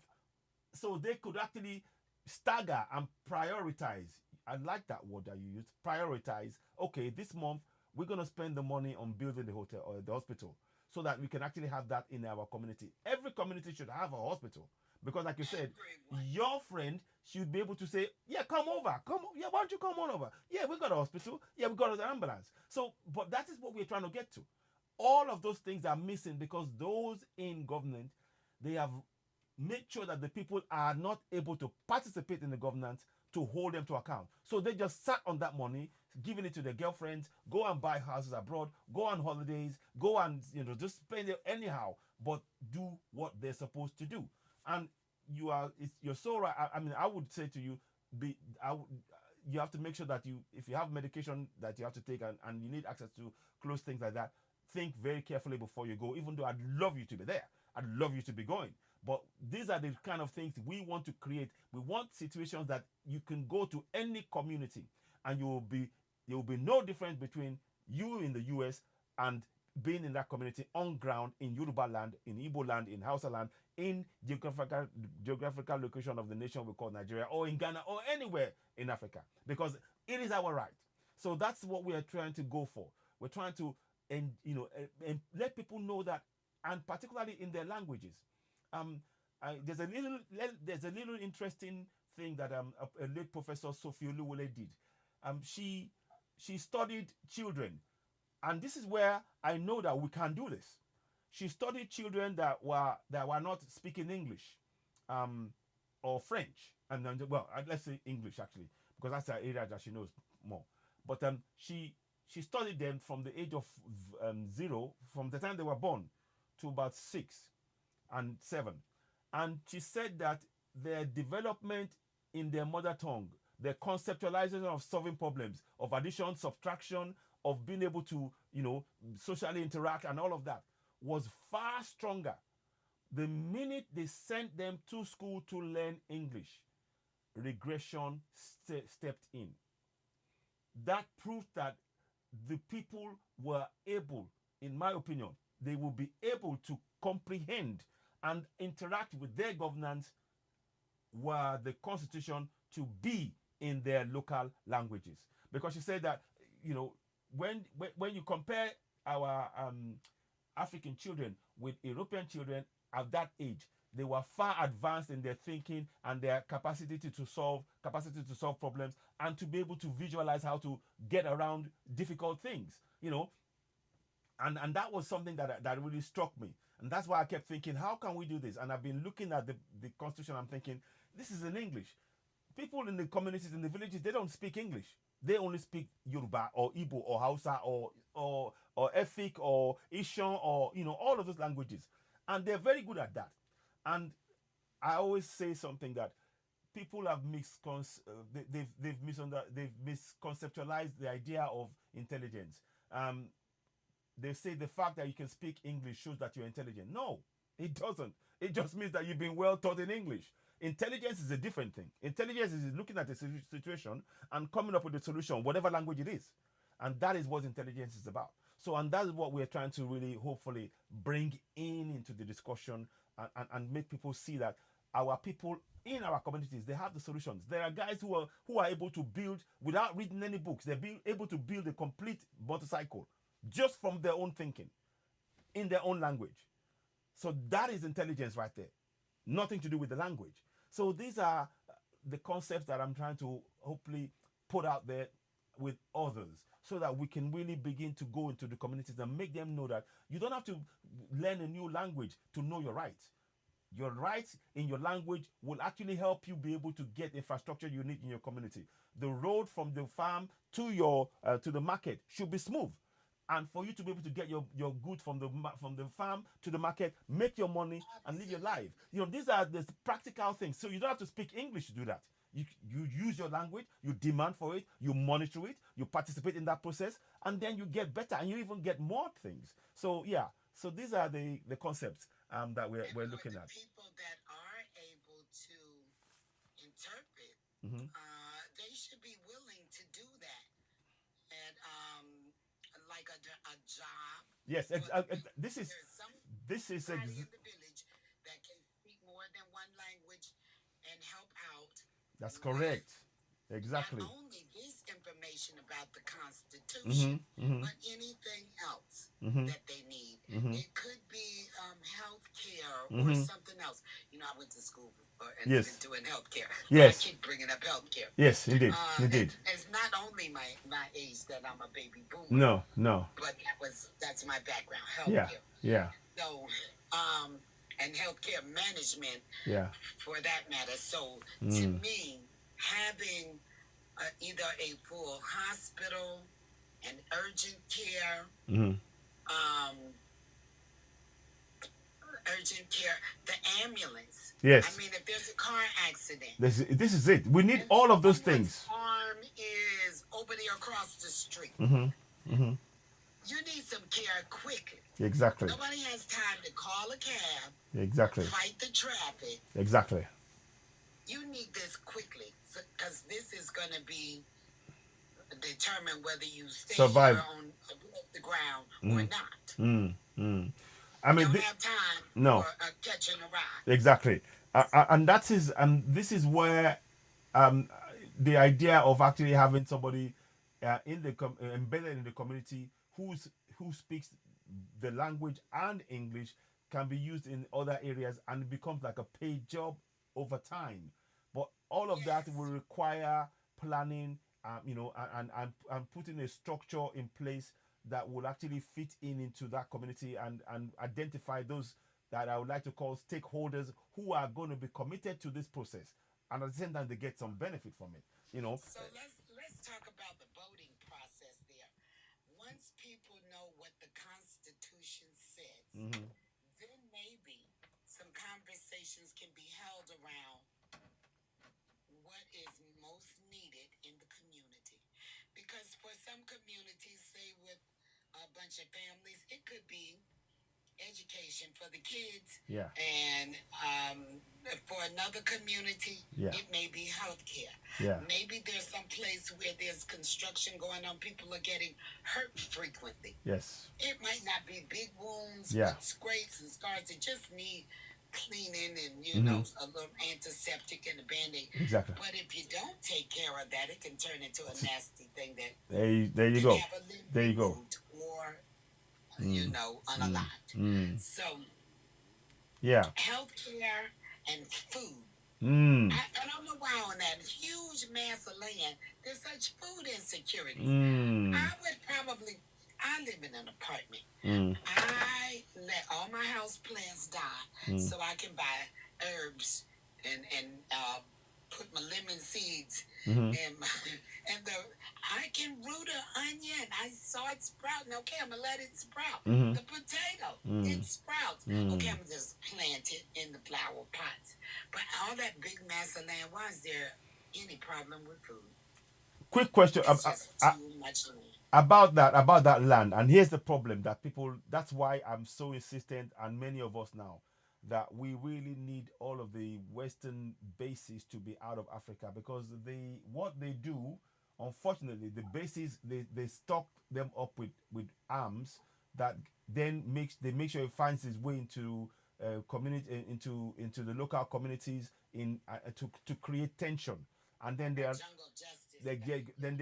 So they could actually stagger and prioritize. I like that word that you used, prioritize. Okay, this month we're going to spend the money on building the hotel or the hospital, so that we can actually have that in our community. Every community should have a hospital, because like you said, your friend should be able to say, yeah, come over, yeah, why don't you come on over? Yeah, we got a hospital, yeah, we got an ambulance. So, but that is what we're trying to get to. All of those things are missing because those in government, they have made sure that the people are not able to participate in the governance to hold them to account. So they just sat on that money, giving it to their girlfriends, go and buy houses abroad, go on holidays, go and just spend it anyhow, but do what they're supposed to do. And you're so right. I mean, I would say to you, you have to make sure that if you have medication that you have to take, and you need access to close things like that, think very carefully before you go. Even though I'd love you to be there, I'd love you to be going. But these are the kind of things we want to create. We want situations that you can go to any community, and there will be no difference between you in the US and being in that community on ground in Yoruba land, in Igbo land, in Hausa land, in geographical location of the nation we call Nigeria, or in Ghana, or anywhere in Africa, because it is our right. So that's what we are trying to go for. We're trying to and let people know that, and particularly in their languages. Um, there's a little interesting thing that a late Professor Sophie Oluwole did. She studied children, and this is where I know that we can do this. She studied children that were not speaking English, or French, and then, well, let's say English actually, because that's the area that she knows more. But she studied them from the age of 0, from the time they were born, to about 6 and 7. And she said that their development in their mother tongue, their conceptualization of solving problems, of addition, subtraction, of being able to, socially interact and all of that, was far stronger the minute they sent them to school to learn English. Regression stepped in. That proved that the people were able, in my opinion, they will be able to comprehend and interact with their governance, were the constitution to be in their local languages. Because she said that, when you compare our African children with European children at that age, they were far advanced in their thinking and their capacity to solve problems, and to be able to visualize how to get around difficult things. And that was something that really struck me. And that's why I kept thinking, how can we do this? And I've been looking at the constitution. I'm thinking, this is in English. People in the communities in the villages, they don't speak English. They only speak Yoruba or Igbo or Hausa or Efik or Ishon or all of those languages, and they're very good at that. And I always say something that people have they've misconceptualized the idea of intelligence. Um, they say the fact that you can speak English shows that you're intelligent. No, it doesn't. It just means that you've been well taught in English. Intelligence is a different thing. Intelligence is looking at a situation and coming up with a solution, whatever language it is. And that is what intelligence is about. So, and that is what we're trying to really hopefully bring into the discussion, and make people see that our people in our communities, they have the solutions. There are guys who are able to build without reading any books. They're able to build a complete motorcycle just from their own thinking in their own language. So that is intelligence right there. Nothing to do with the language. So these are the concepts that I'm trying to hopefully put out there with others, so that we can really begin to go into the communities and make them know that you don't have to learn a new language to know your rights. Your rights in your language will actually help you be able to get infrastructure you need in your community. The road from the farm to the market should be smooth, and for you to be able to get your goods from the farm to the market, make your money and live your life. These are the practical things. So you don't have to speak English to do that. You use your language, you demand for it, you monitor it, you participate in that process, and then you get better and you even get more things. So yeah, so these are the concepts that we're looking at. People that are able to interpret, Mm-hmm. they should be willing to do that at like a job. Yes, this is There's some this is somebody in the village that can speak more than one language and help out. that's with correct. Exactly. Not only this information about the Constitution, Mm-hmm. but anything else Mm-hmm. that they need. Mm-hmm. It could be health care or Mm-hmm. something else. I went to school and Yes. doing health care. Yes. I keep bringing up health care. Yes, indeed. Indeed. It's not only my age that I'm a baby boomer. No. But that's my background, Yeah. healthcare. Yeah. So, and healthcare management, Yeah. for that matter. So, to Mm. me, having either a full hospital and urgent care, Mm-hmm. urgent care, the ambulance. Yes. I mean, if there's a car accident, This is it. We need and all of those someone's things. arm is over there across the street, Mm-hmm. Mm-hmm. you need some care quickly. Exactly. Nobody has time to call a cab, Exactly. fight the traffic. Exactly. You need this quickly, because this is going to be determine whether you stay Survive. here on the ground or not. I mean, Don't have time no. for catching a ride. Exactly. And this is where the idea of actually having somebody embedded in the community who speaks the language and English can be used in other areas, and it becomes like a paid job over time. But all of that Yes. will require planning, and putting a structure in place that will actually fit into that community, and identify those that I would like to call stakeholders who are going to be committed to this process, and at the same time they get some benefit from it. So let's talk about the voting process there. Once people know what the Constitution says, Mhm. then maybe some conversations can be held around what is most needed in the community. Because for some communities, say with a bunch of families, it could be education for the kids. Yeah. And for another community, Yeah. it may be health care. Yeah. Maybe there's some place where there's construction going on. People are getting hurt frequently. Yes. It might not be big wounds Yeah. with scrapes and scars. They just need cleaning and, a little antiseptic and a Band-Aid. Exactly. But if you don't take care of that, it can turn into a nasty thing that There you can go. have a limb There you go. removed or, unalived. So, Yeah. healthcare and food. Mm. I don't know why on that huge mass of land, there's such food insecurity. Mm. I live in an apartment. Mm. I let all my house plants so I can buy herbs and put my lemon seeds and my, and the I can root an onion. I saw it sprouting. Okay, I'm gonna let it sprout. The potato, it sprouts. Okay, I'm just plant it in the flower pots. But all that big mass of land, why is there any problem with food? Quick question It's just too much land. about that land. And here's the problem that people, that's why I'm so insistent, and many of us now, that we really need all of the Western bases to be out of Africa, because what they do, unfortunately, the bases, they stock them up with arms that then make sure it finds its way into community, into the local communities, in to create tension. And then they are Jungle justice. then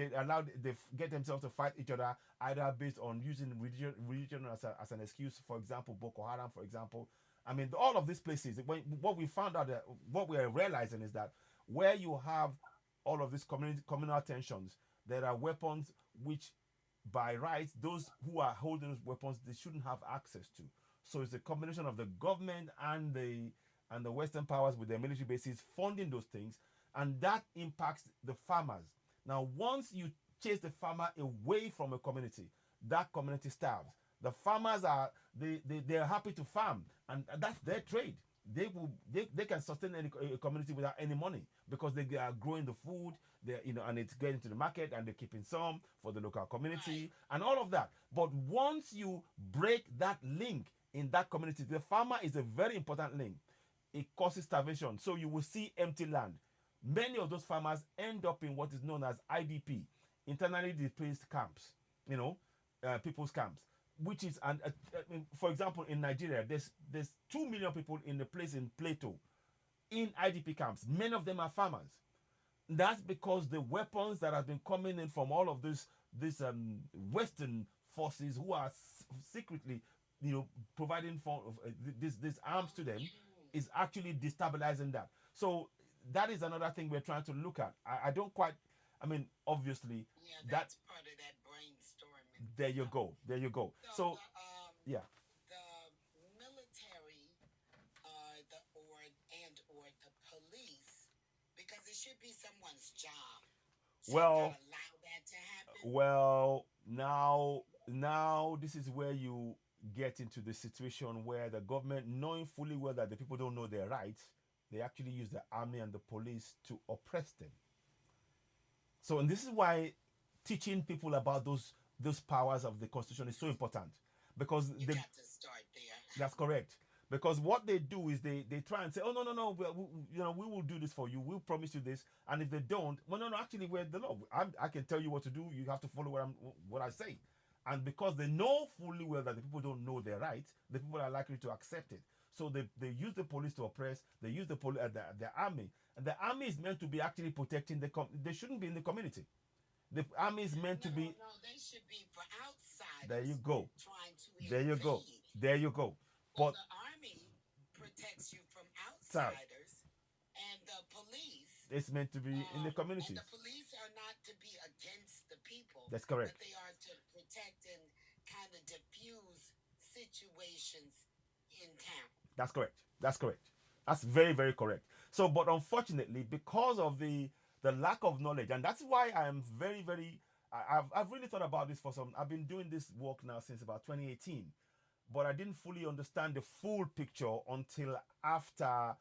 they get themselves to fight each other, either based on using religion as an excuse. For example, Boko Haram, for example. I mean, all of these places. What we found out, that what we are realizing is that where you have all of these communal tensions, there are weapons which, by rights, those who are holding those weapons, they shouldn't have access to. So it's a combination of the government and the Western powers with their military bases funding those things, and that impacts the farmers. Now, once you chase the farmer away from a community, that community starves. The farmers they're happy to farm, and that's their trade. They can sustain a community without any money, because they are growing the food, and it's getting to the market, and they're keeping some for the local community and all of that. But once you break that link in that community, the farmer is a very important link. It causes starvation. So you will see empty land. Many of those farmers end up in what is known as IDP, internally displaced camps, people's camps, which is, for example, in Nigeria, there's 2 million people in a place in Plateau in IDP camps. Many of them are farmers. That's because the weapons that have been coming in from all of these Western forces, who are secretly, providing for this arms to them, is actually destabilizing that. So that is another thing we're trying to look at. I don't quite. I mean, obviously, that's part of that brainstorming. There you go. So yeah. The military, or the police, because it should be someone's job. So Well, allow that to happen. Well, now this is where you get into the situation where the government, knowing fully well that the people don't know their rights, they actually use the army and the police to oppress them. So, and this is why teaching people about those powers of the Constitution is so important, because you got to start there. That's correct. Because what they do is they try and say, oh, no, we will do this for you. We'll promise you this. And if they don't, well, no, actually, we're the law. I can tell you what to do. You have to follow what I say. And because they know fully well that the people don't know their rights, the people are likely to accept it. So they use the police to oppress. They use the army. And the army is meant to be actually protecting they shouldn't be in the community. The army is meant to be. No, they should be for outsiders. There you go. Trying to there you go. There you go. But the army protects you from outsiders, and the police is meant to be in the communities. And the police are not to be against the people. That's correct. But they are to protect and kind of diffuse situations in town. That's correct. That's very, very correct. So, but unfortunately, because of the lack of knowledge, and that's why I am very, very. I've really thought about this I've been doing this work now since about 2018. But I didn't fully understand the full picture until after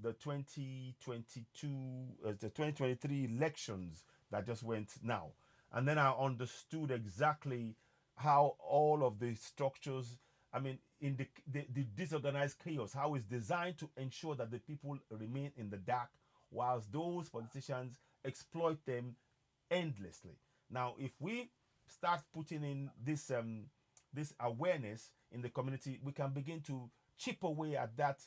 the 2023 elections that just went now. And then I understood exactly how all of the structures, I mean, in the disorganized chaos, how it's designed to ensure that the people remain in the dark, whilst those politicians exploit them endlessly. Now, if we start putting in this awareness in the community, we can begin to chip away at that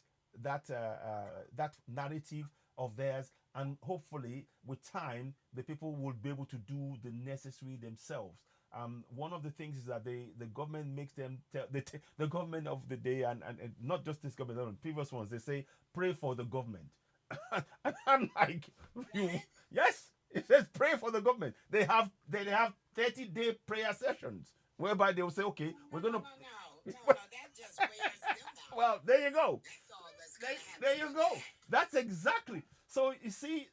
narrative of theirs, and hopefully with time the people will be able to do the necessary themselves. One of the things is that the government makes them the government of the day, and not just this government, previous ones, they say pray for the government. And I'm like, yes, it says pray for the government. They have 30-day prayer sessions whereby they will say, okay, we're gonna. No, that just wears them Well, there you go. That's all that's There, gonna there happen you with go. that. That's exactly. So you see,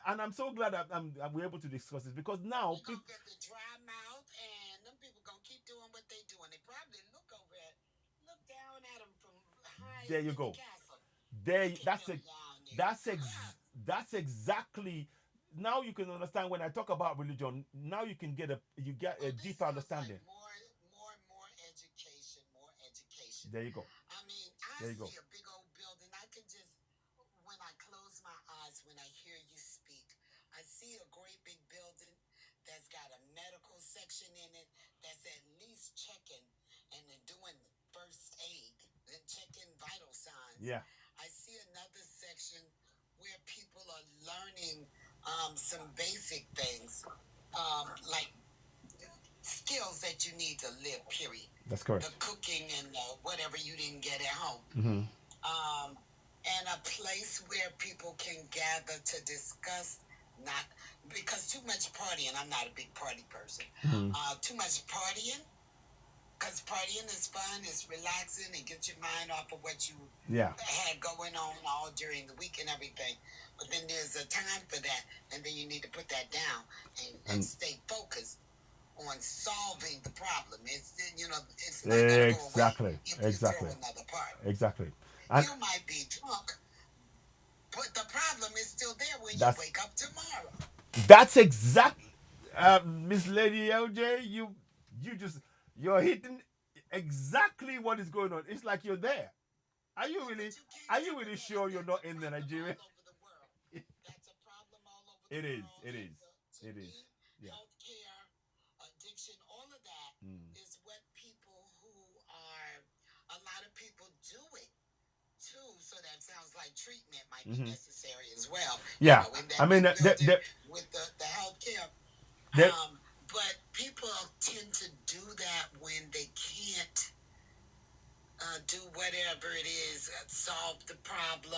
and I'm so glad that we're able to discuss this because now They're people, gonna get the dry mouth, and them people gonna keep doing what they doing. They probably look down at them from high there up you in the go. castle. There, Look at that's them a, down there. that's that's exactly. Now you can understand when I talk about religion. Now you get a Well, this deeper sounds like understanding. more education, more education. There you go. I mean, I There you go. see a big old building. I can just, when I close my eyes, when I hear you speak, I see a great big building that's got a medical section in it that's at least checking and then doing first aid and checking vital signs. Yeah. I see another section where people are learning some basic things, like skills that you need to live, period. That's The correct. cooking and whatever you didn't get at home. Mm-hmm. And a place where people can gather to discuss, not because too much partying. I'm not a big party person. Mm-hmm. Too much partying, because partying is fun, it's relaxing, and get your mind off of what you Yeah. had going on all during the week and everything. But then there's a time for that, and then you need to put that down and stay focused on solving the problem. It's not going to go away Exactly. if you throw Exactly. another party. Exactly. And You might be drunk, but the problem is still there when you that's wake up tomorrow. that's exact Miss Lady LJ, you just you're hitting exactly what is going on. It's like you're there. Are you Yeah, really but you can't are you help it really that sure you're that's not a in problem Nigeria? all over the world. That's a problem all over the It is. world. It And is. to It is. me, Yeah. healthcare, addiction, all of that Mm. is what people who are, a lot of people do it too. So that sounds like treatment might be Mm-hmm. necessary as well, Yeah. in I that mean, big building with the healthcare. there But people tend to do that when they can't do whatever it is, solve the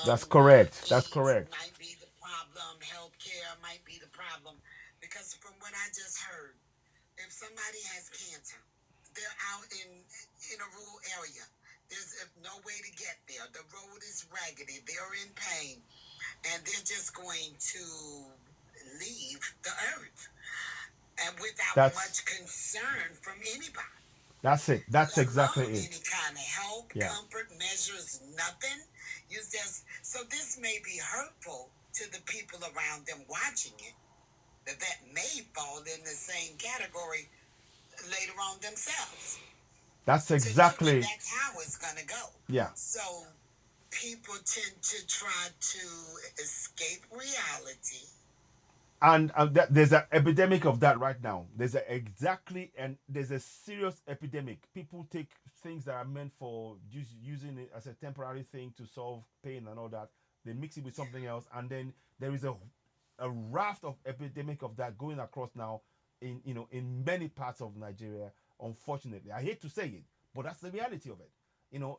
that's problem. correct. That's AIDS correct. might be the problem, healthcare might be the problem. Because from what I just heard, if somebody has cancer, they're out in a rural area. There's no way to get there. The road is raggedy. They're in pain, and they're just going to leave the earth, and without That's much concern from anybody, that's it. That's let exactly alone any it. kind of help, Yeah. comfort, measures, nothing. You just, so this may be hurtful to the people around them watching it, that may fall in the same category later on themselves. That's To me, that exactly that's how it's gonna go. yeah. So people tend to try to escape reality. And there's an epidemic of that right now. There's a exactly and there's a serious epidemic. People take things that are meant for just using it as a temporary thing to solve pain and all that. They mix it with Yeah. something else, and then there is a raft of epidemic of that going across now in in many parts of Nigeria. Unfortunately, I hate to say it, but that's the reality of it.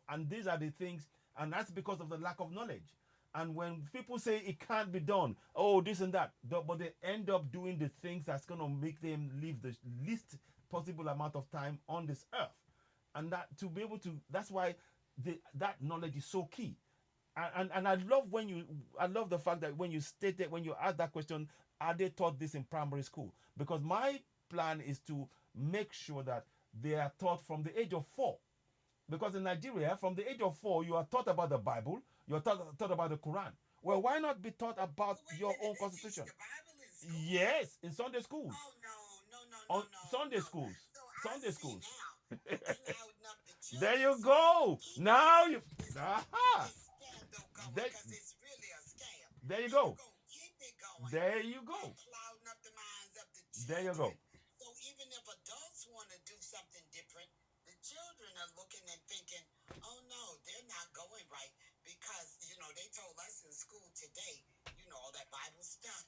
And these are the things, and that's because of the lack of knowledge. And when people say it can't be done, oh, this and that, but they end up doing the things that's going to make them live the least possible amount of time on this earth. And that to be able to, that's why that knowledge is so key. And I love the fact that when you stated, when you asked that question, are they taught this in primary school? Because my plan is to make sure that they are taught from the age of 4, because in Nigeria, from the age of 4, you are taught about the Bible, you're taught about the Quran. Well, why not be taught about Wait a your minute, own they teach constitution? the Bible in school? Yes, in Sunday schools. Oh no, no, no, no, On no, Sunday no. schools. So I Sunday see schools. now. You clouding up the There children. you So go. keep Now you. this Aha. this scandal going, There, because it's really a scam. there you And you're go. gonna keep it going There you and go. clouding up the minds of the There you children. go. So even if adults want to do something different, the children are looking and thinking, oh no, they're not going right, because they told us in school today, all that Bible stuff.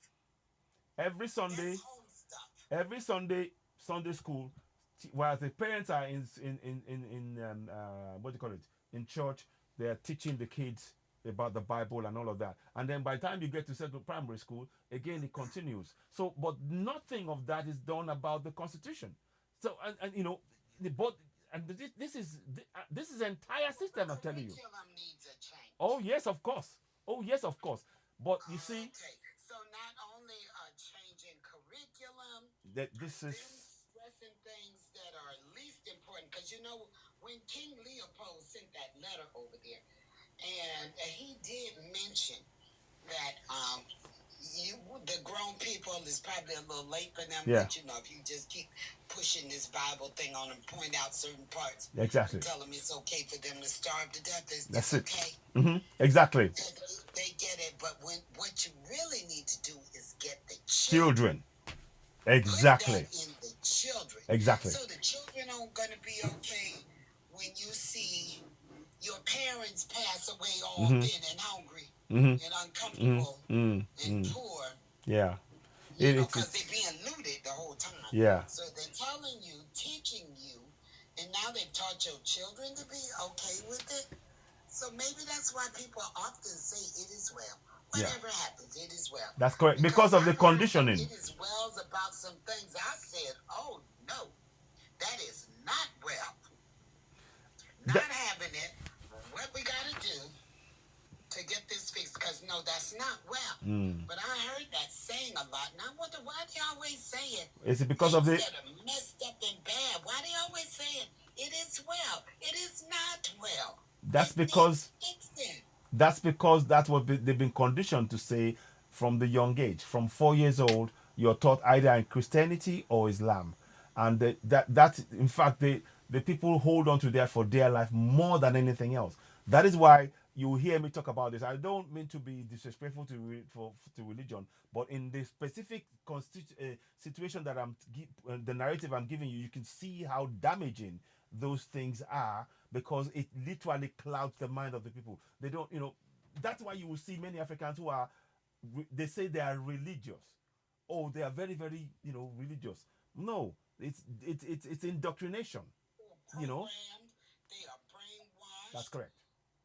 Every That's Sunday, home stuff. every Sunday, Sunday school, while the parents are in what do you call it, in church, they are teaching the kids about the Bible and all of that. And then by the time you get to second primary school, again it continues. So, but nothing of that is done about the Constitution. So, and the both, and this is entire system. I'm telling you. Curriculum needs a change. Oh yes, of course. Oh yes, of course. But you see Okay, so not only a change in curriculum, that this is them stressing things that are least important. Because you know, when King Leopold sent that letter over there, and he did mention that you, the grown people, is probably a little late for them. Yeah. But you know, if you just keep pushing this Bible thing on them, point out certain parts, exactly. tell them it's okay for them to starve to death. That's It's it. okay. Exactly. They get it, but what you really need to do is get the Children. Put Exactly. that in the children. Exactly. So the children are going to be okay when you see your parents pass away all thin and hungry and uncomfortable and poor. Yeah. You know, It's because they're being looted the whole time. yeah. So they're telling you, teaching you, and now they've taught your children to be okay with it. So maybe that's why people often say it is well. Yeah. Whatever happens, it is well. That's correct. Because of the I heard some conditioning. it is wells about some things. I said, oh no, that is not well. Not having it. What we got to do to get this fixed? Because no, that's not well. But I heard that saying a lot, and I wonder why they always say it. Is it because of the Things that are messed up and bad? Why they always say it? It is well. It is not well. that's It because needs fixing. that's what they've been conditioned to say from the young age. From 4 years old, you're taught either in Christianity or Islam, and that in fact the people hold on to that for dear life more than anything else. That is why you hear me talk about this. I don't mean to be disrespectful to religion, but in the specific situation that the narrative I'm giving you, you can see how damaging those things are, because it literally clouds the mind of the people. They don't, that's why you will see many Africans who are, they say they are religious. Oh, they are very, very, religious. No, it's indoctrination. You know, They are brainwashed. that's correct.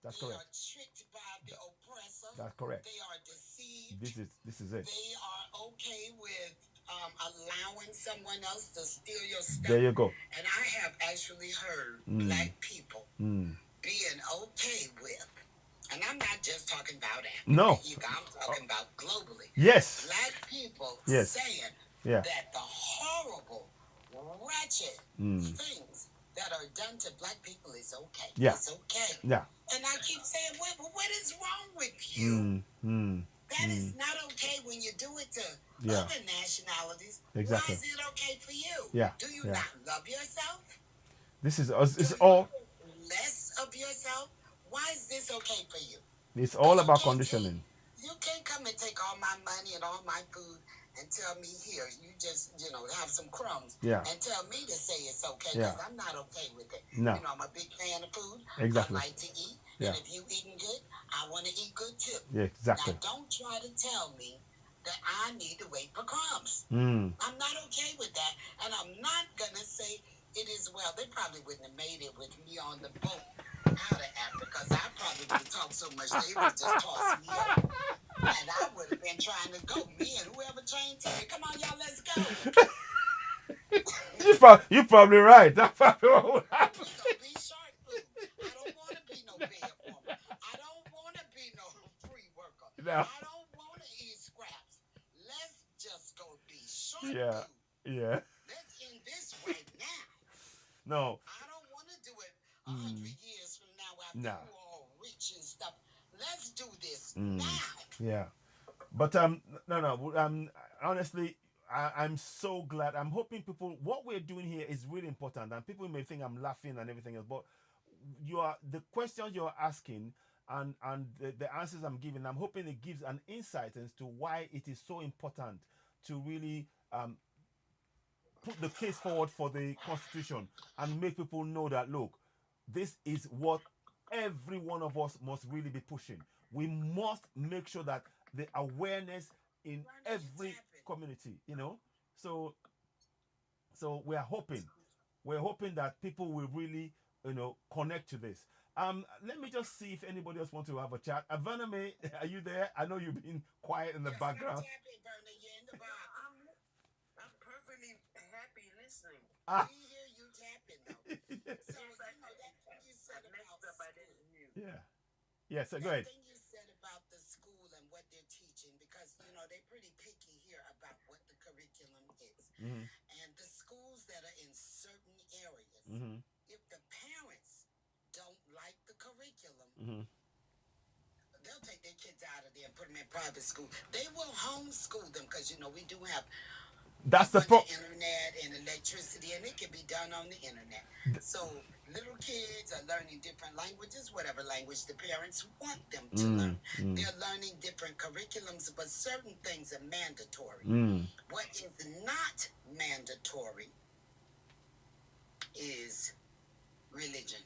That's correct. They are tricked by the oppressor. That's correct. They are deceived. This is it. They are okay with allowing someone else to steal your stuff. There you go. And I have actually heard black people being okay with, and I'm not just talking about Africa. No. Either. I'm talking about globally. Yes. Black people Yes. saying Yeah. that the horrible, wretched things that are done to black people is okay. Yeah. It's okay. Yeah. And I keep saying, what is wrong with you? That is not okay when you do it to other nationalities. Exactly. Why is it okay for you? Yeah. Do you Yeah. not love yourself? This is Do it's you all think less of yourself? Why is this okay for you? it's all You about can't conditioning. You can't come and take all my money and all my food and tell me here, you just, have some crumbs. Yeah. And tell me to say it's okay, Yeah. because I'm not okay with it. No. I'm a big fan of food. Exactly. I like to eat. Yeah. And if you eating good, I want to eat good too. Yeah, exactly. Now, don't try to tell me that I need to wait for crumbs. Mm. I'm not okay with that. And I'm not going to say it is well. They probably wouldn't have made it with me on the boat out of Africa, because I probably would have talked so much they would have just tossed me out. And I would have been trying to go. Me and whoever trained to me, come on, y'all, let's go. You're probably right. That's probably what would happen. We gonna be shark food. I don't want to be no bed warmer. I don't want to be no free worker. No. I don't want to eat scraps. Let's just go be shark Yeah. food. Yeah. Let's end this right now. No. I don't want to do it 100 years from now after Nah. we're all rich and stuff. Let's do this now. Yeah. But no. Honestly, I'm so glad. I'm hoping people. What we're doing here is really important, and people may think I'm laughing and everything else, but the questions you're asking and the answers I'm giving. I'm hoping it gives an insight as to why it is so important to really put the case forward for the Constitution and make people know that, look, this is what every one of us must really be pushing. We must make sure that the awareness in every community, So we're hoping that people will really, connect to this. Let me just see if anybody else wants to have a chat. Vaname, are you there? I know you've been quiet in the background. I'm perfectly happy listening. We hear you tapping, though. So Yeah. Yeah. So go That ahead. thing you said about the school and what they're teaching, because they're pretty picky here about what the curriculum is. Mm-hmm. And the schools that are in certain areas, Mm-hmm. if the parents don't like the curriculum, Mm-hmm. they'll take their kids out of there and put them in private school. They will homeschool them because we do have a That's the bunch of pro. internet and electricity, and it can be done on the internet. So little kids are learning different languages, whatever language the parents want them to learn. They're learning different curriculums, but certain things are mandatory. What is not mandatory is religion.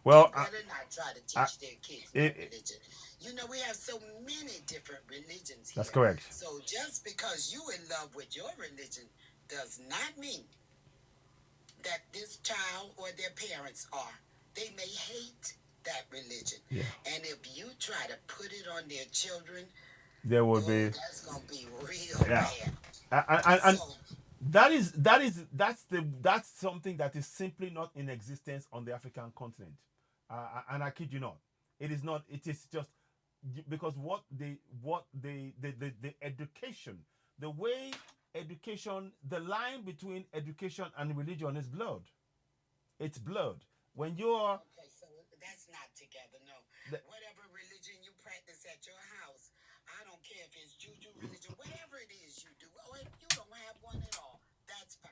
Well, They better not try to I, teach their kids no it, religion. We have so many different religions that's here. correct. So just because you in love with your religion does not mean that this child or their parents are. They may hate that religion. Yeah. And if you try to put it on their children, There would be. that's going to be real Yeah. bad. And So, that's something that is simply not in existence on the African continent. And I kid you not, it is not. It is just because the education, the way education, the line between education and religion is blurred. It's blurred. When you're okay, so that's not together, no. the, Whatever religion you practice at your house, I don't care if it's juju religion, whatever it is you do, or if you don't have one at all, that's fine.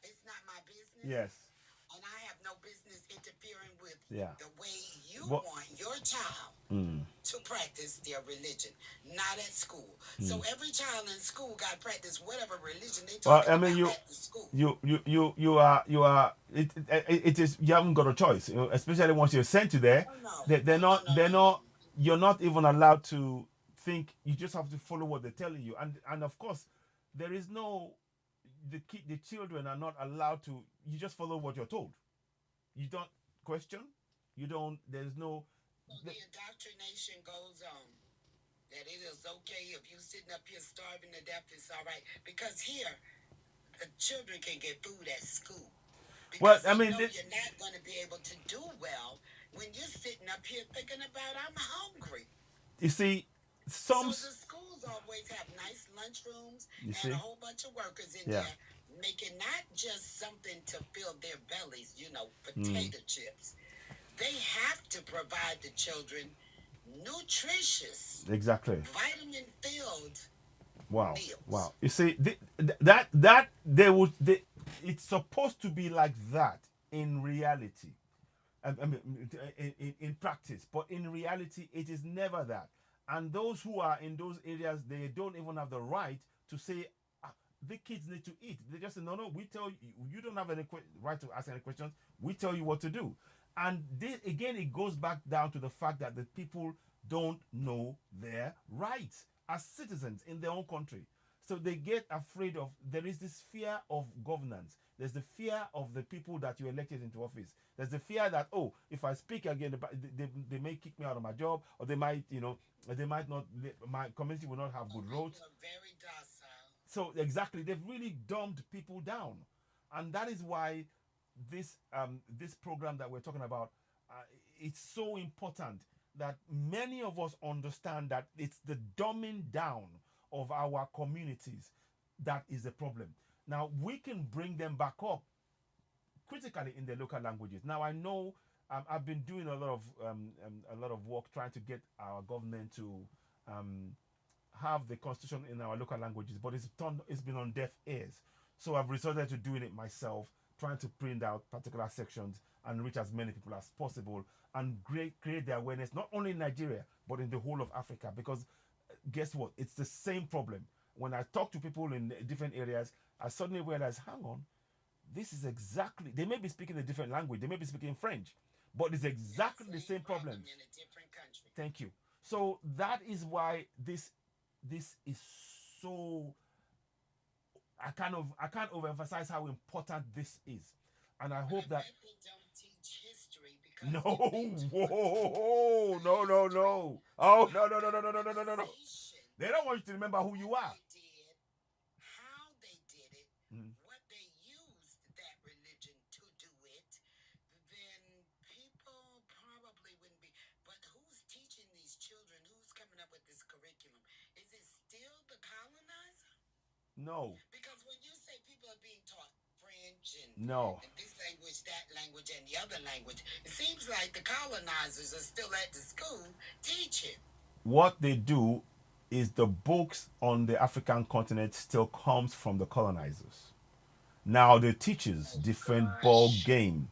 It's not my business. yes, And I have no business interfering with yeah. the way you What- want your child to practice their religion, not at school. So every child in school got to practice whatever religion they Well, talking I mean, about at the school. you are it is you haven't got a choice, especially once you're sent to there. Oh, no. They're No, not no, no, they're no, not you're not even allowed to think. You just have to follow what they're telling you, and of course there is no the children are not allowed to. You just follow what you're told. You don't question. You don't. There's no. So the indoctrination goes on. That it is okay if you sitting up here starving to death, it's all right. Because here, the children can get food at school. Well, Because I mean, you're not going to be able to do well when you're sitting up here thinking about, I'm hungry. you see, So some. the schools always have nice lunchrooms You and see? a whole bunch of workers in Yeah. there making not just something to fill their bellies, potato chips. They have to provide the children nutritious, Exactly. vitamin filled Wow. meals. Wow. You see, that they would. It's supposed to be like that in reality. I mean, in practice, but in reality, it is never that. And those who are in those areas, they don't even have the right to say, the kids need to eat. They just say, no, we tell you, you don't have any right to ask any questions. We tell you what to do. And this, again, it goes back down to the fact that the people don't know their rights as citizens in their own country. So they get afraid of, there is this fear of governance. There's the fear of the people that you elected into office. There's the fear that, if I speak again, they may kick me out of my job, or they might, they might not, my community will not have good roads. People are very docile. So exactly, they've really dumbed people down, and that is why this program that we're talking about, it's so important that many of us understand that it's the dumbing down of our communities that is the problem. Now we can bring them back up critically in their local languages. Now I know I've been doing a lot of work trying to get our government to have the constitution in our local languages, but it's been on deaf ears. So I've resorted to doing it myself, trying to print out particular sections and reach as many people as possible and create the awareness not only in Nigeria but in the whole of Africa. Because guess what? It's the same problem. When I talk to people in different areas, I suddenly realize, hang on, this is exactly, they may be speaking a different language, they may be speaking French, but it's exactly the same problems. In a different country. Thank you. So that is why this is so, I can't overemphasize how important this is. And I hope that They don't teach history because no, they've been taught whoa, no. Oh, no. They don't want you to remember who you are. They did, how they did it, what they used that religion to do it, then people No. Because when you say people are being taught French No. and this language, that language, and the other language, it seems like the colonizers are still at the school teaching. What they do is the books on the African continent still comes from the colonizers. Now the teachers, Oh different ball gosh. game.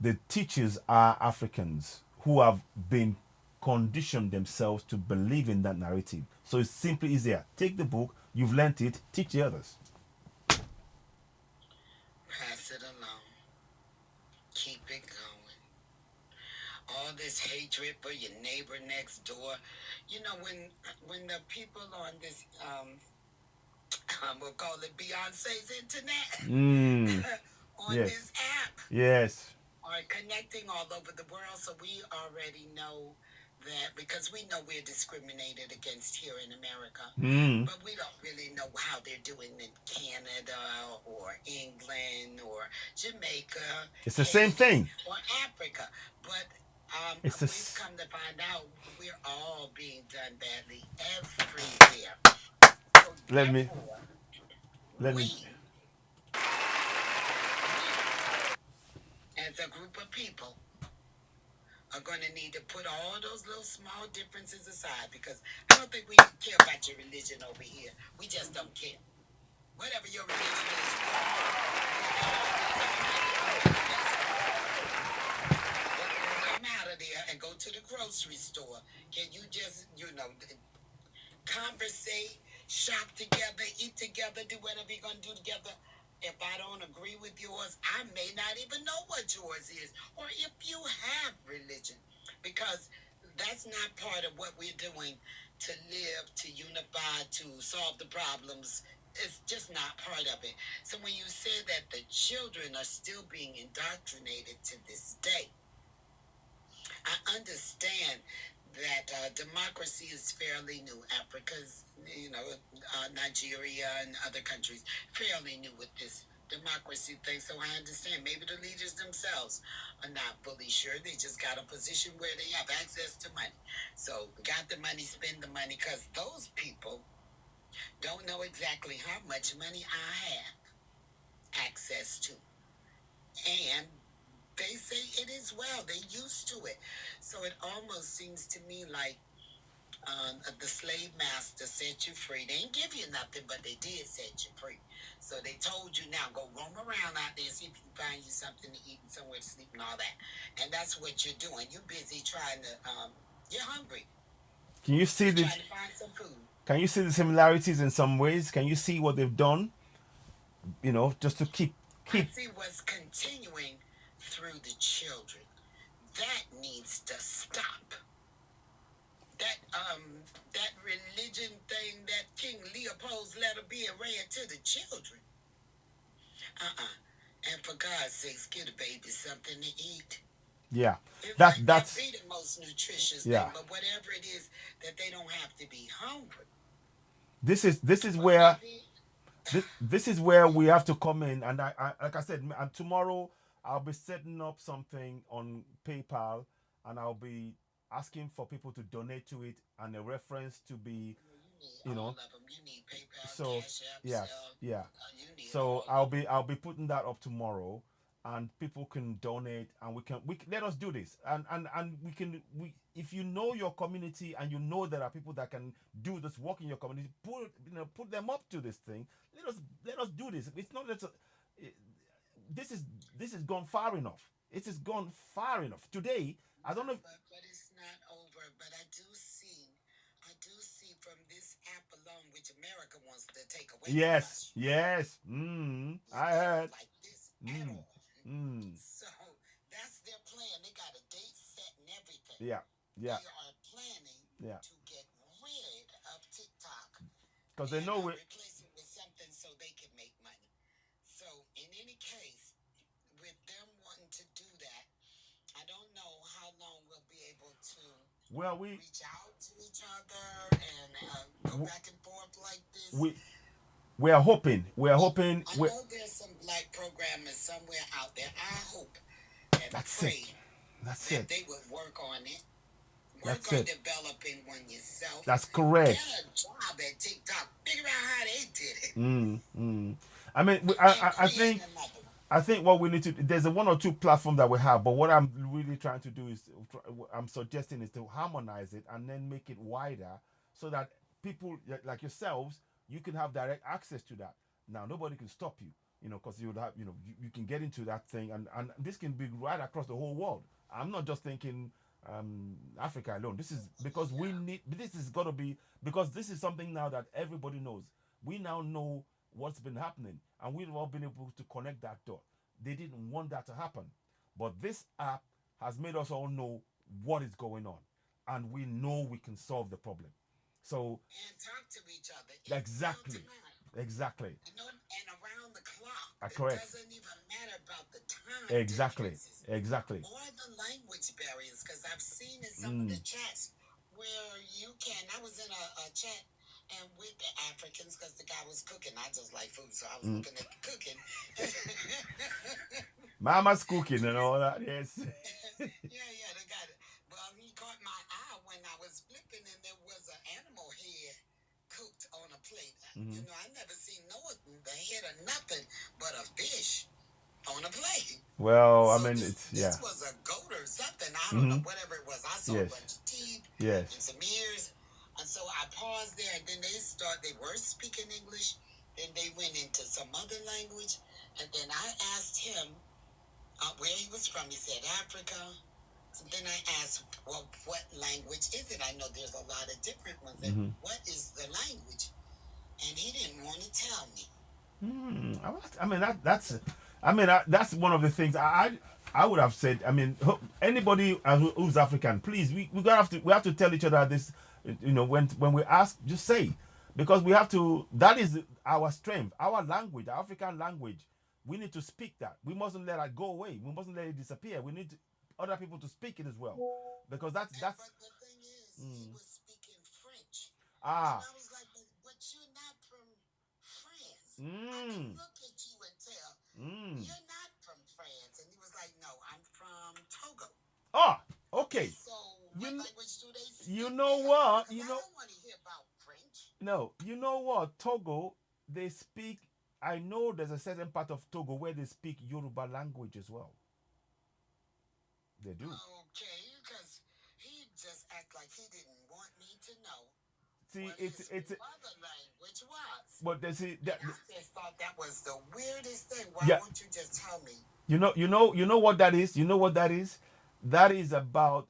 The teachers are Africans who have been conditioned themselves to believe in that narrative. So it's simply easier. Take the book, you've learnt it, teach the others. Pass it along. Keep it going. All this hatred for your neighbor next door. You know, when the people on this we'll call it Beyonce's internet on Yes. this app Yes. are connecting all over the world, so we already know that because we know we're discriminated against here in America, but we don't really know how they're doing in Canada or England or Jamaica, It's the same thing. or Africa. But It's we've come to find out we're all being done badly everywhere. So let me therefore, let me we, as a group of people, are going to need to put all those little small differences aside because I don't think we care about your religion over here. We just don't care. Whatever your religion is, come out of there and go to the grocery store. Can you just, conversate, shop together, eat together, do whatever you're going to do together? If I don't agree with yours, I may not even know what yours is, or if you have religion, because that's not part of what we're doing to live, to unify, to solve the problems. It's just not part of it. So when you say that the children are still being indoctrinated to this day, I understand that democracy is fairly new. Africa's, Nigeria and other countries, fairly new with this democracy thing. So I understand maybe the leaders themselves are not fully sure. They just got a position where they have access to money. So got the money, spend the money, because those people don't know exactly how much money I have access to. And they say it is well. They used to it. So it almost seems to me like the slave master set you free. They didn't give you nothing, but they did set you free. So they told you, now go roam around out there and see if you can find you something to eat and somewhere to sleep and all that. And that's what you're doing. You're busy trying to, you're hungry. Can you see You're the trying to find some food. Can you see the similarities in some ways? Can you see what they've done? Just to keep. I see what's continuing through the children. That needs to stop. That religion thing, that King Leopold's letter being read to the children. And for God's sakes, give the baby something to eat. Yeah, It that's might that's not be the most nutritious yeah. thing, but whatever it is, that they don't have to be hungry. This is But where maybe this is where we have to come in, and I like I said, and tomorrow I'll be setting up something on PayPal, and I'll be asking for people to donate to it, and a reference to be, you need you all know, of them. You need PayPal, so Cash App, yes, Zelle. yeah. You need So all of them. I'll be putting that up tomorrow, and people can donate, and we let us do this, and we if you know your community and you know there are people that can do this work in your community, put them up to this thing. Let us do this. It's not that this is gone far enough. It has gone far enough. Today, I don't know. But it's not over. But I do see from this app alone, which America wants to take away from Yes, us. yes. I They heard. don't like this at Mm, all. mm, So that's their plan. They got a date set and everything. yeah, yeah, They are planning yeah. to get rid of TikTok Because they and know it. replace it with something so they can make money. So in any case, with them wanting to do that, I don't know how long we'll be able to Well, we reach out to each other and go back and forth like this. we we are hoping. We are hoping. I know there's some black programmers somewhere out there. I hope and That's pray it. That's that it. they would work on it. That's Work on it. developing one yourself. That's Get correct. a job at TikTok. Figure out how they did it. Mm, mm. I mean, And I create think another one. what we need to, there's a one or two platform that we have, but what I'm really trying to do is I'm suggesting is to harmonize it and then make it wider so that people like yourselves, you can have direct access to that. Now nobody can stop you, because you would have, you can get into that thing, and this can be right across the whole world. I'm not just thinking Africa alone. This is because we Yeah. need. This is got to be, because this is something now that everybody knows. We now know what's been happening, and we've all been able to connect that dot. They didn't want that to happen, but this app has made us all know what is going on, and we know we can solve the problem. So And talk to each other in real exactly, time. exactly, And around the clock. It correct, doesn't even matter about the time exactly, differences exactly. or the language barriers. Because I've seen in some of the Mm, chats where you can. I was in a chat and with the Africans because the guy was cooking. I just like food, so I was mm. looking at the cooking. Mama's cooking and all that. Yes. Yeah, they got it. Well, he caught my eye when I was flipping, and there was an animal head cooked on a plate. Hmm. I never seen no the head of nothing but a fish on a plate. Well, I So mean, this it's yeah. this was a goat or something. I don't Hmm. know, whatever it was. I saw a Yes. bunch of teeth Yes. and some ears, and so I paused there. And then they were speaking English. Then they went into some other language, and then I asked him where he was from. He said Africa. And then I asked, well, what language is it? I know there's a lot of different ones. And Hmm. what is the language? And he didn't want to tell me. I mean that's I mean that's one of the things I would have said. I mean, anybody who's African, please, we have to tell each other this. When we ask, just say, because we have to. That is our strength, our language, our African language. We need to speak that. We mustn't let that go away. We mustn't let it disappear. We need other people to speak it as well, because that's But the thing is, he mm, was speaking French. And ah I was like, but you're not from France. I can mm, look at you and tell mm. you're not from France. And he was like, no, I'm from Togo. Ah, Okay, okay. so what You language do they you speak know there? what? Because I don't want to hear about French. No, you know what? Togo, they speak. I know there's a certain part of Togo where they speak Yoruba language as well. They do. Okay, because he just act like he didn't want me to know See, what his mother language was. but they see And that. I just thought that was the weirdest thing. Why Yeah, won't you just tell me? you know what that is. You know what that is. That is about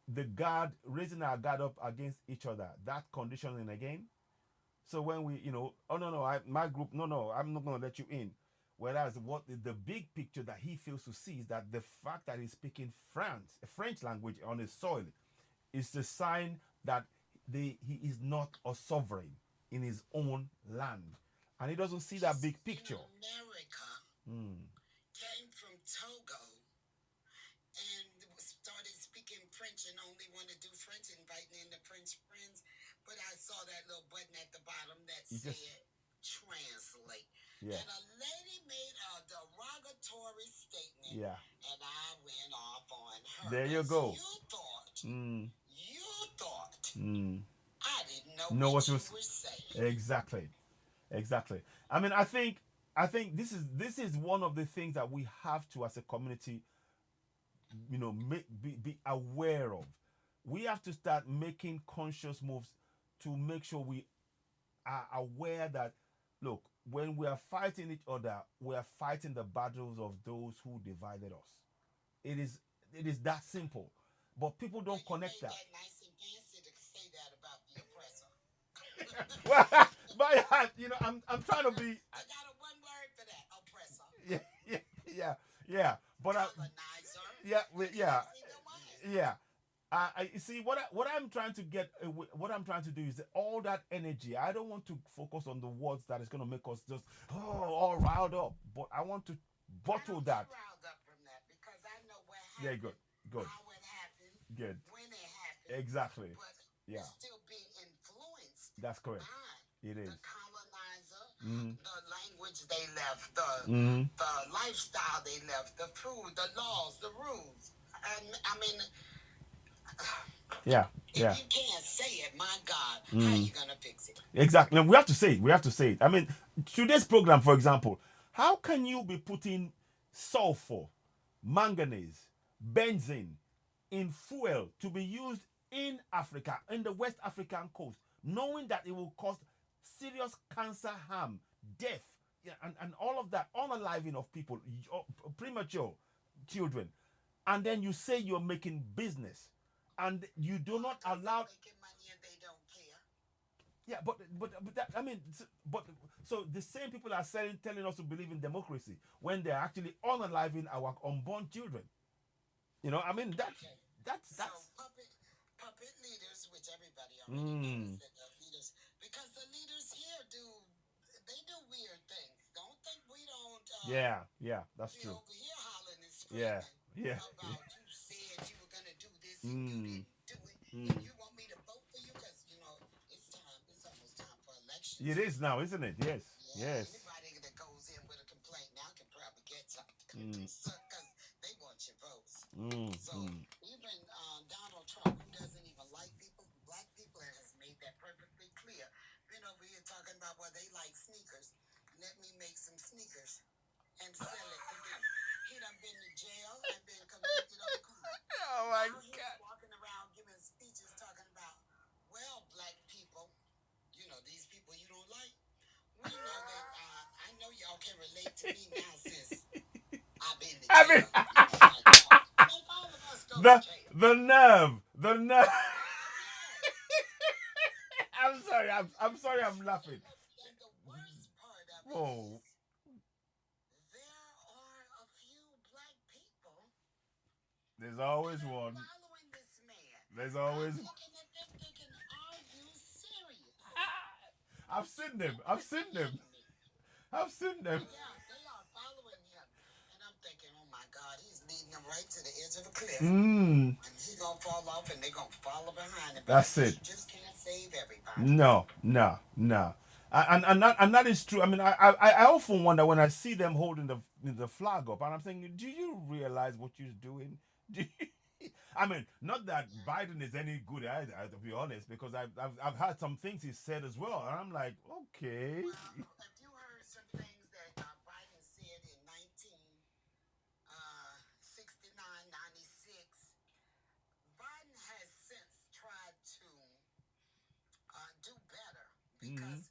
the guard raising our guard up against each other. That conditioning again. So when we, oh no, no, my group, no, no, I'm not gonna let you in. Whereas what the big picture that he fails to see is that the fact that he's speaking French language on his soil, is the sign that he is not a sovereign in his own land, and he doesn't see that He's big in picture. America, Mm. came from Togo, and started speaking French and only wanted to do French, inviting in the French friends. But I saw that little button at the bottom that He just said translate. yeah, And a lady made a derogatory statement, yeah. and I went off on her There you because go. Mm, you thought mm. I didn't know Know what what you was were saying. exactly, exactly. I mean, I think this is one of the things that we have to, as a community, be aware of. We have to start making conscious moves to make sure we are aware that, look, when we are fighting each other, we are fighting the battles of those who divided us. It is that simple, but people Well, don't you connect made that. that nice and fancy to say that about the oppressor. Well, but I'm trying to be. I got a one word for that, oppressor. Yeah, yeah, yeah, yeah. But Colonizer. yeah, You can yeah, use either one. yeah. You see what I'm trying to get, what I'm trying to do is all that energy. I don't want to focus on the words that is going to make us just all riled up, but I want to I bottle don't get that. riled up from that because I know what Yeah, good, happened, good, how it happened, good. when it happened, Exactly. but Yeah, it's still being influenced that's correct. by It is. the colonizer, Mm-hmm. the language they left, the Mm-hmm. the lifestyle they left, the food, the laws, the rules. I mean, Yeah, If yeah. you can't say it, my God, how are Mm. you gonna fix it? Exactly. And we have to say it. We have to say it. I mean, today's program, for example, how can you be putting sulfur, manganese, benzene in fuel to be used in Africa, in the West African coast, knowing that it will cause serious cancer harm, death, yeah, and all of that, unaliving of people, premature children, and then you say you're making business, and you do not allow. Making money and they don't care. Yeah, but that, I mean, but so the same people are saying, telling us to believe in democracy when they're actually unaliving our unborn children. I mean Okay. So that's. puppet leaders, which everybody already knows Mm, that the leaders, because the leaders here they do weird things. Don't think we don't. yeah, yeah, that's We're true. over here hollering and Yeah, screaming yeah. about you said you were gonna do this and you Mm, didn't do it, and mm. you want me to vote for you because it's time. It's almost time for elections It here. is now, isn't it? Yes, Yeah, yes. anybody that goes in with a complaint now can probably get something Mm, because they want your votes. mm, So mm. even Donald Trump, who doesn't even like people, black people, and has made that perfectly clear, been over here talking about well they like sneakers. Let me make some sneakers and sell it to them. He done been to jail and been convicted of a crime. Oh my Now he's God. walking around giving speeches talking about, well, black people, these people you don't like. We know that I know y'all can relate to me now since I've been to I mean, jail. Like, make all of us go to the jail. the nerve, the nerve. Yes. I'm sorry. I'm sorry. I'm laughing. And the worst part of it Whoa. is there are a few black people There's that always are one. following this man. There's I'm always. looking at them thinking, are you serious? I've seen You them. I've must be seen them. kidding me. I've seen them. Yeah, they are following him. And I'm thinking, oh my God, he's leading them right to the edge of a cliff. Mm. And he's going to fall off and they're going to follow behind him That's because it. he just can't save everybody. No, no, no. And that is true. I mean, I often wonder when I see them holding the flag up, and I'm thinking, do you realize what you're doing? Do I mean, not that Biden is any good either, to be honest, because I've heard some things he said as well, and I'm like, okay. Well, have you heard some things that Biden said in 1969, 96? Biden has since tried to do better Mm-hmm. because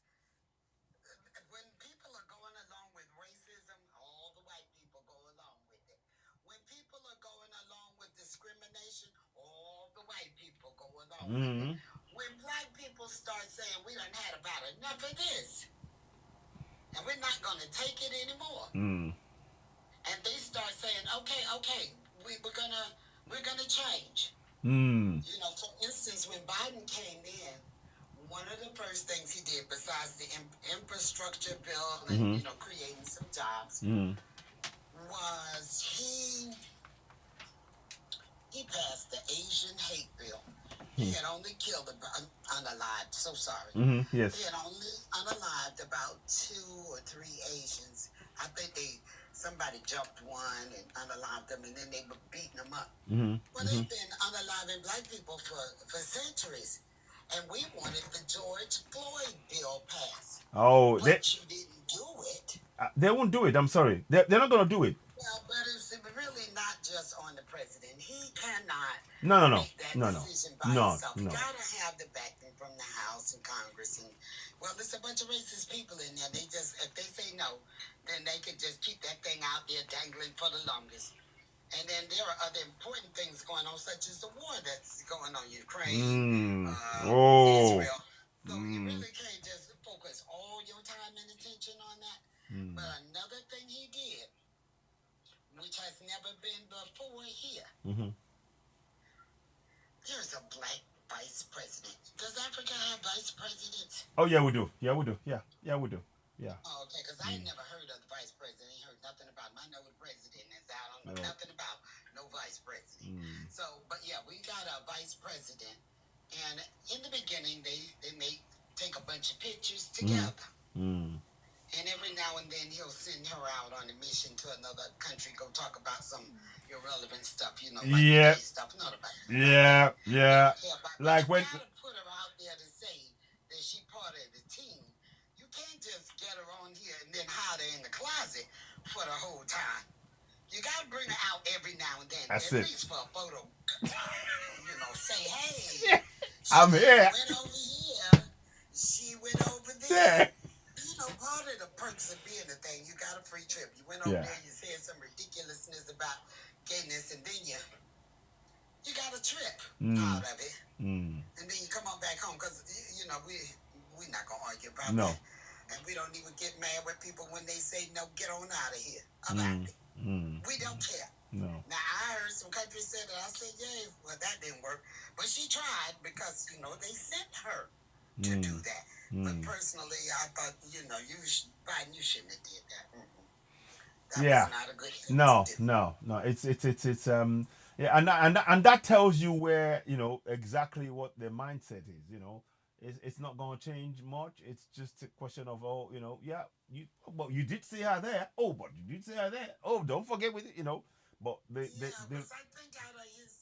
when people are going along with racism, all the white people go along with it. When people are going along with discrimination, all the white people go along with it. Mm-hmm. When black people start saying we done had about enough of this and we're not going to take it anymore, Mm. and they start saying, okay, we're gonna change. Mm. For instance, when Biden came in, one of the first things he did, besides the infrastructure bill and Mm-hmm. creating some jobs, Mm. was he passed the Asian hate bill. He had only killed unalived. So sorry. Mm-hmm. He Yes. had only unalived about 2 or 3 Asians. I think somebody jumped one and unalived them, and then they were beating them up. Mm-hmm. Well, Mm-hmm. they've been unaliving black people for centuries. And we wanted the George Floyd bill passed. Oh, But you didn't do it. they won't do it. I'm sorry. They're not gonna do it. Well, but it's really not just on the president. He cannot No, no, no, make that no, no, decision by no, himself. He no. got to have the backing from the House and Congress. And, well, there's a bunch of racist people in there. If they say no, then they could just keep that thing out there dangling for the longest. And then there are other important things going on, such as the war that's going on Ukraine, Oh. Israel. So you really can't just focus all your time and attention on that. But another thing he did, which has never been before here, Mm-hmm. there's a black vice president. Does Africa have vice presidents? Oh yeah, we do. Yeah, we do. Yeah, yeah, we do. Yeah. Oh, okay, because I had never heard of the vice president. I heard nothing about him. I know the president is. I don't know nothing about no vice president. So, but yeah, we got a vice president. And in the beginning, they may take a bunch of pictures together. Mm. And every now and then he'll send her out on a mission to another country, go talk about some irrelevant stuff, like the Yeah, gay stuff. Nobody yeah, yeah. care about. But Like you when, gotta put her out there to say that she part of the team. You can't just get her on here and then hide her in the closet for the whole time. You gotta bring her out every now and then, that's at it. least for a photo. Say, hey, I'm she here. went over here, she went over there. Yeah, Part of the perks of being a thing, you got a free trip. You went over yeah. there, you said some ridiculousness about gayness, and then you got a trip Mm, out of it, mm. and then you come on back home because we're not gonna argue about No. that, and we don't even get mad with people when they say no, get on out of here about Mm, it. mm. We don't care. No. Now I heard some countries say that. I said, yeah, well that didn't work, but she tried because they sent her to do Mm, that. But mm. personally, I thought Biden, you shouldn't have did that. That Yeah. was not a good thing No, to do. no, no. It's yeah, and that tells you where exactly what their mindset is. It's not going to change much. It's just a question of, yeah, but you did see her there. Oh, but you did see her there. Oh, don't forget with it. But Yeah, because I think out of his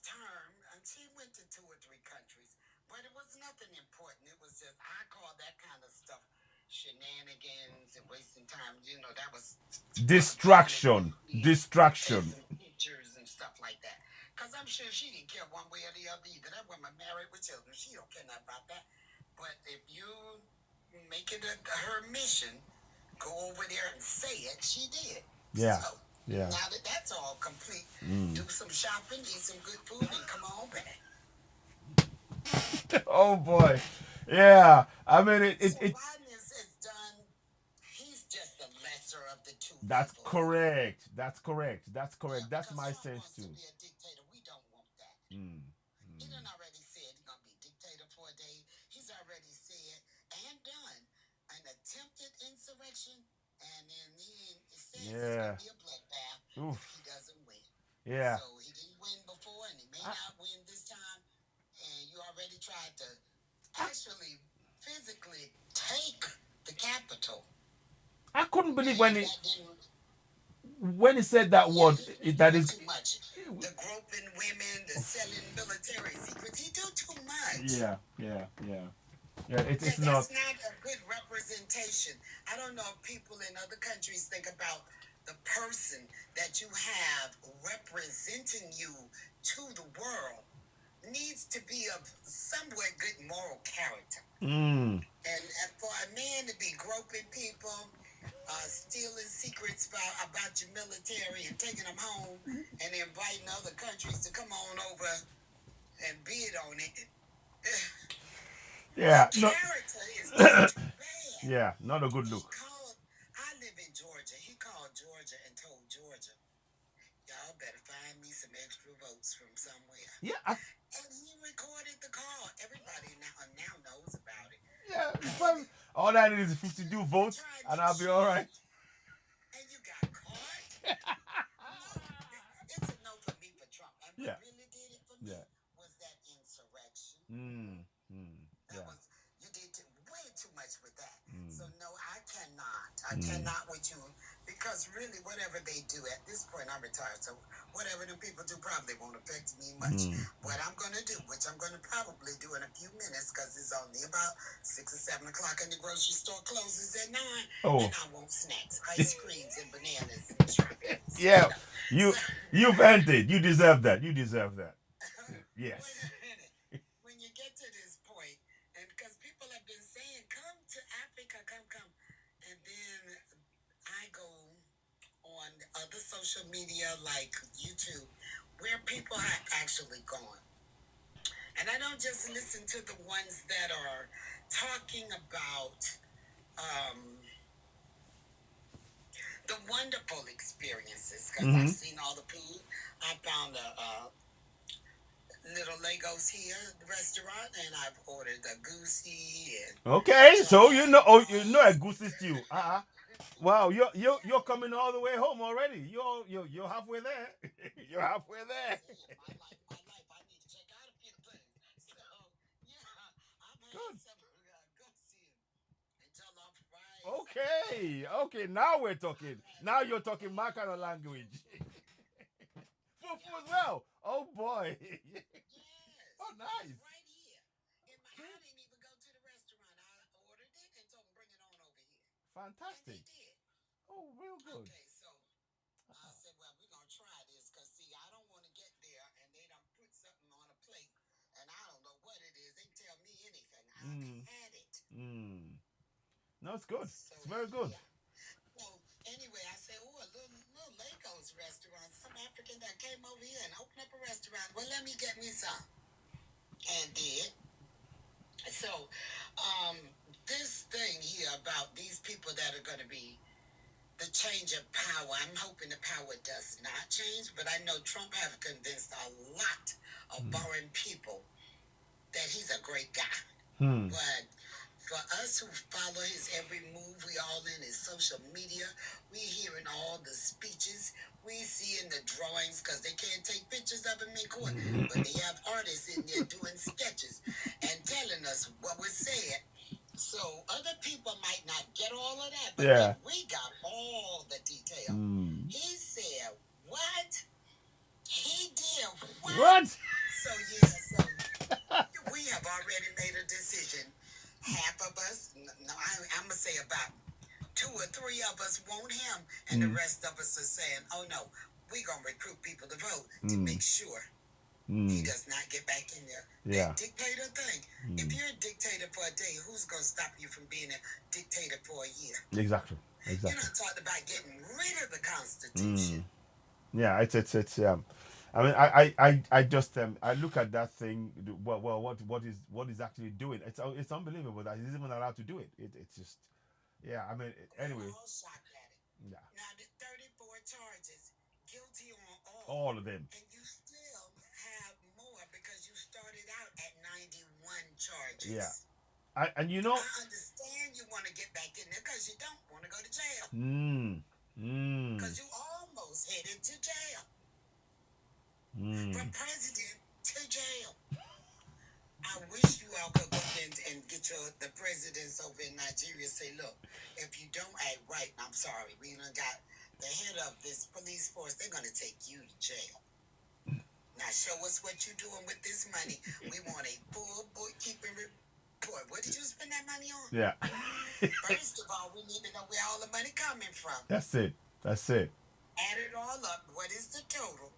term, and she went to 2 or 3 countries, but it was nothing important. It was just I call that kind of stuff shenanigans and wasting time. That was distraction, distraction. taking pictures and stuff like that. Because I'm sure she didn't care one way or the other either. That woman married with children. She don't care nothing about that. But if you make it her mission, go over there and say it, she did. Yeah, So yeah. now that that's all complete, do some shopping, eat some good food, and come on back. Oh boy, yeah. I mean, So Biden is done. He's just the lesser of the two that's evils. correct. That's correct. That's correct. Yeah, That's because my Trump sense wants to too. be a dictator. We don't want that. Mm, He mm. done already said he's gonna be dictator for a day. He's already said and done an attempted insurrection, and then he says it's Yeah. gonna be a bloodbath if Oof. he doesn't win. Yeah. So he didn't win before, and he may I, not win this time. And you already tried to I, actually physically take the Capitol, I couldn't believe and that didn't. when he said that Yeah, word. he That doing is. too much. The groping women, the selling military secrets. He do too much. Yeah. Yeah. Yeah. Yeah. It's not. That's not a good representation. I don't know if people in other countries think about the person that you have representing you to the world needs to be of somewhat good moral character. Mm. And for a man to be groping people, stealing secrets about your military and taking them home and inviting other countries to come on over and bid on it, the Yeah. No. character is just too bad. Yeah. Not a good He look. called, I live in Georgia. He called Georgia and told Georgia, y'all better find me some extra votes from somewhere. Yeah. And he recorded the call. Everybody now knows about it. Yeah. I Fine. mean, All I need is 52 you votes, tried and to I'll be all right. cheat and you got caught. It's a no for me for Trump. And Yeah. what really did it for me Yeah. was that insurrection. Mm. Mm. That Yeah. was you did way too much with that. Mm. So no, I cannot. I Mm. cannot with you because really, whatever they do at this point, I'm retired. So whatever the people do probably won't affect me much. Mm. What I'm gonna do, which I'm gonna probably do in a few minutes, because it's only about 6 or 7 o'clock, and the grocery store closes at 9, Oh. and I want snacks, ice creams, and bananas and strawberries. Yeah. So, You've earned it. You deserve that. You deserve that. Yes. wait a minute. When you get to this point, and because people have been saying, come to Africa, come. And then I go on other social media like YouTube where people have actually gone. And I don't just listen to the ones that are talking about the wonderful experiences because I've seen all the food. I found a Little Legos here, the restaurant, and I've ordered a goosey and Okay. So you know a fries. goosey stew. Wow. You're coming all the way home already. You're halfway there. You're halfway there. My life. I need to check out a few things. So, yeah, I've had Good. some goosey and jollof Okay, okay. Now we're talking. Now you're talking my kind of language. Fufu as well. Oh boy. Yes, Oh, yes, nice. right here. I Okay. didn't even go to the restaurant. I ordered it and told them bring it on over here, and Fantastic. they did. Oh, real good. Okay, so I said, well, we're gonna try this because see, I don't want to get there and they don't put something on a plate and I don't know what it is. They can tell me anything. I've Mm. had it. Mm. No, it's good. So It's very good. yeah. So anyway, I said, oh, a little Lagos restaurant. Some African that came over here and opened up a restaurant. Well, let me get me some, and did. So, um, this thing here about these people that are going to be the change of power. I'm hoping the power does not change, but I know Trump have convinced a lot of foreign people that he's a great guy. Hmm. But for us who follow his every move, we all in his social media, we hearing all the speeches, we seeing the drawings because they can't take pictures of him in court, but they have artists in there doing sketches and telling us what was said. So other people might not get all of that, but Yeah. we got all the detail. Mm. He said, what? He did what? What? So yeah, so we have already made a decision. Half of us, no, I'm gonna say about 2 or 3 of us want him, and the rest of us are saying, "Oh no, we're gonna recruit people to vote to make sure he does not get back in there." Yeah. That dictator thing. If you're a dictator for a day, who's gonna stop you from being a dictator for a year? Exactly. You Exactly. know, talked about getting rid of the Constitution. Yeah. It's I mean, I just I look at that thing. Well, what is actually doing? It's unbelievable that he's even allowed to do it. It's just, yeah. I mean, anyway, We're all shocked at it. yeah. Now, the 34 charges, guilty on all, All of them. and you still have more because you started out at 91 Yeah. charges. And you know. I understand you want to get back in there because you don't want to go to jail. Because you almost headed to jail. From president to jail. I wish you all could go in and get the presidents over in Nigeria say, look, if you don't act right, I'm sorry, we done got the head of this police force, they're going to take you to jail. Now show us what you're doing with this money. We want a full bookkeeping report. What did you spend that money on? Yeah. First of all, we need to know where all the money coming from. That's it. That's it. Add it all up. What is the total?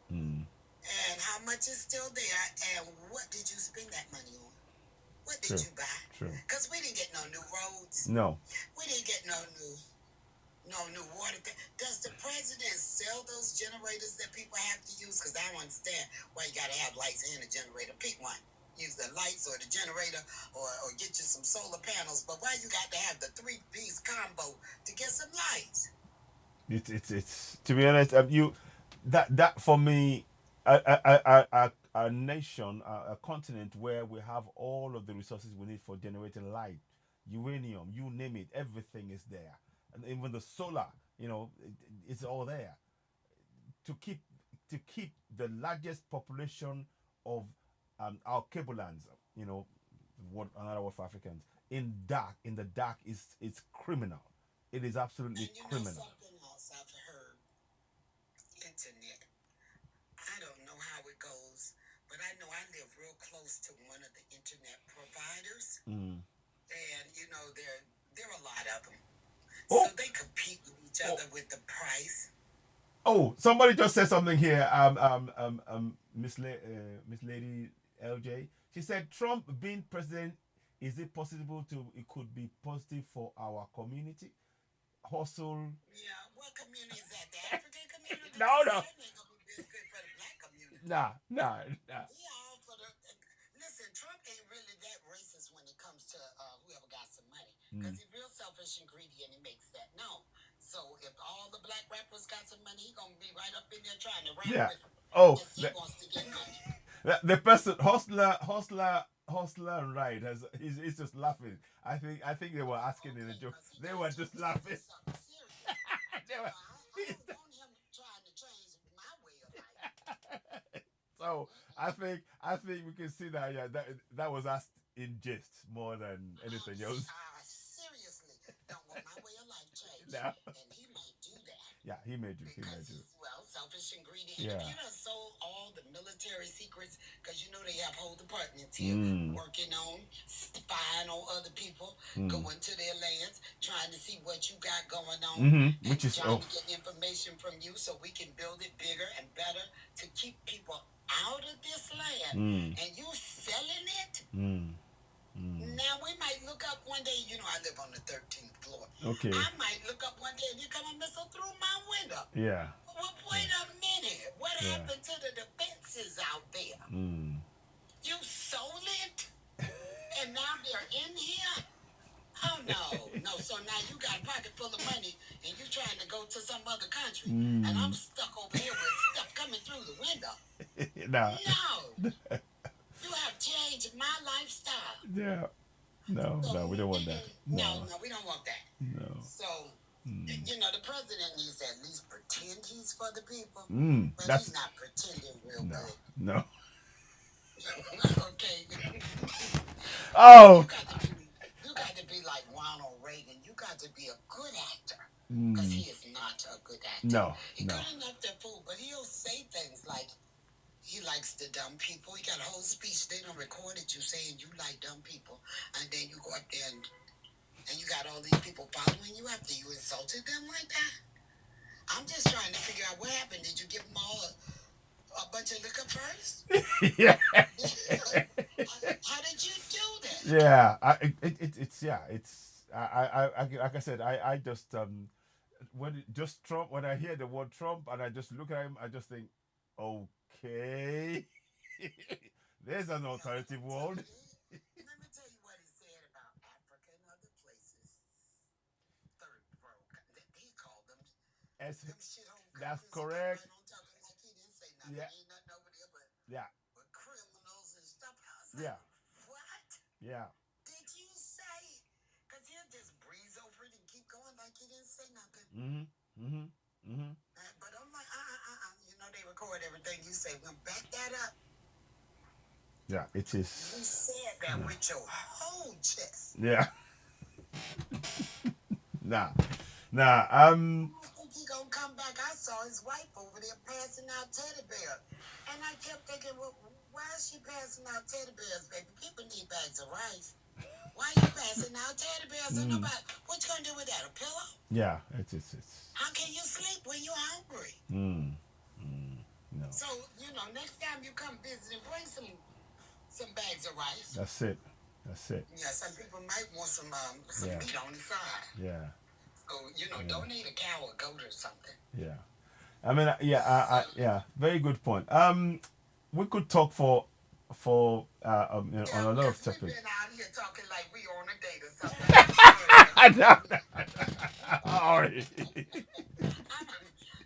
And how much is still there? And what did you spend that money on? What did you buy? True. Because we didn't get no new roads. No. We didn't get no new water. Does the president sell those generators that people have to use? Because I don't understand why you got to have lights and a generator. Pick one. Use the lights or the generator or get you some solar panels. But why you got to have the 3-piece combo to get some lights? It's to be honest, you that for me, a nation, a continent where we have all of the resources we need for generating light, uranium, you name it, everything is there, and even the solar, it's all there to keep the largest population of our cable lands, what another word for Africans, in the dark is it's criminal. It is absolutely And you know criminal. something else I've heard? Internet. I don't know how it goes, but I know I live real close to one of the internet providers, and there are a lot of them. Oh. So they compete with each other with the price. Oh, somebody just said something here. Miss Lady LJ. She said Trump being president, is it possible it could be positive for our community? Hustle. Yeah, what community is that? The African community? No. Certainly ain't gonna be good for the black community. Nah. He all for the. Listen, Trump ain't really that racist when it comes to whoever got some money, because he's real selfish and greedy, and he makes that known. So if all the black rappers got some money, he gonna be right up in there trying to rap with them. Oh, He wants to get money. the person hustler, right? He's just laughing. I think they were asking in a joke. They were just laughing. They were. I don't want him trying to change my way of life. So I think we can see that that was asked in jest more than anything else. I seriously don't want my way of No. And he might do that. Yeah, he may do. He may Because do. he's, well, selfish and greedy. And Yeah. if you done sold all the military secrets, because you know they have whole departments here Mm. working on spying on other people, Mm. going to their lands, trying to see what you got going on, Mm-hmm. and Which is trying to get information from you so we can build it bigger and better to keep people out of this land. Mm. And you selling it? Mm. Mm. Now we might look up one day. You know, I live on the 13th floor. Okay. I might look up one day and you come a missile through my window. Yeah. Well, wait a minute. What Yeah. happened to the defenses out there? Mm. You sold it, and now they're in here. Oh no. So now you got a pocket full of money, and you trying to go to some other country, and I'm stuck over here with stuff coming through the window. Nah. No. You have changed my lifestyle. Yeah. No, So, we don't want that. No, we don't want that. No. So, you know, the president needs to at least pretend he's for the people, but That's he's not pretending real no. good. No. Okay. Oh. You got to be like Ronald Reagan. You got to be a good actor. Because he is not a good actor. No. He No. good enough to fool, but he'll say things like he likes the dumb people. He got a whole speech. They don't record it, you saying you like dumb people. And then you go up there and you got all these people following you after you insulted them like that. I'm just trying to figure out what happened. Did you give them all a bunch of liquor first? Yeah. How did you do that? Yeah. Like I said, I just when I hear the word Trump and I just look at him, I just think, okay, there's an alternative world. Let me tell you what he said about Africa and other places. Third world. He called them shithole countries. That's correct. Right on talking like he didn't say nothing. Yeah. Ain't nothing over there but criminals and stuff. I was like, Yeah. what? Yeah. Did you say? Because he'll just breeze over it and keep going like he didn't say nothing. But I'm like, you know, they record everything you say. We'll back that up. Yeah, it is. You said that with your whole chest. Yeah. Nah. I think he gonna come back. I saw his wife over there passing out teddy bears. And I kept thinking, well, why is she passing out teddy bears, baby? People need bags of rice. Why are you passing out teddy bears? And nobody, what you gonna do with that? A pillow? Yeah, it's. How can you sleep when you're hungry? No. So, you know, next time you come visit, bring some bags of rice. That's it. Yeah, some people might want some meat on the side. Yeah. So, you know, donate a cow or goat or something. Yeah. I mean, yeah. Very good point. We could talk for on a lot of topics. We've been out here talking like we on a date or something. All right.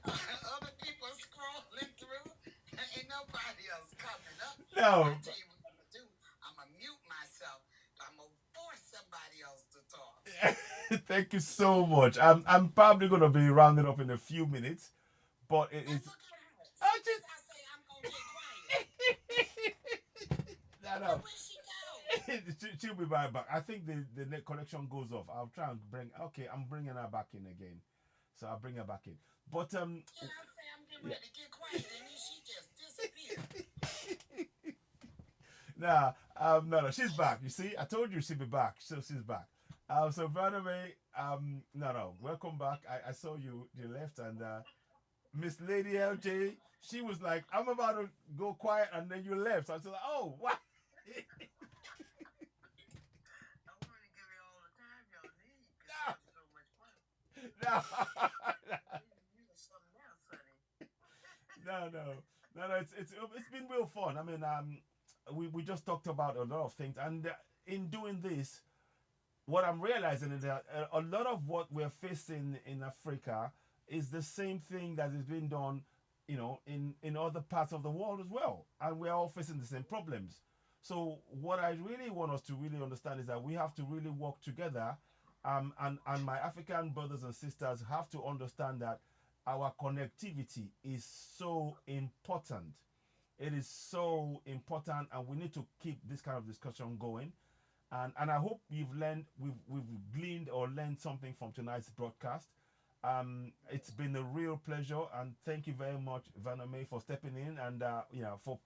Other people scrolling through, ain't nobody else coming up. No. I'll tell you what I'm gonna do. I'm gonna mute myself. I'm gonna force somebody else to talk. Thank you so much. I'm probably gonna be rounding up in a few minutes, but it is. Look at her. I say I'm gonna get quiet. No. Where she go? She'll be right back. I think the net connection goes off. I'll try and I'm bringing her back in again. So I'll bring her back in. But Yeah, I say I'm getting ready to get quiet, and then she just disappeared. No, she's back. You see, I told you she'd be back. So she's back. So by the way, welcome back. I saw you left, and Miss Lady LJ, she was like, I'm about to go quiet, and then you left. So I was like, oh, what? I want to give you all the time y'all need because it's so much fun. You something else, honey. No. It's been real fun. I mean, we just talked about a lot of things, and in doing this, what I'm realizing is that a lot of what we're facing in Africa is the same thing that is being done, in other parts of the world as well, and we're all facing the same problems. So what I really want us to really understand is that we have to really work together, and my African brothers and sisters have to understand that our connectivity is so important. It is so important, and we need to keep this kind of discussion going. And I hope we've gleaned or learned something from tonight's broadcast. It's been a real pleasure, and thank you very much, Vaname, for stepping in and for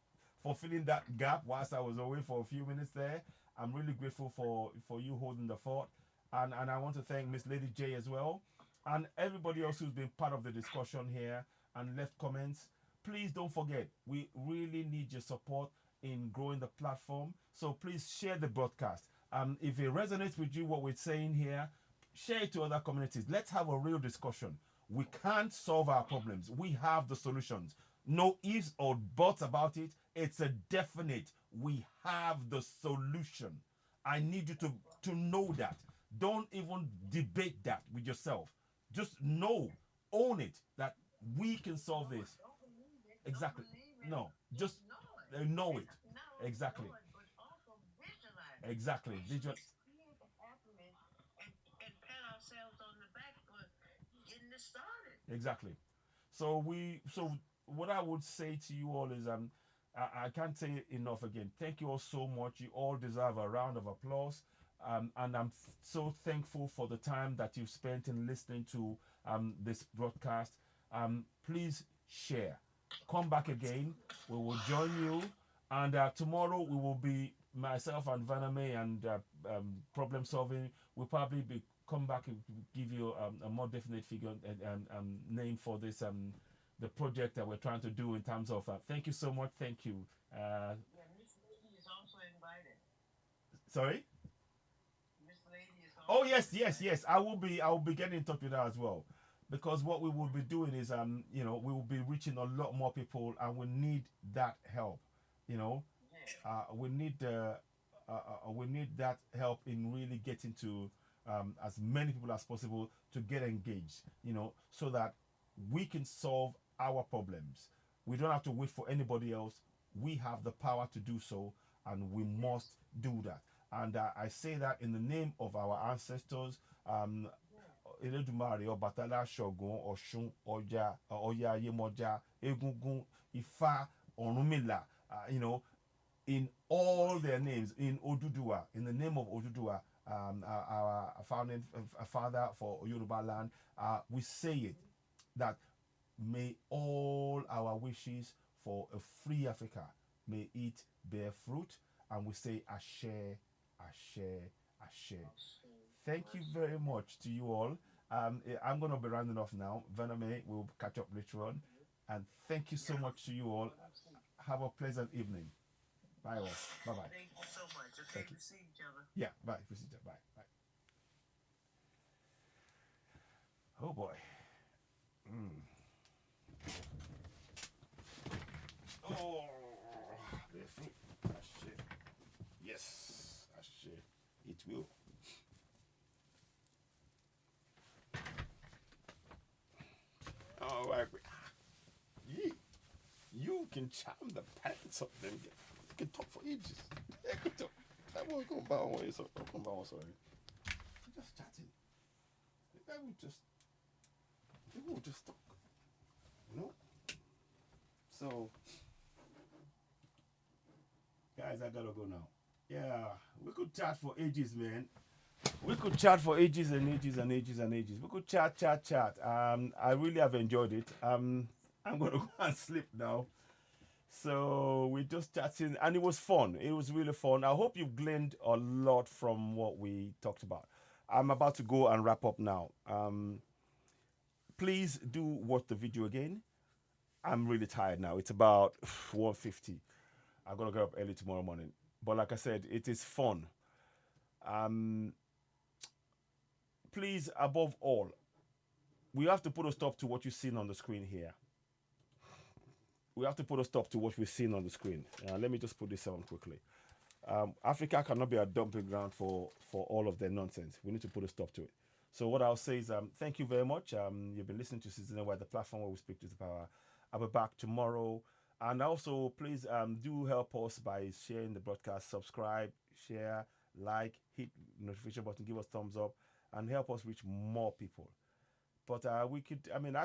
filling that gap whilst I was away for a few minutes there. I'm really grateful for you holding the fort, and I want to thank Miss Lady J as well, and everybody else who's been part of the discussion here and left comments. Please don't forget, we really need your support in growing the platform. So please share the broadcast. If it resonates with you, what we're saying here, share it to other communities. Let's have a real discussion. We can't solve our problems. We have the solutions. No ifs or buts about it. It's a definite. We have the solution. I need you to know that. Don't even debate that with yourself. Just know, own it that we can solve this. Exactly. No, just know it. Exactly. Exactly. Visual. And pat ourselves on the back for getting this started. Exactly. So what I would say to you all is I can't say it enough again. Thank you all so much. You all deserve a round of applause. And I'm so thankful for the time that you've spent in listening to this broadcast. Please share. Come back again. We will join you. And tomorrow we will be myself and Vaname and problem solving. We'll probably be come back and give you a more definite figure and name for this the project that we're trying to do in terms of. Thank you so much. Thank you. Yeah, Miss Lady is also invited. Sorry. Miss Lady is Oh also yes, yes, invited. yes. I will be getting in touch with her as well, because what we will be doing is we will be reaching a lot more people, and we need that help. You know, Yeah. we need that help in really getting to as many people as possible to get engaged. So that we can solve our problems. We don't have to wait for anybody else. We have the power to do so, and we Yes. must do that. And I say that in the name of our ancestors. Um, Yeah. Elédùmarè, Ọbàtálá, Ṣọ̀gún, Ọ̀ṣun, Ọya, Ọya Ayémọjà, Egungun, Ifá, Ọ̀rúnmìlà, in all their names, in Oduduwa, in the name of Oduduwa, our founding father for Yoruba land, we say it that may all our wishes for a free Africa, may it bear fruit, and we say Ashe, Ashe, Ashe. Thank you very much to you all. I'm going to be rounding off now. Vename, we'll catch up later on. And thank you so Yeah. much to you all. Have a pleasant evening. Bye all. Bye bye. Thank you so much. Okay, Thank you. we see each other. Yeah, bye. Procedure. Bye. Bye. Oh boy. Mm. Oh, the fruit. Ashe. Yes, Ashe. It will. All right. You can charm the pants off them. You can talk for ages. Yeah, good talk. That won't come back on one. Come back on, sorry. We're just chatting. They will just talk. You know? So, guys, I gotta go now. Yeah, we could chat for ages, man. We could chat for ages and ages and ages and ages. We could chat, chat, chat. I really have enjoyed it. I'm gonna go and sleep now. So we're just chatting, and it was fun. It was really fun. I hope you've gleaned a lot from what we talked about. I'm about to go and wrap up now. Please do watch the video again. I'm really tired now. It's about 1:50. I'm gonna get up early tomorrow morning. But like I said, it is fun. Um, Please, above all, we have to put a stop to what you're seeing on the screen here. We have to put a stop to what we're seeing on the screen. Let me just put this on quickly. Africa cannot be a dumping ground for all of their nonsense. We need to put a stop to it. So what I'll say is thank you very much. You've been listening to Citizen Wide, the platform where we speak to the power. I'll be back tomorrow. And also, please do help us by sharing the broadcast, subscribe, share, like, hit notification button, give us thumbs up, and help us reach more people. But I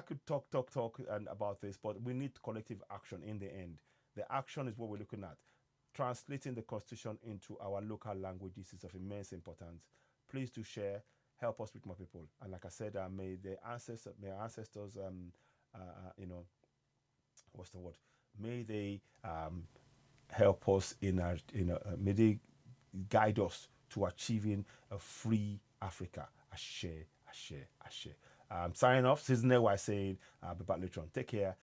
could talk, and about this, but we need collective action in the end. The action is what we're looking at. Translating the constitution into our local languages is of immense importance. Please do share, help us with my people. And like I said, may our ancestors, you know, what's the word? May they help us in our, may they guide us to achieving a free Africa. Ashe, ashe, ashe. Signing off, Season while saying, I'll be back later on. Take care.